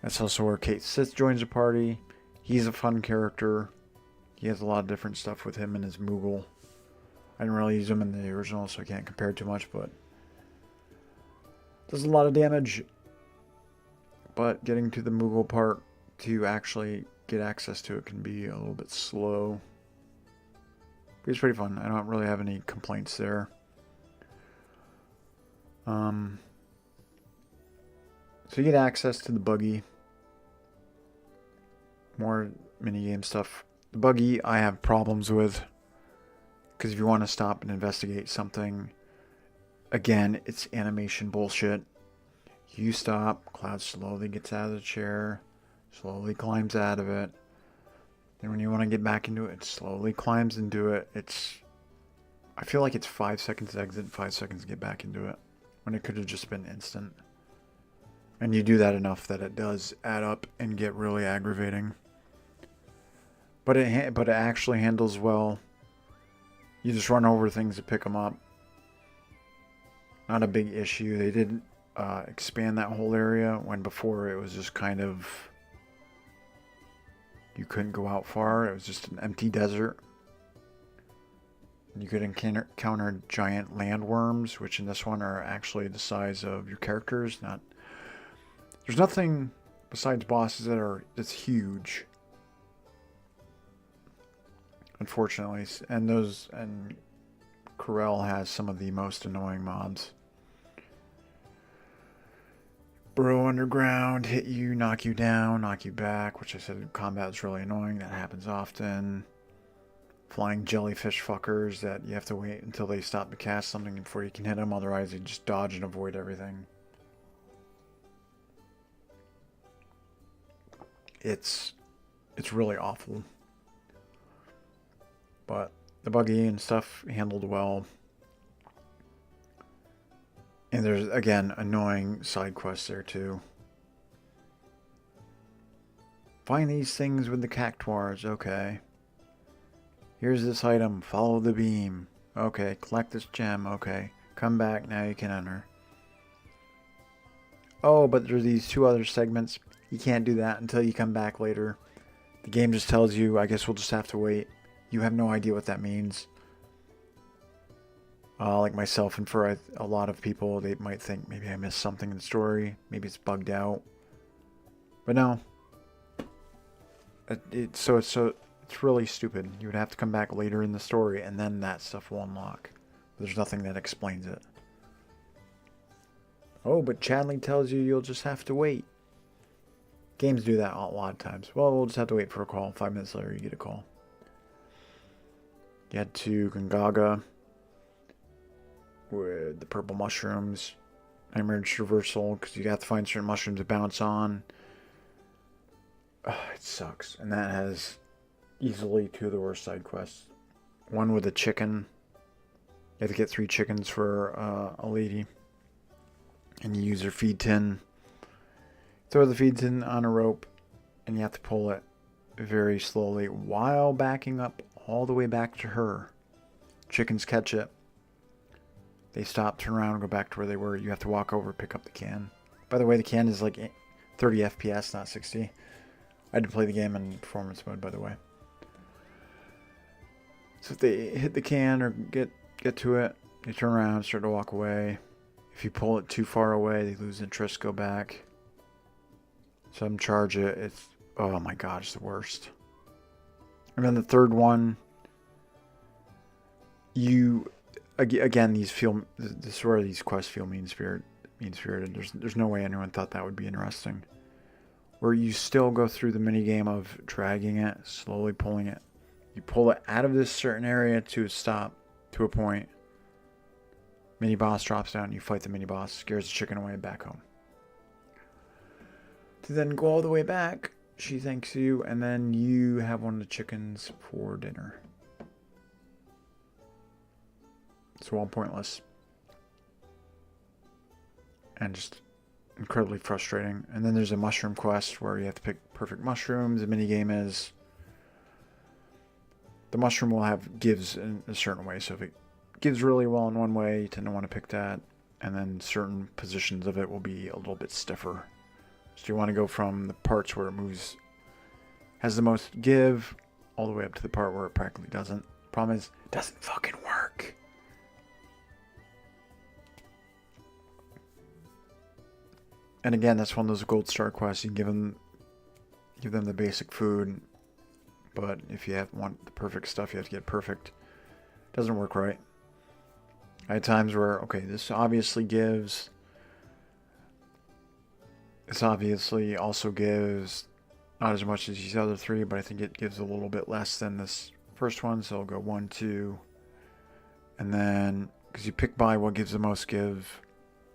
S1: That's also where Kate Sith joins the party. He's a fun character. He has a lot of different stuff with him and his Moogle. I didn't really use him in the original, so I can't compare too much, but does a lot of damage. But getting to the Moogle part to actually get access to it can be a little bit slow. But it's pretty fun. I don't really have any complaints there. So you get access to the buggy. More minigame stuff. The buggy I have problems with, because if you want to stop and investigate something, again, it's animation bullshit. You stop, Cloud slowly gets out of the chair, slowly climbs out of it. Then when you want to get back into it, it slowly climbs into it. I feel like it's 5 seconds to exit, 5 seconds to get back into it, when it could have just been instant. And you do that enough that it does add up and get really aggravating. But it actually handles well. You just run over things to pick them up. Not a big issue. They did expand that whole area when before it was just kind of, you couldn't go out far. It was just an empty desert. You could encounter giant landworms, which in this one are actually the size of your characters. There's nothing besides bosses that's huge, unfortunately, and Corel has some of the most annoying mobs. Burrow underground, hit you, knock you down, knock you back, which I said combat is really annoying. That happens often. Flying jellyfish fuckers that you have to wait until they stop to cast something before you can hit them, otherwise they just dodge and avoid everything. It's really awful. But the buggy and stuff handled well. And there's, again, annoying side quests there too. Find these things with the cactuars. Okay. Here's this item. Follow the beam. Okay. Collect this gem. Okay. Come back. Now you can enter. Oh, but there's these 2 other segments. You can't do that until you come back later. The game just tells you, I guess we'll just have to wait. You have no idea what that means. Like myself, and for a lot of people, they might think maybe I missed something in the story. Maybe it's bugged out. But no. It's really stupid. You would have to come back later in the story, and then that stuff will unlock. There's nothing that explains it. Oh, but Chadley tells you you'll just have to wait. Games do that a lot of times. Well, we'll just have to wait for a call. 5 minutes later, you get a call. Get to Gongaga with the purple mushrooms. Emerge reversal, because you have to find certain mushrooms to bounce on. It sucks. And that has easily 2 of the worst side quests. One with a chicken. You have to get 3 chickens for a lady. And you use her feed tin. Throw the feed tin on a rope. And you have to pull it very slowly while backing up all the way back to her. Chickens catch it. They stop, turn around, and go back to where they were. You have to walk over, pick up the can. By the way, the can is like 30 FPS, not 60. I had to play the game in performance mode, by the way. So if they hit the can or get to it, they turn around, start to walk away. If you pull it too far away, they lose interest, go back. Some charge it. It's, oh my god, it's the worst. And then the third one, you, again, these feel, this is where these quests feel mean-spirited. There's no way anyone thought that would be interesting. Where you still go through the minigame of dragging it, slowly pulling it. You pull it out of this certain area to a stop, to a point. Mini boss drops down, you fight the mini boss, scares the chicken away, back home. To then go all the way back, she thanks you, and then you have one of the chickens for dinner. It's all pointless. And just incredibly frustrating. And then there's a mushroom quest where you have to pick perfect mushrooms. The minigame is the mushroom will have gives in a certain way. So if it gives really well in one way, you tend to want to pick that. And then certain positions of it will be a little bit stiffer. So you want to go from the parts where it moves, has the most give, all the way up to the part where it practically doesn't. Problem is, it doesn't fucking work. And again, that's one of those gold star quests. You can give them the basic food, but if you want the perfect stuff, you have to get perfect. It doesn't work right. I had times where, okay, this obviously gives. This obviously also gives not as much as these other three, but I think it gives a little bit less than this first one. So I'll go 1, 2, and then because you pick by what gives the most give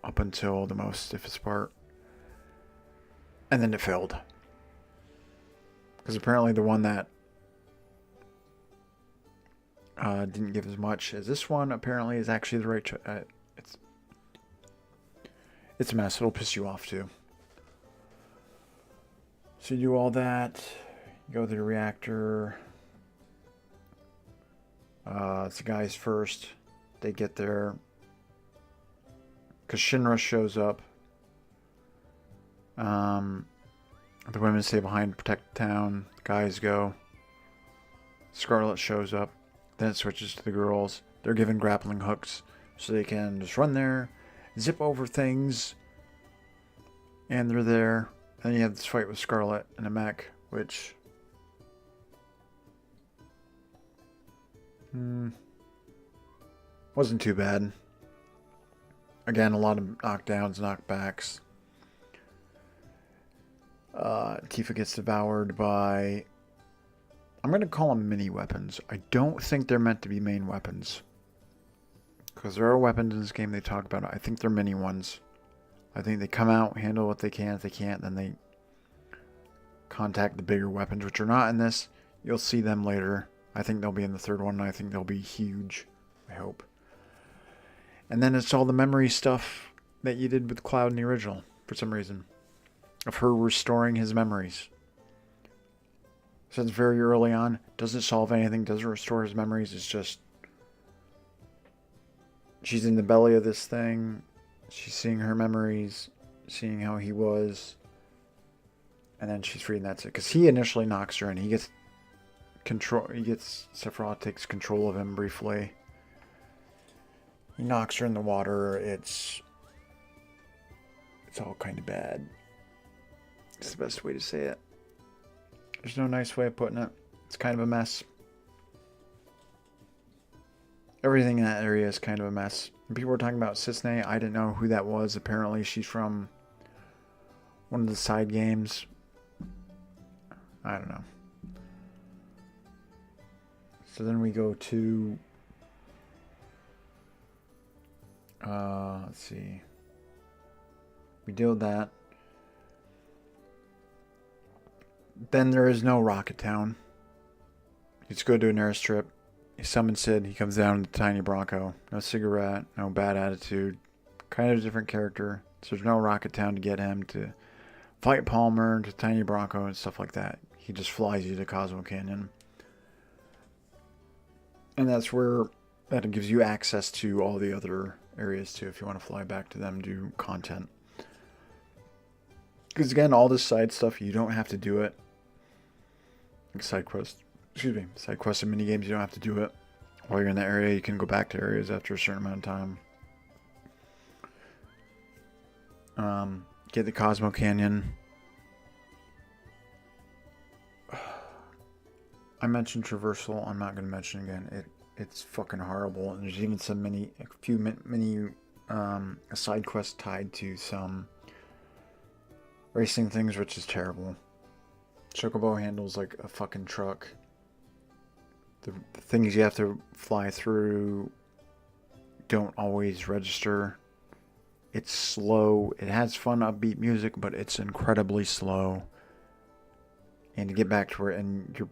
S1: up until the most stiffest part. And then it failed. Because apparently the one that didn't give as much as this one apparently is actually the right choice. It's a mess. It'll piss you off too. So you do all that. You go to the reactor. It's the guys first. They get there. Because Shinra shows up. The women stay behind to protect the town. The guys go. Scarlet shows up. Then it switches to the girls. They're given grappling hooks so they can just run there, zip over things, and they're there. And then you have this fight with Scarlet and a mech, which wasn't too bad. Again, a lot of knockdowns, knockbacks. Tifa gets devoured by, I'm going to call them mini weapons. I don't think they're meant to be main weapons. Because there are weapons in this game they talk about. I think they're mini ones. I think they come out, handle what they can. If they can't, then they contact the bigger weapons, which are not in this. You'll see them later. I think they'll be in the third one, and I think they'll be huge. I hope. And then it's all the memory stuff that you did with Cloud in the original, for some reason. Of her restoring his memories. So it's very early on. Doesn't solve anything. Doesn't restore his memories. It's just, she's in the belly of this thing. She's seeing her memories. Seeing how he was. And then she's free, and that's it. Because he initially knocks her in. He gets control. Sephiroth takes control of him briefly. He knocks her in the water. It's all kind of bad. It's the best way to say it. There's no nice way of putting it. It's kind of a mess. Everything in that area is kind of a mess. And people were talking about Cisne. I didn't know who that was. Apparently she's from one of the side games. I don't know. So then we go to let's see. We deal with that. Then there is no Rocket Town. You just go to an airstrip. You summon Sid. He comes down in the tiny Bronco. No cigarette. No bad attitude. Kind of a different character. So there's no Rocket Town to get him to fight Palmer, to Tiny Bronco, and stuff like that. He just flies you to Cosmo Canyon. And that's where that gives you access to all the other areas too, if you want to fly back to them, do content. Because again, all this side stuff, you don't have to do it. Like side quests and minigames, you don't have to do it while you're in the area. You can go back to areas after a certain amount of time. Get the Cosmo Canyon. I mentioned traversal. I'm not going to mention it again. It's fucking horrible. And there's even some many side quests tied to some racing things, which is terrible. Chocobo handles like a fucking truck. The things you have to fly through don't always register. It's slow. It has fun, upbeat music, but it's incredibly slow. And to get back to where, and you're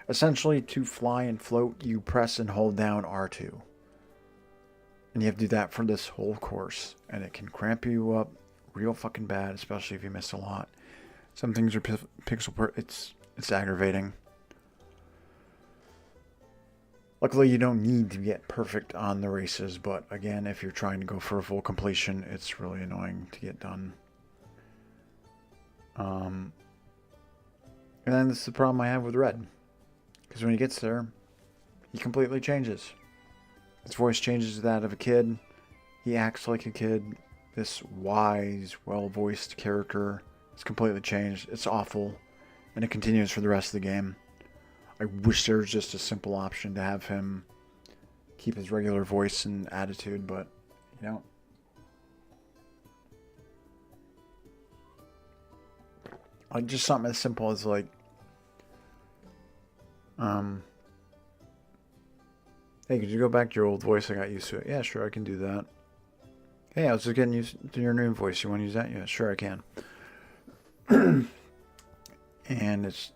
S1: essentially to fly and float, you press and hold down R2. And you have to do that for this whole course. And it can cramp you up real fucking bad, especially if you miss a lot. Some things are it's aggravating. Luckily, you don't need to get perfect on the races, but again, if you're trying to go for a full completion, it's really annoying to get done. And then this is the problem I have with Red. Because when he gets there, he completely changes. His voice changes to that of a kid. He acts like a kid. This wise, well-voiced character is completely changed. It's awful. And it continues for the rest of the game. I wish there was just a simple option to have him keep his regular voice and attitude, but, you know. Like, just something as simple as, like, hey, could you go back to your old voice? I got used to it. Yeah, sure, I can do that. Hey, I was just getting used to your new voice. You want to use that? Yeah, sure, I can. And it's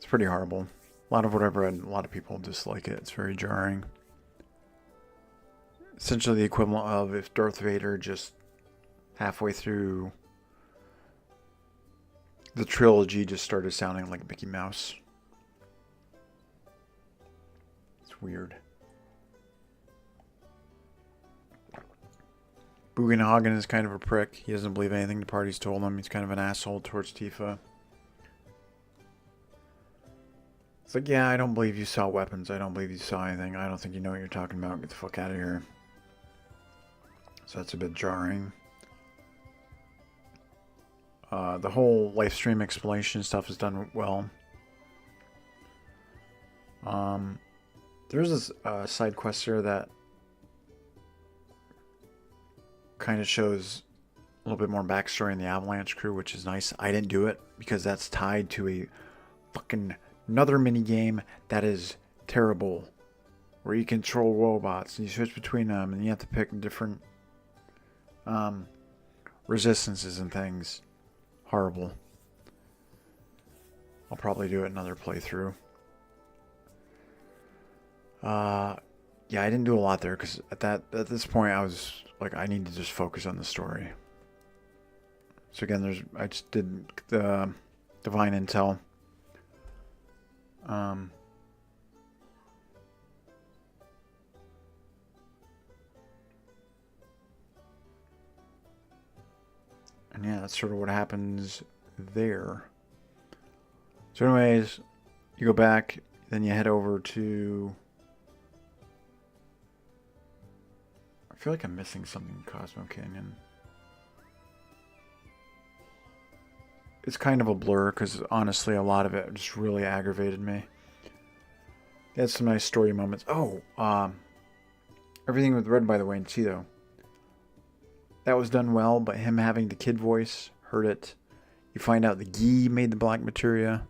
S1: pretty horrible. A lot of what I've read, a lot of people dislike it. It's very jarring. Essentially the equivalent of if Darth Vader just halfway through the trilogy just started sounding like Mickey Mouse. It's weird. Bugenhagen is kind of a prick. He doesn't believe anything the party's told him. He's kind of an asshole towards Tifa. It's like, yeah, I don't believe you saw weapons. I don't believe you saw anything. I don't think you know what you're talking about. Get the fuck out of here. So that's a bit jarring. The whole live stream explanation stuff is done well. There's this side quest here that kind of shows a little bit more backstory in the Avalanche crew, which is nice. I didn't do it because that's tied to a fucking another mini game that is terrible, where you control robots and you switch between them and you have to pick different resistances and things. Horrible. I'll probably do it another playthrough. Yeah, I didn't do a lot there because at this point I was like, I need to just focus on the story. So again, I just did the Divine Intel. And yeah, that's sort of what happens there. So anyways, you go back, then you head over to... I feel like I'm missing something in Cosmo Canyon. It's kind of a blur because honestly a lot of it just really aggravated me. They had some nice story moments. Oh, everything with Red, by the way, and Tito. That was done well, but him having the kid voice hurt it. You find out the Gi made the black materia.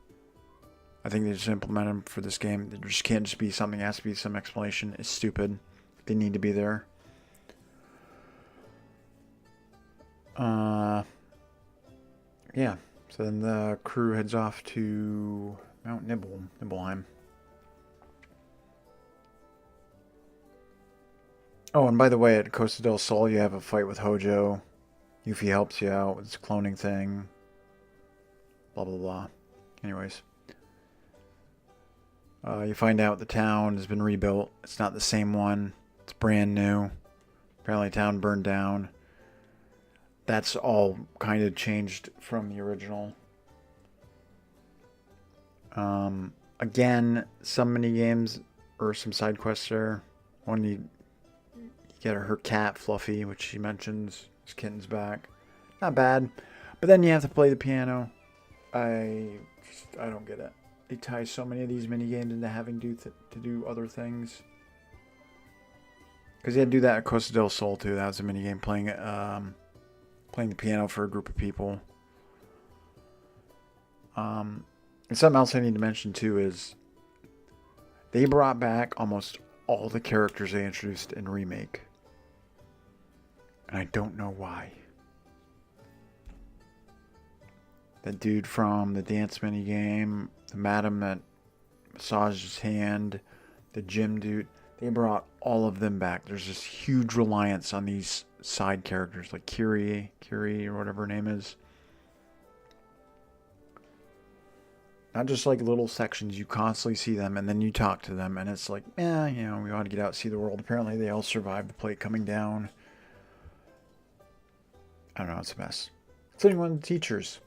S1: I think they just implemented them for this game. There just can't just be something. It has to be some explanation. It's stupid. They need to be there. Yeah. So then the crew heads off to Mount Nibelheim. Oh, and by the way, at Costa del Sol, you have a fight with Hojo. Yuffie helps you out with this cloning thing. Blah, blah, blah. Anyways. You find out the town has been rebuilt. It's not the same one. It's brand new. Apparently the town burned down. That's all kind of changed from the original. Again, some mini games or some side quests there. One you get her cat Fluffy, which she mentions. His kitten's back. Not bad. But then you have to play the piano. I don't get it. they tie so many of these mini games into having to do other things. Because you had to do that at Costa del Sol too. That was a mini game playing the piano for a group of people. And something else I need to mention too is they brought back almost all the characters they introduced in Remake. And I don't know why. That dude from the dance mini game, the madam that massaged his hand, the gym dude, they brought all of them back. There's this huge reliance on these side characters like Kiri or whatever her name is. Not just like little sections, you constantly see them and then you talk to them and it's like, yeah, you know, we ought to get out and see the world. Apparently they all survived the plate coming down. I don't know, it's a mess. It's like one of the teachers.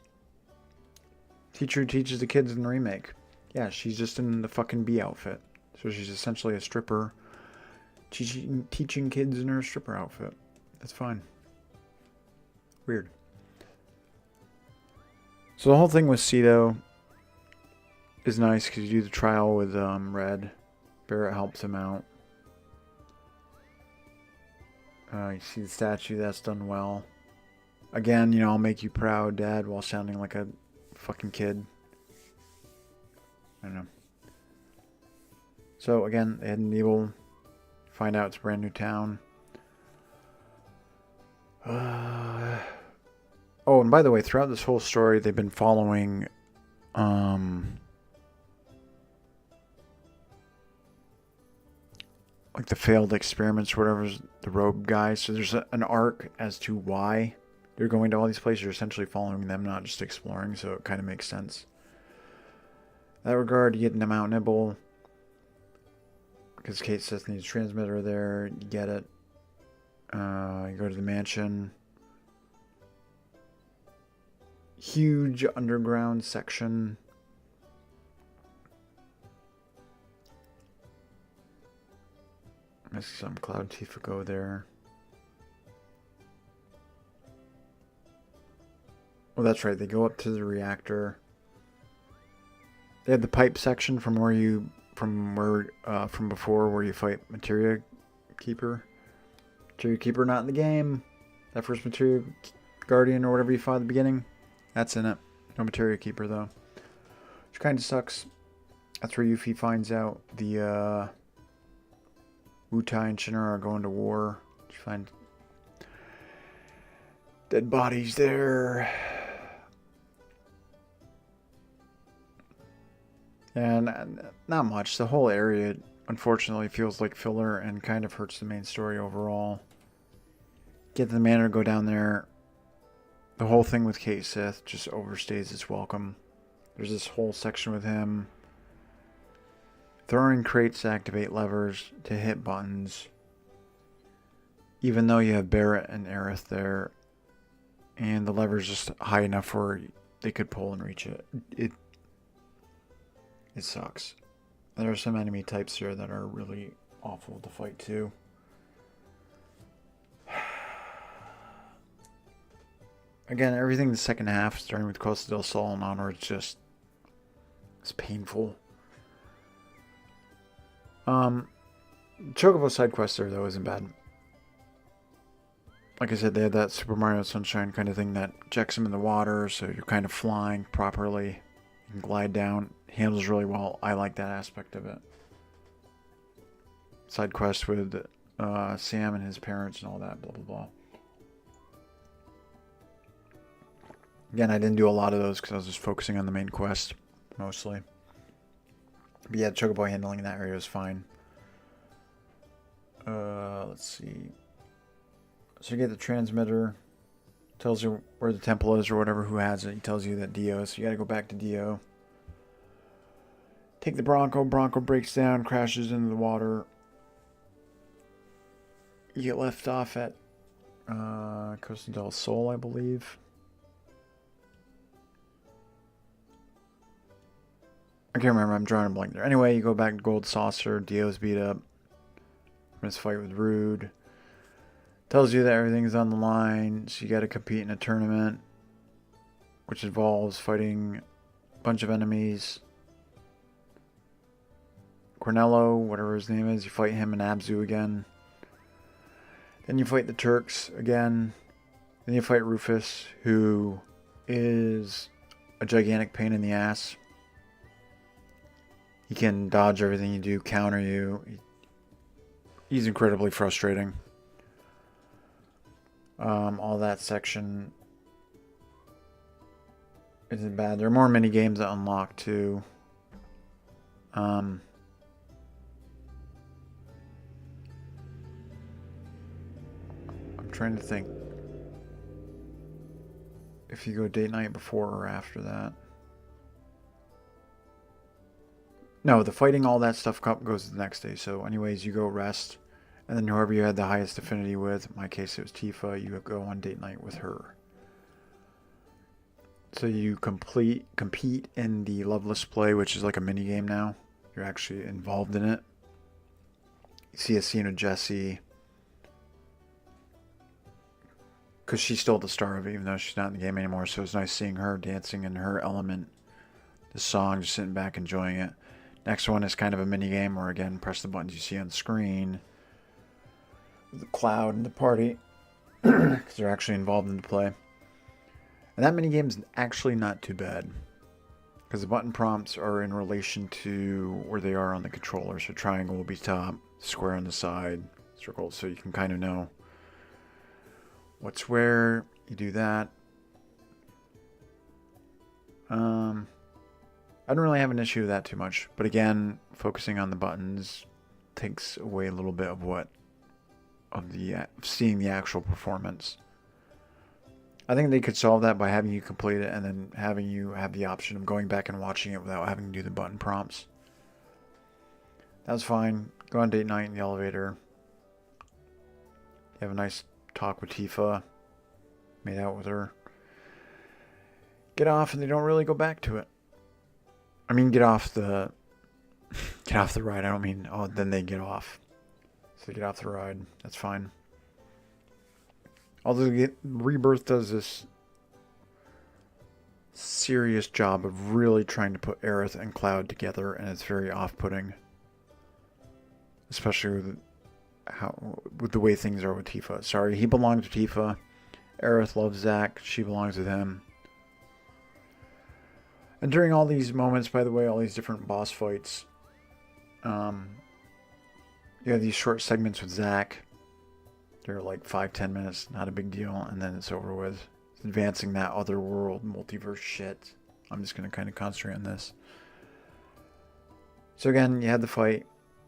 S1: Teacher who teaches the kids in the remake. Yeah, she's just in the fucking B outfit. So she's essentially a stripper teaching kids in her stripper outfit. That's fine. Weird. So the whole thing with Cito is nice because you do the trial with Red. Barrett helps him out. You see the statue, that's done well. Again, you know, I'll make you proud, Dad, while sounding like a fucking kid. I don't know. So again, they had an evil. Find out it's a brand new town. Oh, and by the way, throughout this whole story, they've been following like the failed experiments, whatever, the robe guy. So there's an arc as to why you're going to all these places. You're essentially following them, not just exploring. So it kind of makes sense. In that regard, you get the Mount Nibble. Because Kate Sith needs a transmitter there. You get it. You go to the mansion. Huge underground section. I see some Cloud Tifa go there. Oh, that's right. They go up to the reactor. They have the pipe section from before where you fight Materia Keeper. Materia Keeper not in the game. That first Materia Guardian or whatever you fought at the beginning. That's in it. No Materia Keeper though. Which kind of sucks. That's where Yuffie finds out the Wutai and Shinra are going to war. You find dead bodies there. And not much. The whole area, unfortunately, feels like filler and kind of hurts the main story overall. Get the manor, go down there. The whole thing with Kate Sith just overstays its welcome. There's this whole section with him throwing crates to activate levers to hit buttons. Even though you have Barrett and Aerith there, and the lever's just high enough where they could pull and reach it. It sucks. There are some enemy types here that are really awful to fight too. Again, everything in the second half, starting with Costa del Sol and onwards, it's painful. Chocobo side quest there though isn't bad. Like I said, they had that Super Mario Sunshine kind of thing that jacks them in the water, so you're kind of flying properly. You can glide down. Handles really well. I like that aspect of it. Side quest with Sam and his parents and all that, blah blah blah. Again, I didn't do a lot of those because I was just focusing on the main quest mostly. But yeah, Chocobo handling in that area was fine. Let's see. So you get the transmitter. Tells you where the temple is or whatever, who has it. He tells you that Dio, so you gotta go back to Dio. Take the Bronco. Bronco breaks down, crashes into the water. You get left off at Costa del Sol, I believe. I can't remember. I'm drawing a blank there. Anyway, you go back to Gold Saucer. Dio's beat up from his fight with Rude. Tells you that everything's on the line, so you got to compete in a tournament, which involves fighting a bunch of enemies. Cornello, whatever his name is. You fight him and Abzu again. Then you fight the Turks again. Then you fight Rufus, who is a gigantic pain in the ass. He can dodge everything you do, counter you. He's incredibly frustrating. All that section isn't bad. There are more mini games that unlock too. I'm trying to think if you go date night before or after that. No, the fighting, all that stuff goes the next day. So anyways, you go rest. And then whoever you had the highest affinity with, in my case it was Tifa, you go on date night with her. So you compete in the Loveless Play, which is like a mini game now. You're actually involved in it. You see a scene of Jessie. Because she's still the star of it, even though she's not in the game anymore. So it's nice seeing her dancing in her element. The song, just sitting back enjoying it. Next one is kind of a mini game where, again, press the buttons you see on the screen. The Cloud and the party. Because they're actually involved in the play. And that mini game is actually not too bad. Because the button prompts are in relation to where they are on the controller. So triangle will be top, square on the side, circle. So you can kind of know what's where. You do that. I don't really have an issue with that too much. But again, focusing on the buttons takes away a little bit of seeing the actual performance. I think they could solve that by having you complete it and then having you have the option of going back and watching it without having to do the button prompts. That's fine. Go on date night in the elevator. You have a nice talk with Tifa. Made out with her. Get off and they don't really go back to it. I mean, get off the ride. I don't mean, oh, then they get off. So get off the ride. That's fine. Although Rebirth does this serious job of really trying to put Aerith and Cloud together, and it's very off-putting. Especially with the way things are with Tifa. Sorry, he belongs to Tifa. Aerith loves Zack. She belongs with him. And during all these moments, by the way, all these different boss fights, you have these short segments with Zack. They're like 5-10 minutes, not a big deal, and then it's over with. It's advancing that other world, multiverse shit. I'm just going to kind of concentrate on this. So again, you had the fight,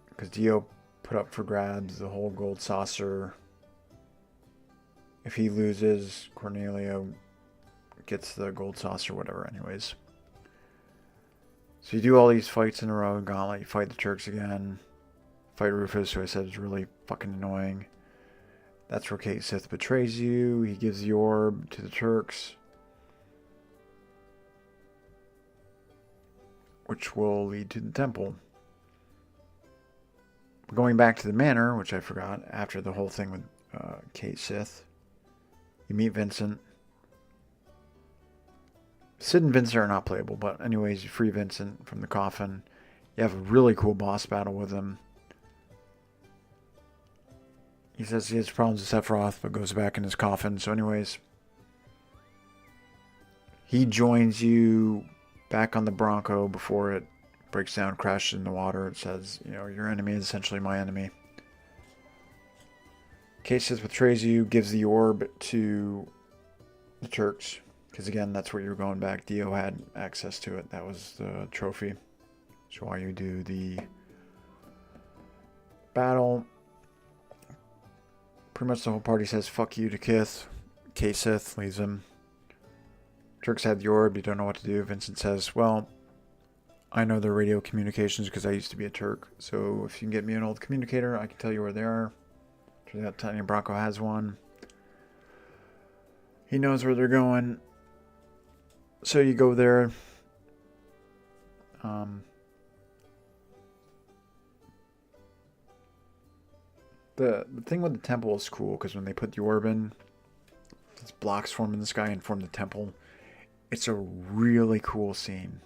S1: because Dio put up for grabs the whole gold saucer. If he loses, Cornelio gets the gold saucer, whatever, anyways. So you do all these fights in a row, Gauntlet, you fight the Turks again. Fight Rufus, who I said is really fucking annoying. That's where Kate Sith betrays you. He gives the orb to the Turks, which will lead to the temple. Going back to the manor, which I forgot, after the whole thing with Kate Sith, you meet Vincent. Sid and Vincent are not playable, but anyways, you free Vincent from the coffin. You have a really cool boss battle with him. He says he has problems with Sephiroth, but goes back in his coffin. So anyways, he joins you back on the Bronco before it breaks down, crashes in the water. It says, you know, your enemy is essentially my enemy. Kate Sith betrays you, gives the orb to the Turks. Because again, that's where you're going back. Dio had access to it. That was the trophy. So while you do the battle, pretty much the whole party says fuck you to Kith. K-Sith leaves him. Turks had the orb. You don't know what to do. Vincent says, well, I know their radio communications because I used to be a Turk. So if you can get me an old communicator, I can tell you where they are. Turns out Tiny Bronco has one. He knows where they're going. So you go there. The thing with the temple is cool because when they put the orb in, these blocks form in the sky and form the temple. It's a really cool scene.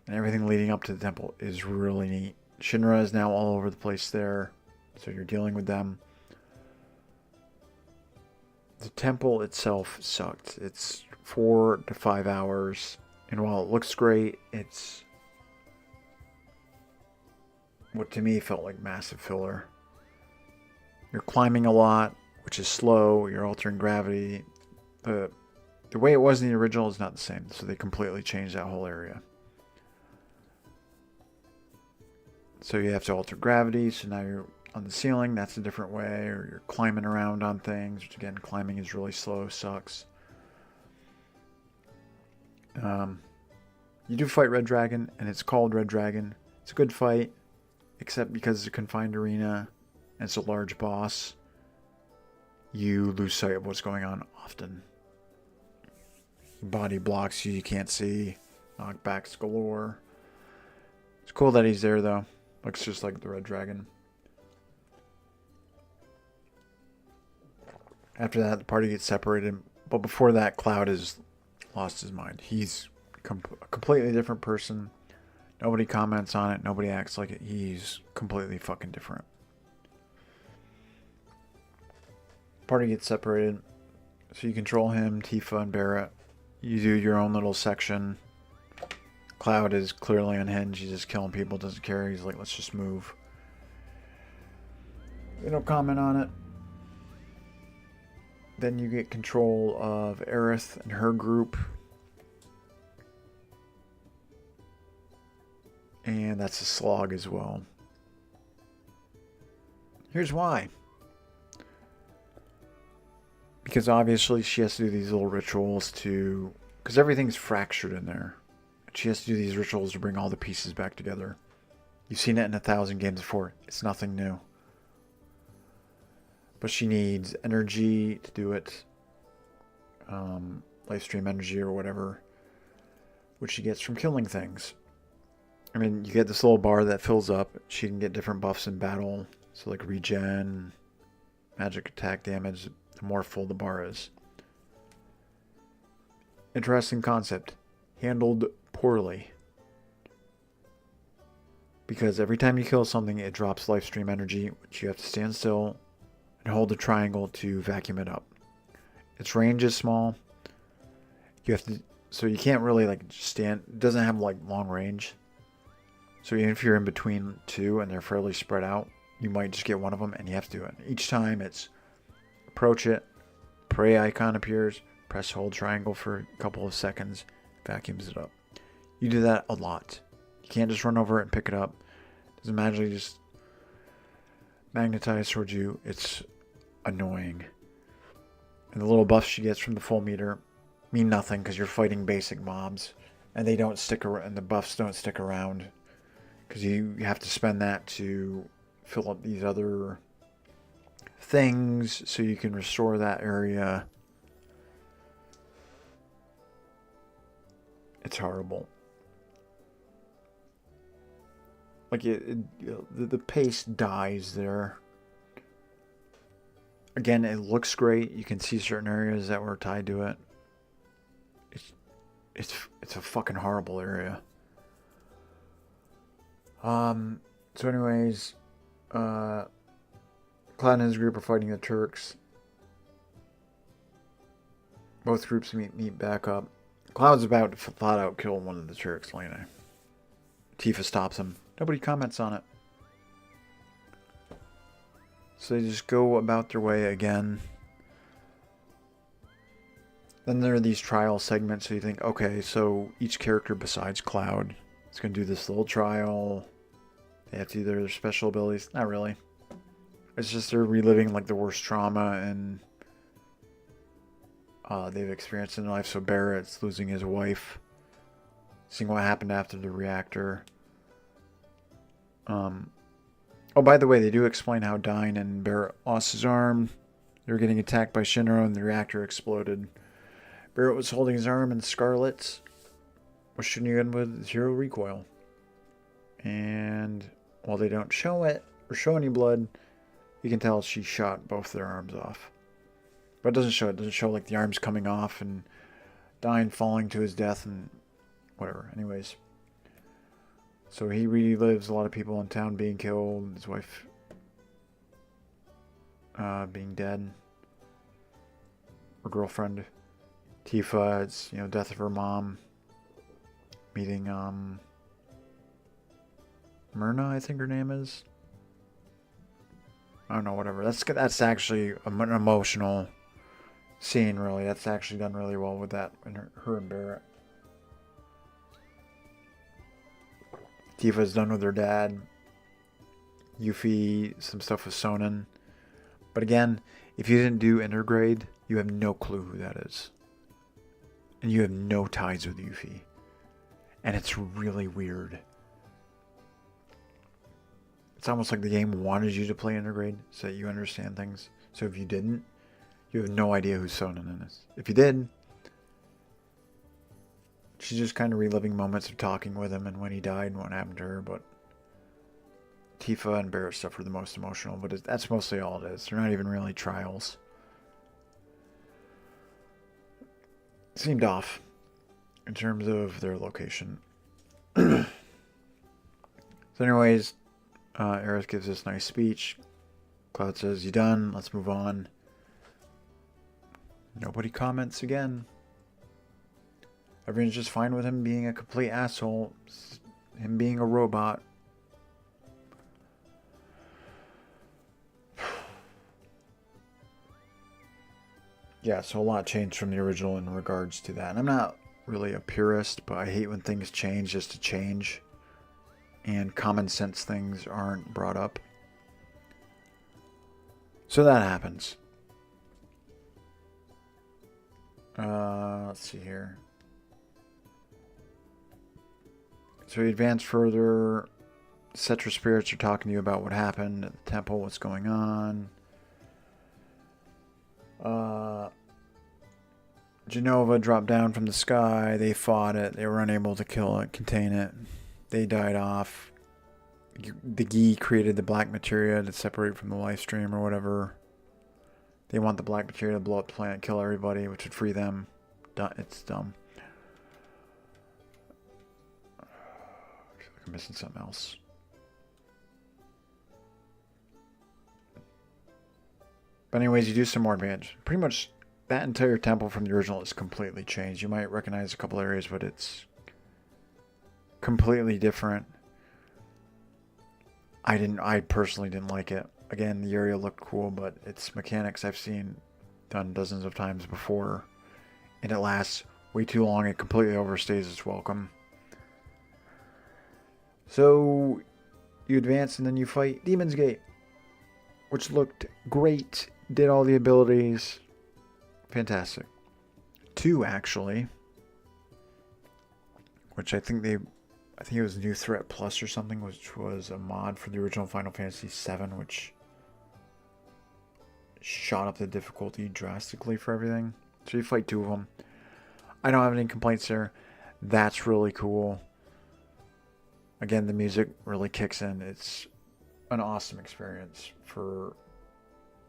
S1: And everything leading up to the temple is really neat. Shinra is now all over the place there, so you're dealing with them. The temple itself sucked. It's 4 to 5 hours, and while it looks great, it's what to me felt like massive filler. You're climbing a lot, which is slow. You're altering gravity. The way it was in the original is not the same, so they completely changed that whole area. So you have to alter gravity, so now you're on the ceiling, that's a different way, or you're climbing around on things, which again, climbing is really slow, sucks. You do fight Red Dragon, and it's called Red Dragon. It's a good fight, except because it's a confined arena, and it's a large boss, you lose sight of what's going on often. Body blocks you, you can't see, knockbacks galore. It's cool that he's there, though. Looks just like the Red Dragon. After that, the party gets separated. But before that, Cloud has lost his mind. He's a completely different person. Nobody comments on it. Nobody acts like it. He's completely fucking different. Party gets separated. So you control him, Tifa, and Barrett. You do your own little section. Cloud is clearly unhinged. He's just killing people. Doesn't care. He's like, let's just move. They don't comment on it. Then you get control of Aerith and her group. And that's a slog as well. Here's why. Because obviously she has to do these little rituals to... Because everything's fractured in there. She has to do these rituals to bring all the pieces back together. You've seen it in 1,000 games before. It's nothing new. But she needs energy to do it. Life stream energy or whatever. Which she gets from killing things. I mean, you get this little bar that fills up. She can get different buffs in battle. So like regen, magic attack damage, the more full the bar is. Interesting concept. Handled poorly. Because every time you kill something, it drops life stream energy, which you have to stand still and hold the triangle to vacuum it up. Its range is small. You have to, so you can't really like stand. It doesn't have like long range. So even if you're in between two and they're fairly spread out, you might just get one of them and you have to do it. Each time it's approach it, prey icon appears, press hold triangle for a couple of seconds, vacuums it up. You do that a lot. You can't just run over it and pick it up. It doesn't magically just magnetize towards you. It's annoying. And the little buffs she gets from the full meter mean nothing because you're fighting basic mobs. And they don't stick around, and the buffs don't stick around. Because you have to spend that to fill up these other things so you can restore that area. It's horrible. Like the pace dies there. Again, it looks great. You can see certain areas that were tied to it. It's a fucking horrible area. So anyways, Cloud and his group are fighting the Turks. Both groups meet back up. Cloud's about to flat out kill one of the Turks, Lena. Tifa stops him. Nobody comments on it. So they just go about their way again. Then there are these trial segments, so you think, okay, so each character besides Cloud is going to do this little trial. They have to do their special abilities. Not really. It's just they're reliving like the worst trauma and they've experienced in life. So Barrett's losing his wife, seeing what happened after the reactor. Oh, by the way, they do explain how Dyne and Barrett lost his arm. They were getting attacked by Shinra and the reactor exploded. Barrett was holding his arm and Scarlet was shooting in with 0 recoil. And while they don't show it or show any blood, you can tell she shot both their arms off. But it doesn't show. It doesn't show like the arms coming off and Dyne falling to his death and whatever. Anyways, So he relives a lot of people in town being killed, his wife being dead, her girlfriend. Tifa, it's, you know, death of her mom. Meeting, Myrna, I think her name is. I don't know, whatever. That's actually an emotional scene, really. That's actually done really well with that, and her and Barrett. Tifa's done with her dad. Yuffie, some stuff with Sonnen. But again, if you didn't do intergrade, you have no clue who that is. And you have no ties with Yuffie. And it's really weird. It's almost like the game wanted you to play intergrade so that you understand things. So if you didn't, you have no idea who Sonnen is. If you did, she's just kind of reliving moments of talking with him and when he died and what happened to her. But Tifa and Barrett stuff are the most emotional, but that's mostly all it is. They're not even really trials. Seemed off in terms of their location. So anyways, Aerith gives this nice speech. Cloud says, "You done? Let's move on." Nobody comments again. Everyone's just fine with him being a complete asshole. Him being a robot. Yeah, so a lot changed from the original in regards to that. And I'm not really a purist, but I hate when things change just to change. And common sense things aren't brought up. So that happens. Let's see here. So we advance further. Cetra spirits are talking to you about what happened at the temple, what's going on. Genova dropped down from the sky. They fought it. They were unable to kill it, contain it. They died off. The Gi created the black materia to separate from the life stream or whatever. They want the black materia to blow up the planet, kill everybody, which would free them. It's dumb. I feel like I'm missing something else. But anyways, you do some more advantage. Pretty much that entire temple from the original is completely changed. You might recognize a couple areas, but it's completely different. I personally didn't like it. Again, the area looked cool, but it's mechanics I've seen done dozens of times before. And it lasts way too long. It completely overstays its welcome. So you advance and then you fight Demon's Gate, which looked great. Did all the abilities. Fantastic. 2 actually. Which I think it was New Threat Plus or something, which was a mod for the original Final Fantasy VII, which shot up the difficulty drastically for everything. So you fight 2 of them. I don't have any complaints there. That's really cool. Again, the music really kicks in. It's an awesome experience for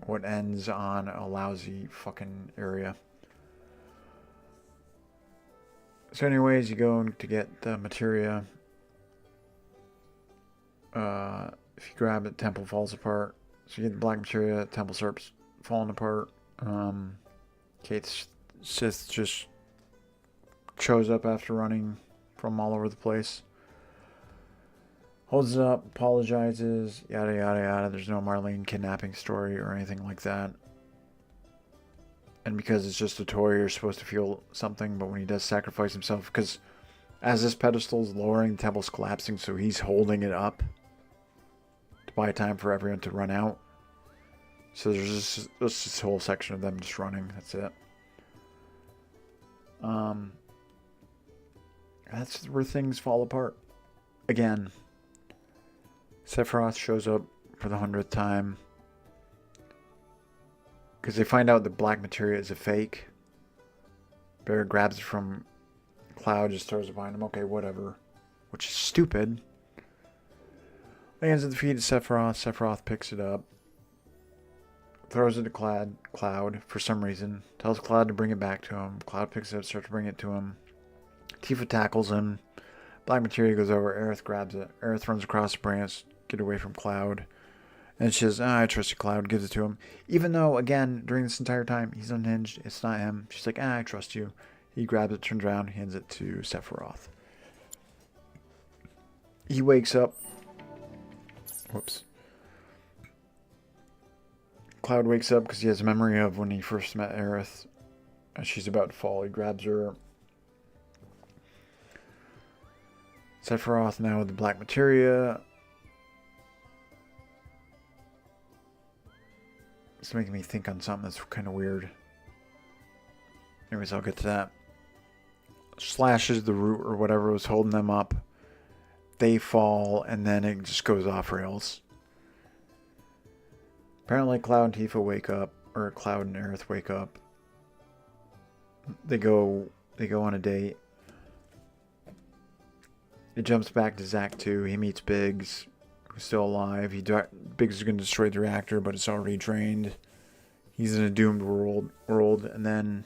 S1: what ends on a lousy fucking area. So anyways, you go to get the materia. If you grab it, temple falls apart. So you get the black materia, temple starts falling apart. Kate Sith just shows up after running from all over the place. Holds it up, apologizes, yada yada yada. There's no Marlene kidnapping story or anything like that. And because it's just a toy, you're supposed to feel something, but when he does sacrifice himself, because as this pedestal is lowering, the temple's collapsing, so he's holding it up to buy time for everyone to run out. So there's just this whole section of them just running. That's it. That's where things fall apart. Again, Sephiroth shows up for the 100th time. Because they find out the black materia is a fake. Barrett grabs it from Cloud, just throws it behind him. Okay, whatever. Which is stupid. Lands at the feet of Sephiroth. Sephiroth picks it up. Throws it to Cloud for some reason. Tells Cloud to bring it back to him. Cloud picks it up, starts to bring it to him. Tifa tackles him. Black materia goes over. Aerith grabs it. Aerith runs across the branch, get away from Cloud. And she says, I trust you, Cloud. Gives it to him. Even though, again, during this entire time, he's unhinged. It's not him. She's like, I trust you. He grabs it, turns around, hands it to Sephiroth. He wakes up. Whoops. Cloud wakes up because he has a memory of when he first met Aerith. As she's about to fall, he grabs her. Sephiroth now with the black materia. It's making me think on something that's kind of weird. Anyways, I'll get to that. Slashes the root or whatever was holding them up. They fall, and then it just goes off rails. Apparently Cloud and Tifa wake up, or Cloud and Aerith wake up. They go on a date. It jumps back to Zack 2. He meets Biggs, who's still alive. Biggs is going to destroy the reactor, but it's already drained. He's in a doomed world, and then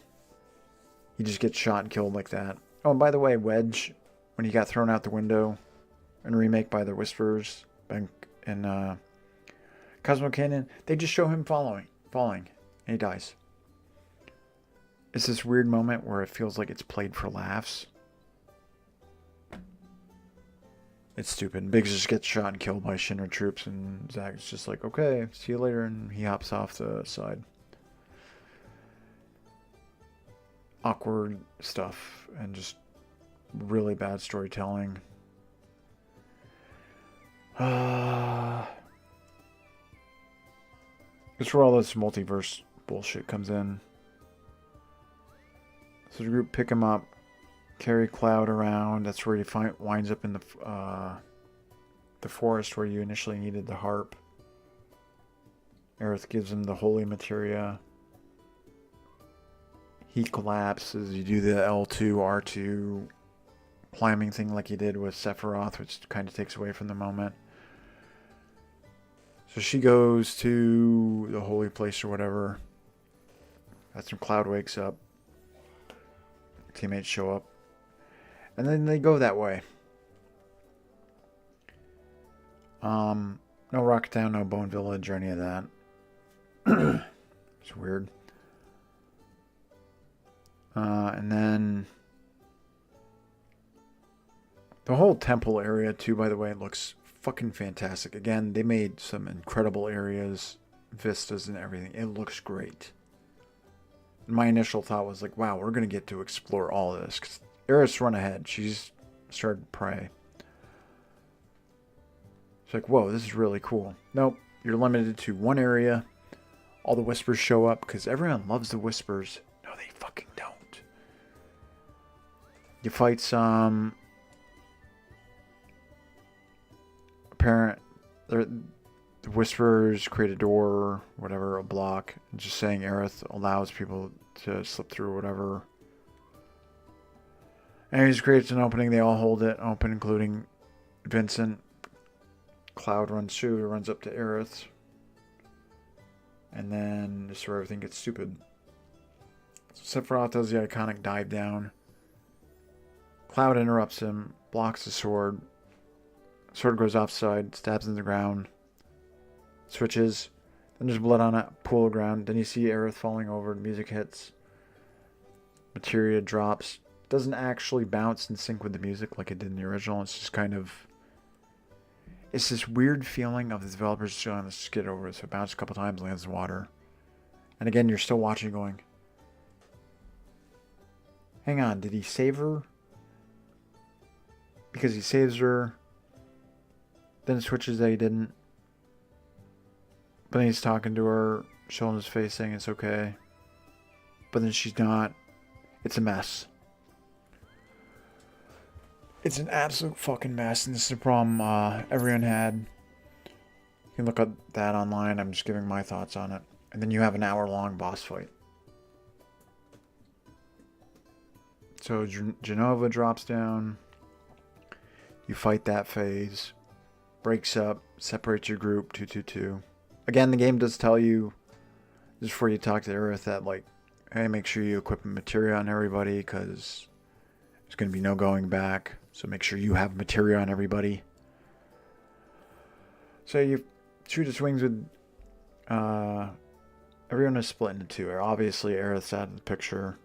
S1: he just gets shot and killed like that. Oh, and by the way, Wedge, when he got thrown out the window in Remake by the Whisperers in Cosmo Canyon, they just show him falling, and he dies. It's this weird moment where it feels like it's played for laughs. It's stupid. Biggs just gets shot and killed by Shinra troops, and Zack's just like, okay, see you later, and he hops off the side. Awkward stuff, and just really bad storytelling. It's where all this multiverse bullshit comes in. So the group pick him up, carry Cloud around. That's where he winds up in the forest where you initially needed the harp. Aerith gives him the holy materia. He collapses. You do the L2, R2 climbing thing like you did with Sephiroth, which kind of takes away from the moment. So she goes to the holy place or whatever. That's when Cloud wakes up. Teammates show up. And then they go that way. No Rocket Town, no Bone Village or any of that. It's weird. And then the whole temple area too, by the way, looks fucking fantastic. Again, they made some incredible areas, vistas and everything. It looks great. And my initial thought was like, wow, we're going to get to explore all of this. 'Cause Aerith's run ahead. She's started to pray. It's like, whoa, this is really cool. Nope, you're limited to one area. All the Whispers show up because everyone loves the Whispers. No, they fucking don't. You fight some the Whisperers create a door, whatever, a block. Just saying Aerith allows people to slip through whatever. And he just creates an opening. They all hold it open, including Vincent. Cloud runs through, runs up to Aerith. And then this is where everything gets stupid. So Sephiroth does the iconic dive down. Cloud interrupts him, blocks the sword. Sword goes offside, stabs in the ground. Switches. Then there's blood on a pool of ground. Then you see Aerith falling over. The music hits. Materia drops. Doesn't actually bounce and sync with the music like it did in the original. It's just kind of... It's this weird feeling of the developers just going to skid over it. So it bounces a couple times, lands in water. And again, you're still watching going... Hang on, did he save her? Because he saves her... Then it switches that he didn't. But then he's talking to her, showing his face, saying it's okay. But then she's not. It's a mess. It's an absolute fucking mess, and this is a problem everyone had. You can look at that online. I'm just giving my thoughts on it. And then you have an hour-long boss fight. So Genova drops down. You fight that phase. Breaks up, separates your group, 2-2-2. Again, the game does tell you, just before you talk to Aerith, that like, hey, make sure you equip a materia on everybody, because there's going to be no going back. So make sure you have materia on everybody. So you shoot its wings with... everyone is split into two. Obviously, Aerith's out of the picture.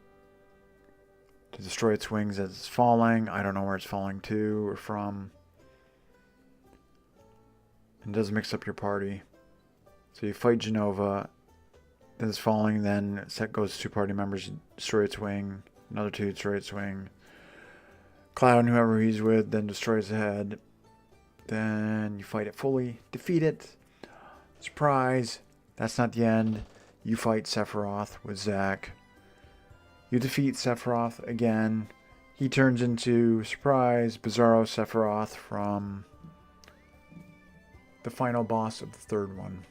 S1: To destroy its wings as it's falling. I don't know where it's falling to or from. And does mix up your party. So you fight Genova. Then it's falling. Then set goes 2 party members. Destroy its wing. Another 2 destroy its wing. Cloud and whoever he's with then destroys the head. Then you fight it fully. Defeat it. Surprise. That's not the end. You fight Sephiroth with Zack. You defeat Sephiroth again. He turns into, surprise, Bizarro Sephiroth from the final boss of the 3rd one.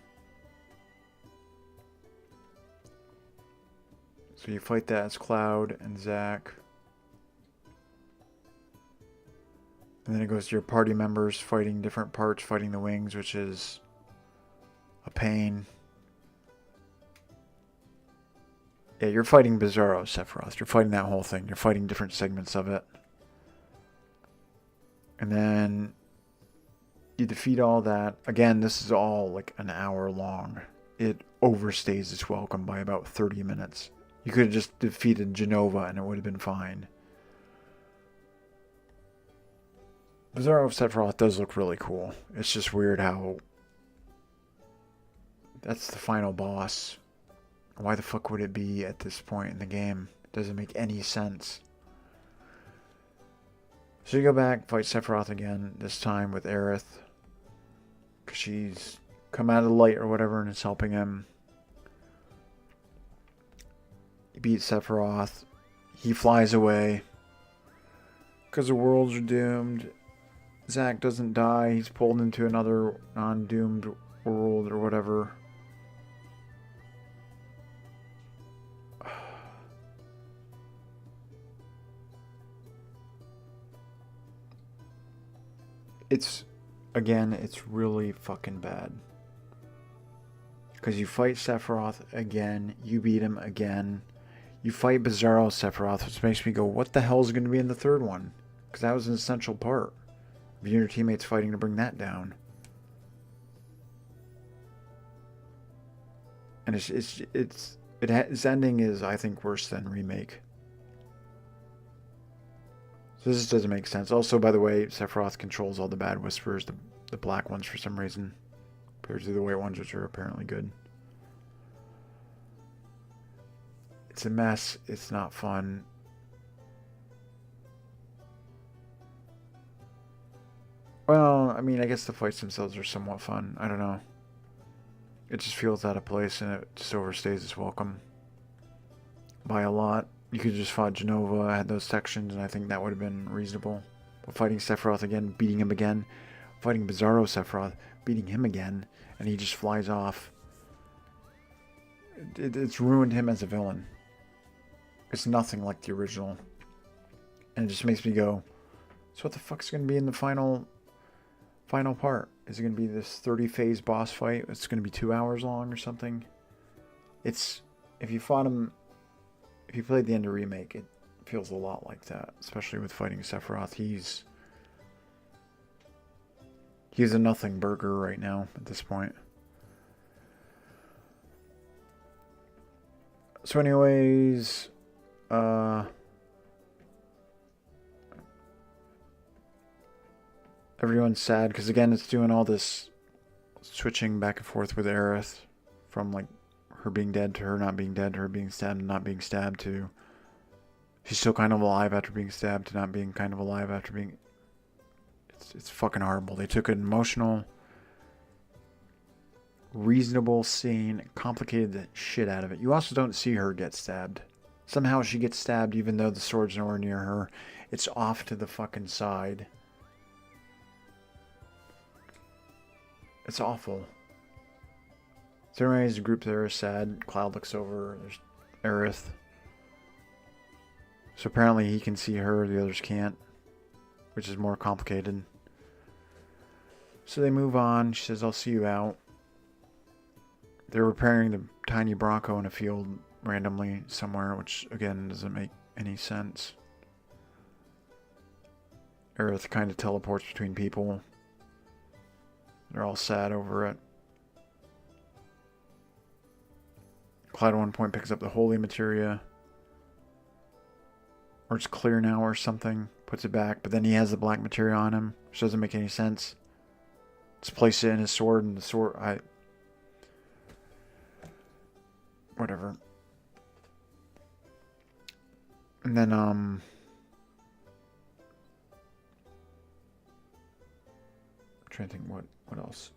S1: So you fight that as Cloud and Zack. And then it goes to your party members fighting different parts, fighting the wings, which is a pain. Yeah, you're fighting Bizarro Sephiroth. You're fighting that whole thing. You're fighting different segments of it. And then you defeat all that. Again, this is all like an hour long. It overstays its welcome by about 30 minutes. You could have just defeated Genova and it would have been fine. Bizarro Sephiroth does look really cool. It's just weird how that's the final boss. Why the fuck would it be at this point in the game? It doesn't make any sense. So you go back, fight Sephiroth again, this time with Aerith. Because she's come out of the light or whatever and is helping him. You beat Sephiroth. He flies away. Because the worlds are doomed. Zack doesn't die. He's pulled into another non-doomed world or whatever. It's really fucking bad. Because you fight Sephiroth again, you beat him again. You fight Bizarro Sephiroth, which makes me go, what the hell is going to be in the 3rd one? Because that was an essential part of you and your teammates fighting to bring that down. And its ending is, I think, worse than Remake. So this doesn't make sense. Also, by the way, Sephiroth controls all the bad whispers, the black ones for some reason, compared to the white ones, which are apparently good. It's a mess. It's not fun. Well, I mean, I guess the fights themselves are somewhat fun. I don't know. It just feels out of place, and it just overstays its welcome by a lot. You could just fought Genova, had those sections, and I think that would have been reasonable. But fighting Sephiroth again, beating him again, fighting Bizarro Sephiroth, beating him again, and he just flies off. It's ruined him as a villain. It's nothing like the original. And it just makes me go, so what the fuck's going to be in the final part? Is it going to be this 30-phase boss fight? It's going to be 2 hours long or something? If you fought him... If you played the end of Remake, it feels a lot like that. Especially with fighting Sephiroth. He's a nothing burger right now at this point. So anyways... everyone's sad because again it's doing all this switching back and forth with Aerith from like her being dead to her not being dead to her being stabbed and not being stabbed to she's still kind of alive after being stabbed to not being kind of alive after being... It's fucking horrible. They took an emotional, reasonable scene, complicated the shit out of it. You also don't see her get stabbed. Somehow she gets stabbed even though the sword's nowhere near her. It's off to the fucking side. It's awful. So anyways, the group there is sad. Cloud looks over. There's Aerith. So apparently he can see her, the others can't. Which is more complicated. So they move on. She says, I'll see you out. They're repairing the tiny Bronco in a field randomly somewhere, which again doesn't make any sense. Aerith kind of teleports between people. They're all sad over it. Cloud at one point picks up the holy materia. Or it's clear now or something. Puts it back. But then he has the black materia on him. Which doesn't make any sense. Just place it in his sword and the sword... Whatever. And then, I'm trying to think what else.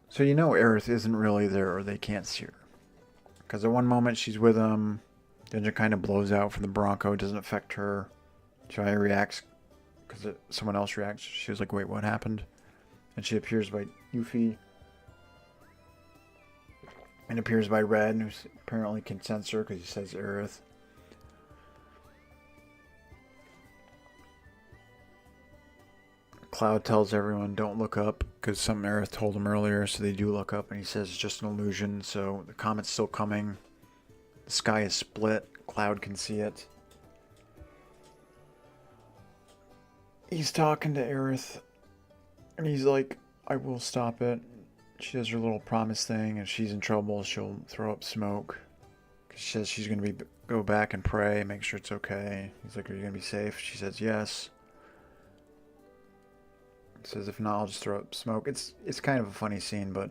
S1: So you know Aerith isn't really there, or they can't see her. Because at one moment she's with him, then it kind of blows out from the Bronco. It doesn't affect her. She reacts because someone else reacts. She was like, wait, what happened? And she appears by Yuffie. And appears by Red, who apparently can sense her because he says Aerith. Cloud tells everyone don't look up because some Aerith told him earlier, so they do look up, and he says it's just an illusion. So the comet's still coming. The sky is split. Cloud can see it. He's talking to Aerith, and he's like, I will stop it. She does her little promise thing, and she's in trouble. She'll throw up smoke. She says she's going to go back and pray, make sure it's okay. He's like, are you going to be safe? She says yes. He says, if not, I'll just throw up smoke. It's kind of a funny scene, but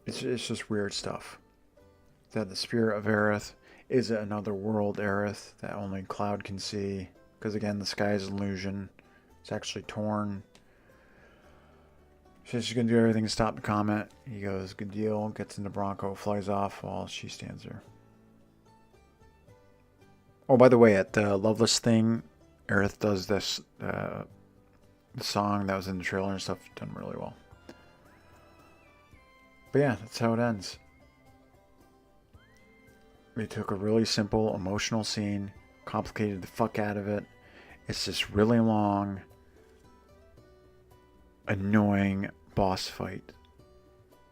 S1: it's just weird stuff. That the spirit of Aerith is another world Aerith that only Cloud can see. Because again, the sky is an illusion. It's actually torn. She says she's going to do everything to stop the comet. He goes, good deal. Gets in the Bronco, flies off while she stands there. Oh, by the way, at the Loveless thing, Aerith does this the song that was in the trailer and stuff, done really well. But yeah, that's how it ends. They took a really simple, emotional scene, complicated the fuck out of it. It's this really long, annoying boss fight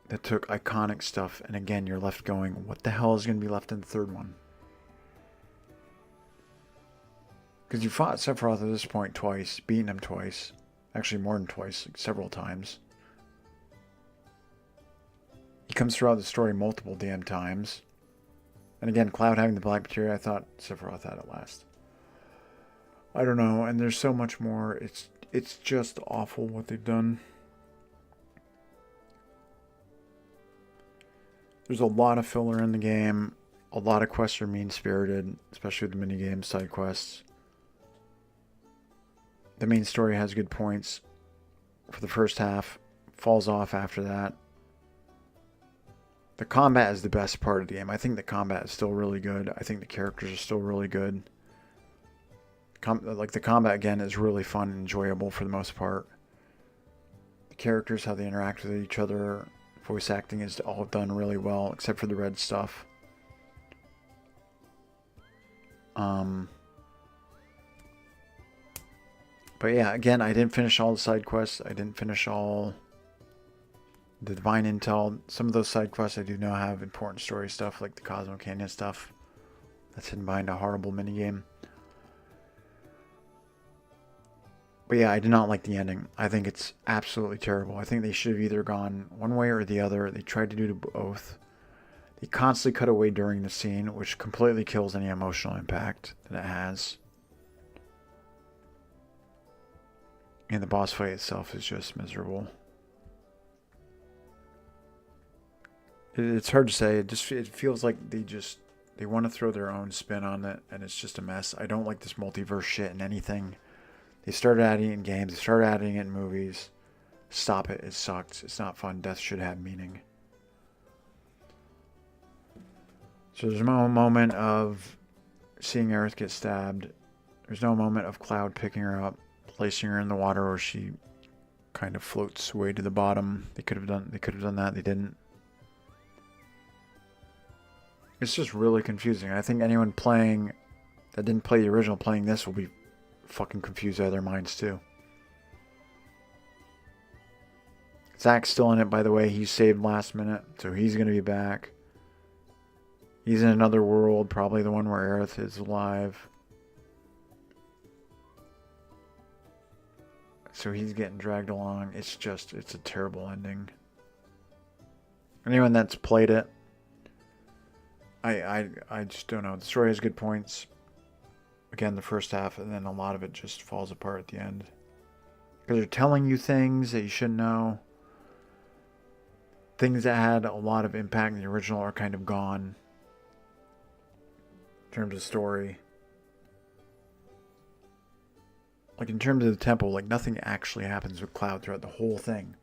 S1: that took iconic stuff, and again, you're left going, what the hell is going to be left in the third one? Because you fought Sephiroth at this point twice, beaten him twice. Actually, more than twice, like several times. He comes throughout the story multiple damn times. And again, Cloud having the black materia, I thought Sephiroth had it last. I don't know, and there's so much more. It's just awful what they've done. There's a lot of filler in the game. A lot of quests are mean-spirited, especially with the minigames, side quests. The main story has good points for the first half, falls off after that. The combat is the best part of the game. I think the combat is still really good. I think the characters are still really good. Like the combat again is really fun and enjoyable for the most part. The characters, how they interact with each other, voice acting is all done really well, except for the red stuff. But yeah, again, I didn't finish all the side quests. I didn't finish all the Divine Intel. Some of those side quests I do now have important story stuff, like the Cosmo Canyon stuff. That's hidden behind a horrible minigame. But yeah, I did not like the ending. I think it's absolutely terrible. I think they should have either gone one way or the other. They tried to do both. They constantly cut away during the scene, which completely kills any emotional impact that it has. And the boss fight itself is just miserable. It's hard to say. It feels like they want to throw their own spin on it, and it's just a mess. I don't like this multiverse shit in anything. They started adding it in games. They started adding it in movies. Stop it. It sucks. It's not fun. Death should have meaning. So there's no moment of seeing Aerith get stabbed. There's no moment of Cloud picking her up, placing her in the water where she kind of floats way to the bottom. They could have done that. They didn't. It's just really confusing. I think anyone playing that didn't play the original playing this will be fucking confused out of their minds too. Zack's still in it, by the way. He's saved last minute, so he's going to be back. He's in another world, probably the one where Aerith is alive. So he's getting dragged along. It's a terrible ending. Anyone that's played it, I just don't know. The story has good points. Again, the first half, and then a lot of it just falls apart at the end. Because they're telling you things that you shouldn't know. Things that had a lot of impact in the original are kind of gone. In terms of story. Like in terms of the temple, like nothing actually happens with Cloud throughout the whole thing.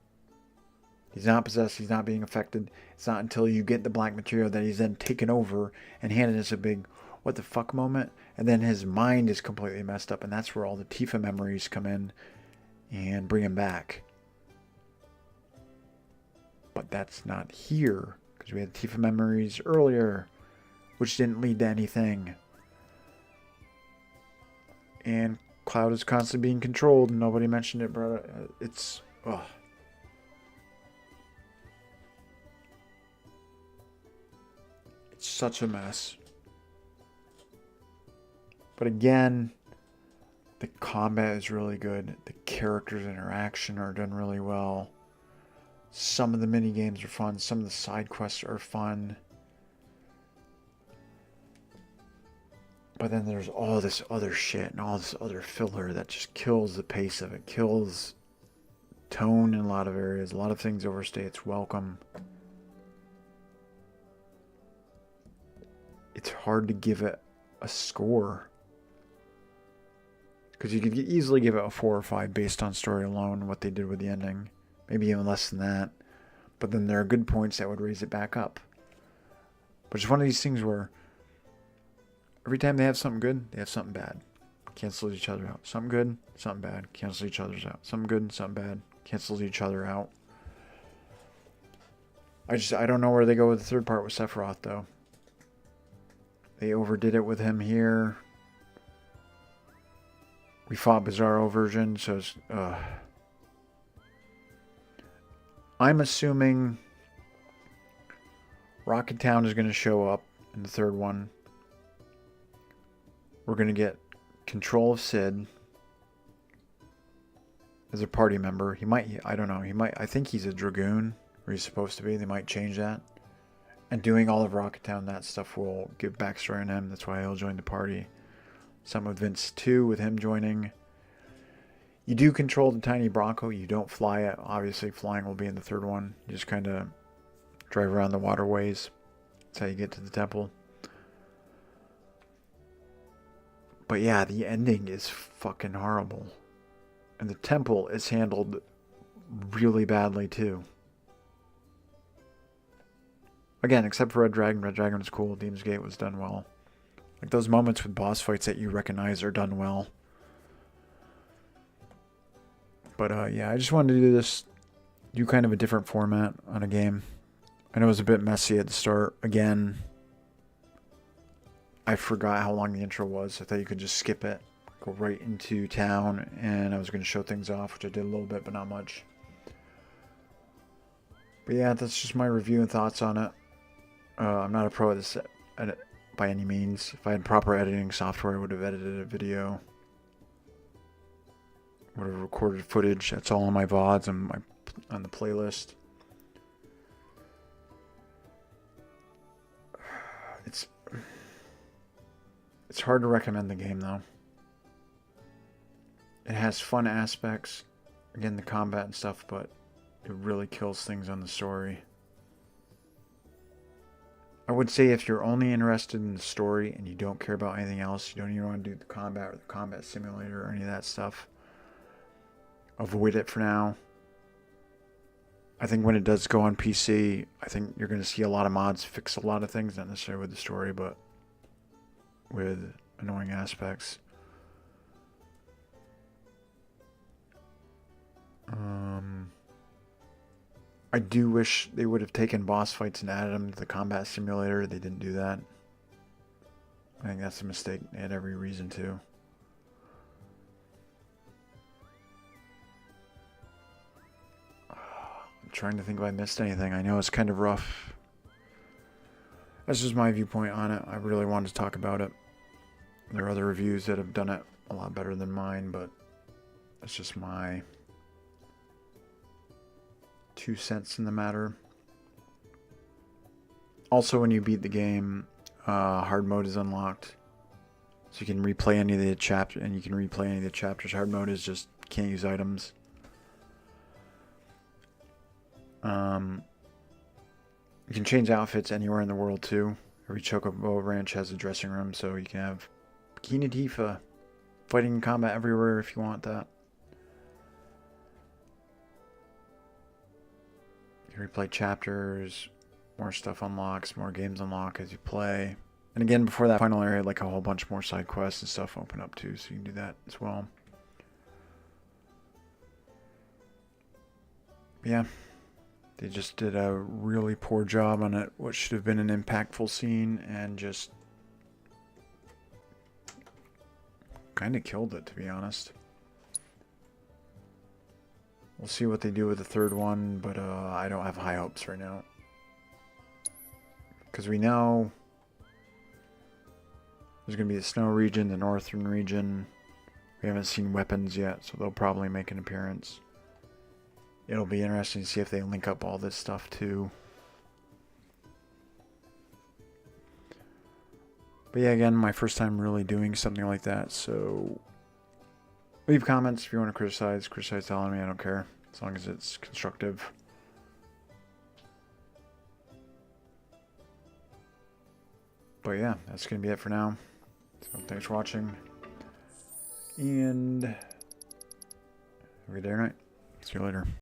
S1: He's not possessed, he's not being affected. It's not until you get the black material that he's then taken over and handed us a big what the fuck moment. And then his mind is completely messed up, and that's where all the Tifa memories come in and bring him back. But that's not here, because we had Tifa memories earlier, which didn't lead to anything. And Cloud is constantly being controlled, and nobody mentioned it, bro. It's... ugh. It's such a mess. But again, the combat is really good. The characters' interaction are done really well. Some of the mini games are fun. Some of the side quests are fun. But then there's all this other shit and all this other filler that just kills the pace of it. Kills tone in a lot of areas. A lot of things overstay its welcome. It's hard to give it a score. Because you could easily give it a 4 or 5 based on story alone and what they did with the ending. Maybe even less than that. But then there are good points that would raise it back up. But it's one of these things where every time they have something good, they have something bad. Cancels each other out. Something good, something bad. Cancels each other's out. Something good, something bad. Cancels each other out. I don't know where they go with the third part with Sephiroth, though. They overdid it with him here. We fought Bizarro version, so it's... I'm assuming Rocket Town is going to show up in the third one. We're going to get control of Sid as a party member. He might, I don't know, I think he's a Dragoon, or he's supposed to be. They might change that. And doing all of Rocket Town, that stuff will give backstory on him. That's why he'll join the party. Some with Vince too, with him joining. You do control the tiny Bronco. You don't fly it. Obviously, flying will be in the third one. You just kind of drive around the waterways. That's how you get to the temple. But yeah, the ending is fucking horrible. And the temple is handled really badly too. Again, except for Red Dragon. Red Dragon was cool. Demon's Gate was done well. Like those moments with boss fights that you recognize are done well. But yeah, I just wanted to do this, do kind of a different format on a game. I know it was a bit messy at the start. Again, I forgot how long the intro was. I thought you could just skip it, go right into town, and I was going to show things off, which I did a little bit, but not much. But yeah, that's just my review and thoughts on it. I'm not a pro at this by any means. If I had proper editing software, I would have edited a video. Would have recorded footage. That's all on my VODs and on the playlist. It's hard to recommend the game though. It has fun aspects, again the combat and stuff, but it really kills things on the story. I would say if you're only interested in the story and you don't care about anything else, you don't even want to do the combat or the combat simulator or any of that stuff, avoid it for now. I think when it does go on PC, I think you're going to see a lot of mods fix a lot of things, not necessarily with the story, but with annoying aspects. I do wish they would have taken boss fights and added them to the combat simulator. They didn't do that. I think that's a mistake. They had every reason to. I'm trying to think if I missed anything. I know it's kind of rough. That's just my viewpoint on it. I really wanted to talk about it. There are other reviews that have done it a lot better than mine, but that's just my 2 cents in the matter. Also, when you beat the game, hard mode is unlocked. So you can replay any of the chapters, and you can replay any of the chapters. Hard mode is just can't use items. You can change outfits anywhere in the world too. Every Chocobo Ranch has a dressing room, so you can have Bikini Tifa fighting in combat everywhere if you want that. You can replay chapters, more stuff unlocks, more games unlock as you play. And again, before that final area, like a whole bunch more side quests and stuff open up too, so you can do that as well. Yeah, they just did a really poor job on it. What should have been an impactful scene, and just kind of killed it, to be honest. We'll see what they do with the third one, but I don't have high hopes right now. Because we know there's going to be the snow region, the northern region. We haven't seen weapons yet, so they'll probably make an appearance. It'll be interesting to see if they link up all this stuff too. But yeah, again, my first time really doing something like that, so leave comments if you want to criticize. Criticize telling me, I don't care, as long as it's constructive. But yeah, that's going to be it for now. So thanks for watching. And have a good day or night. See you later.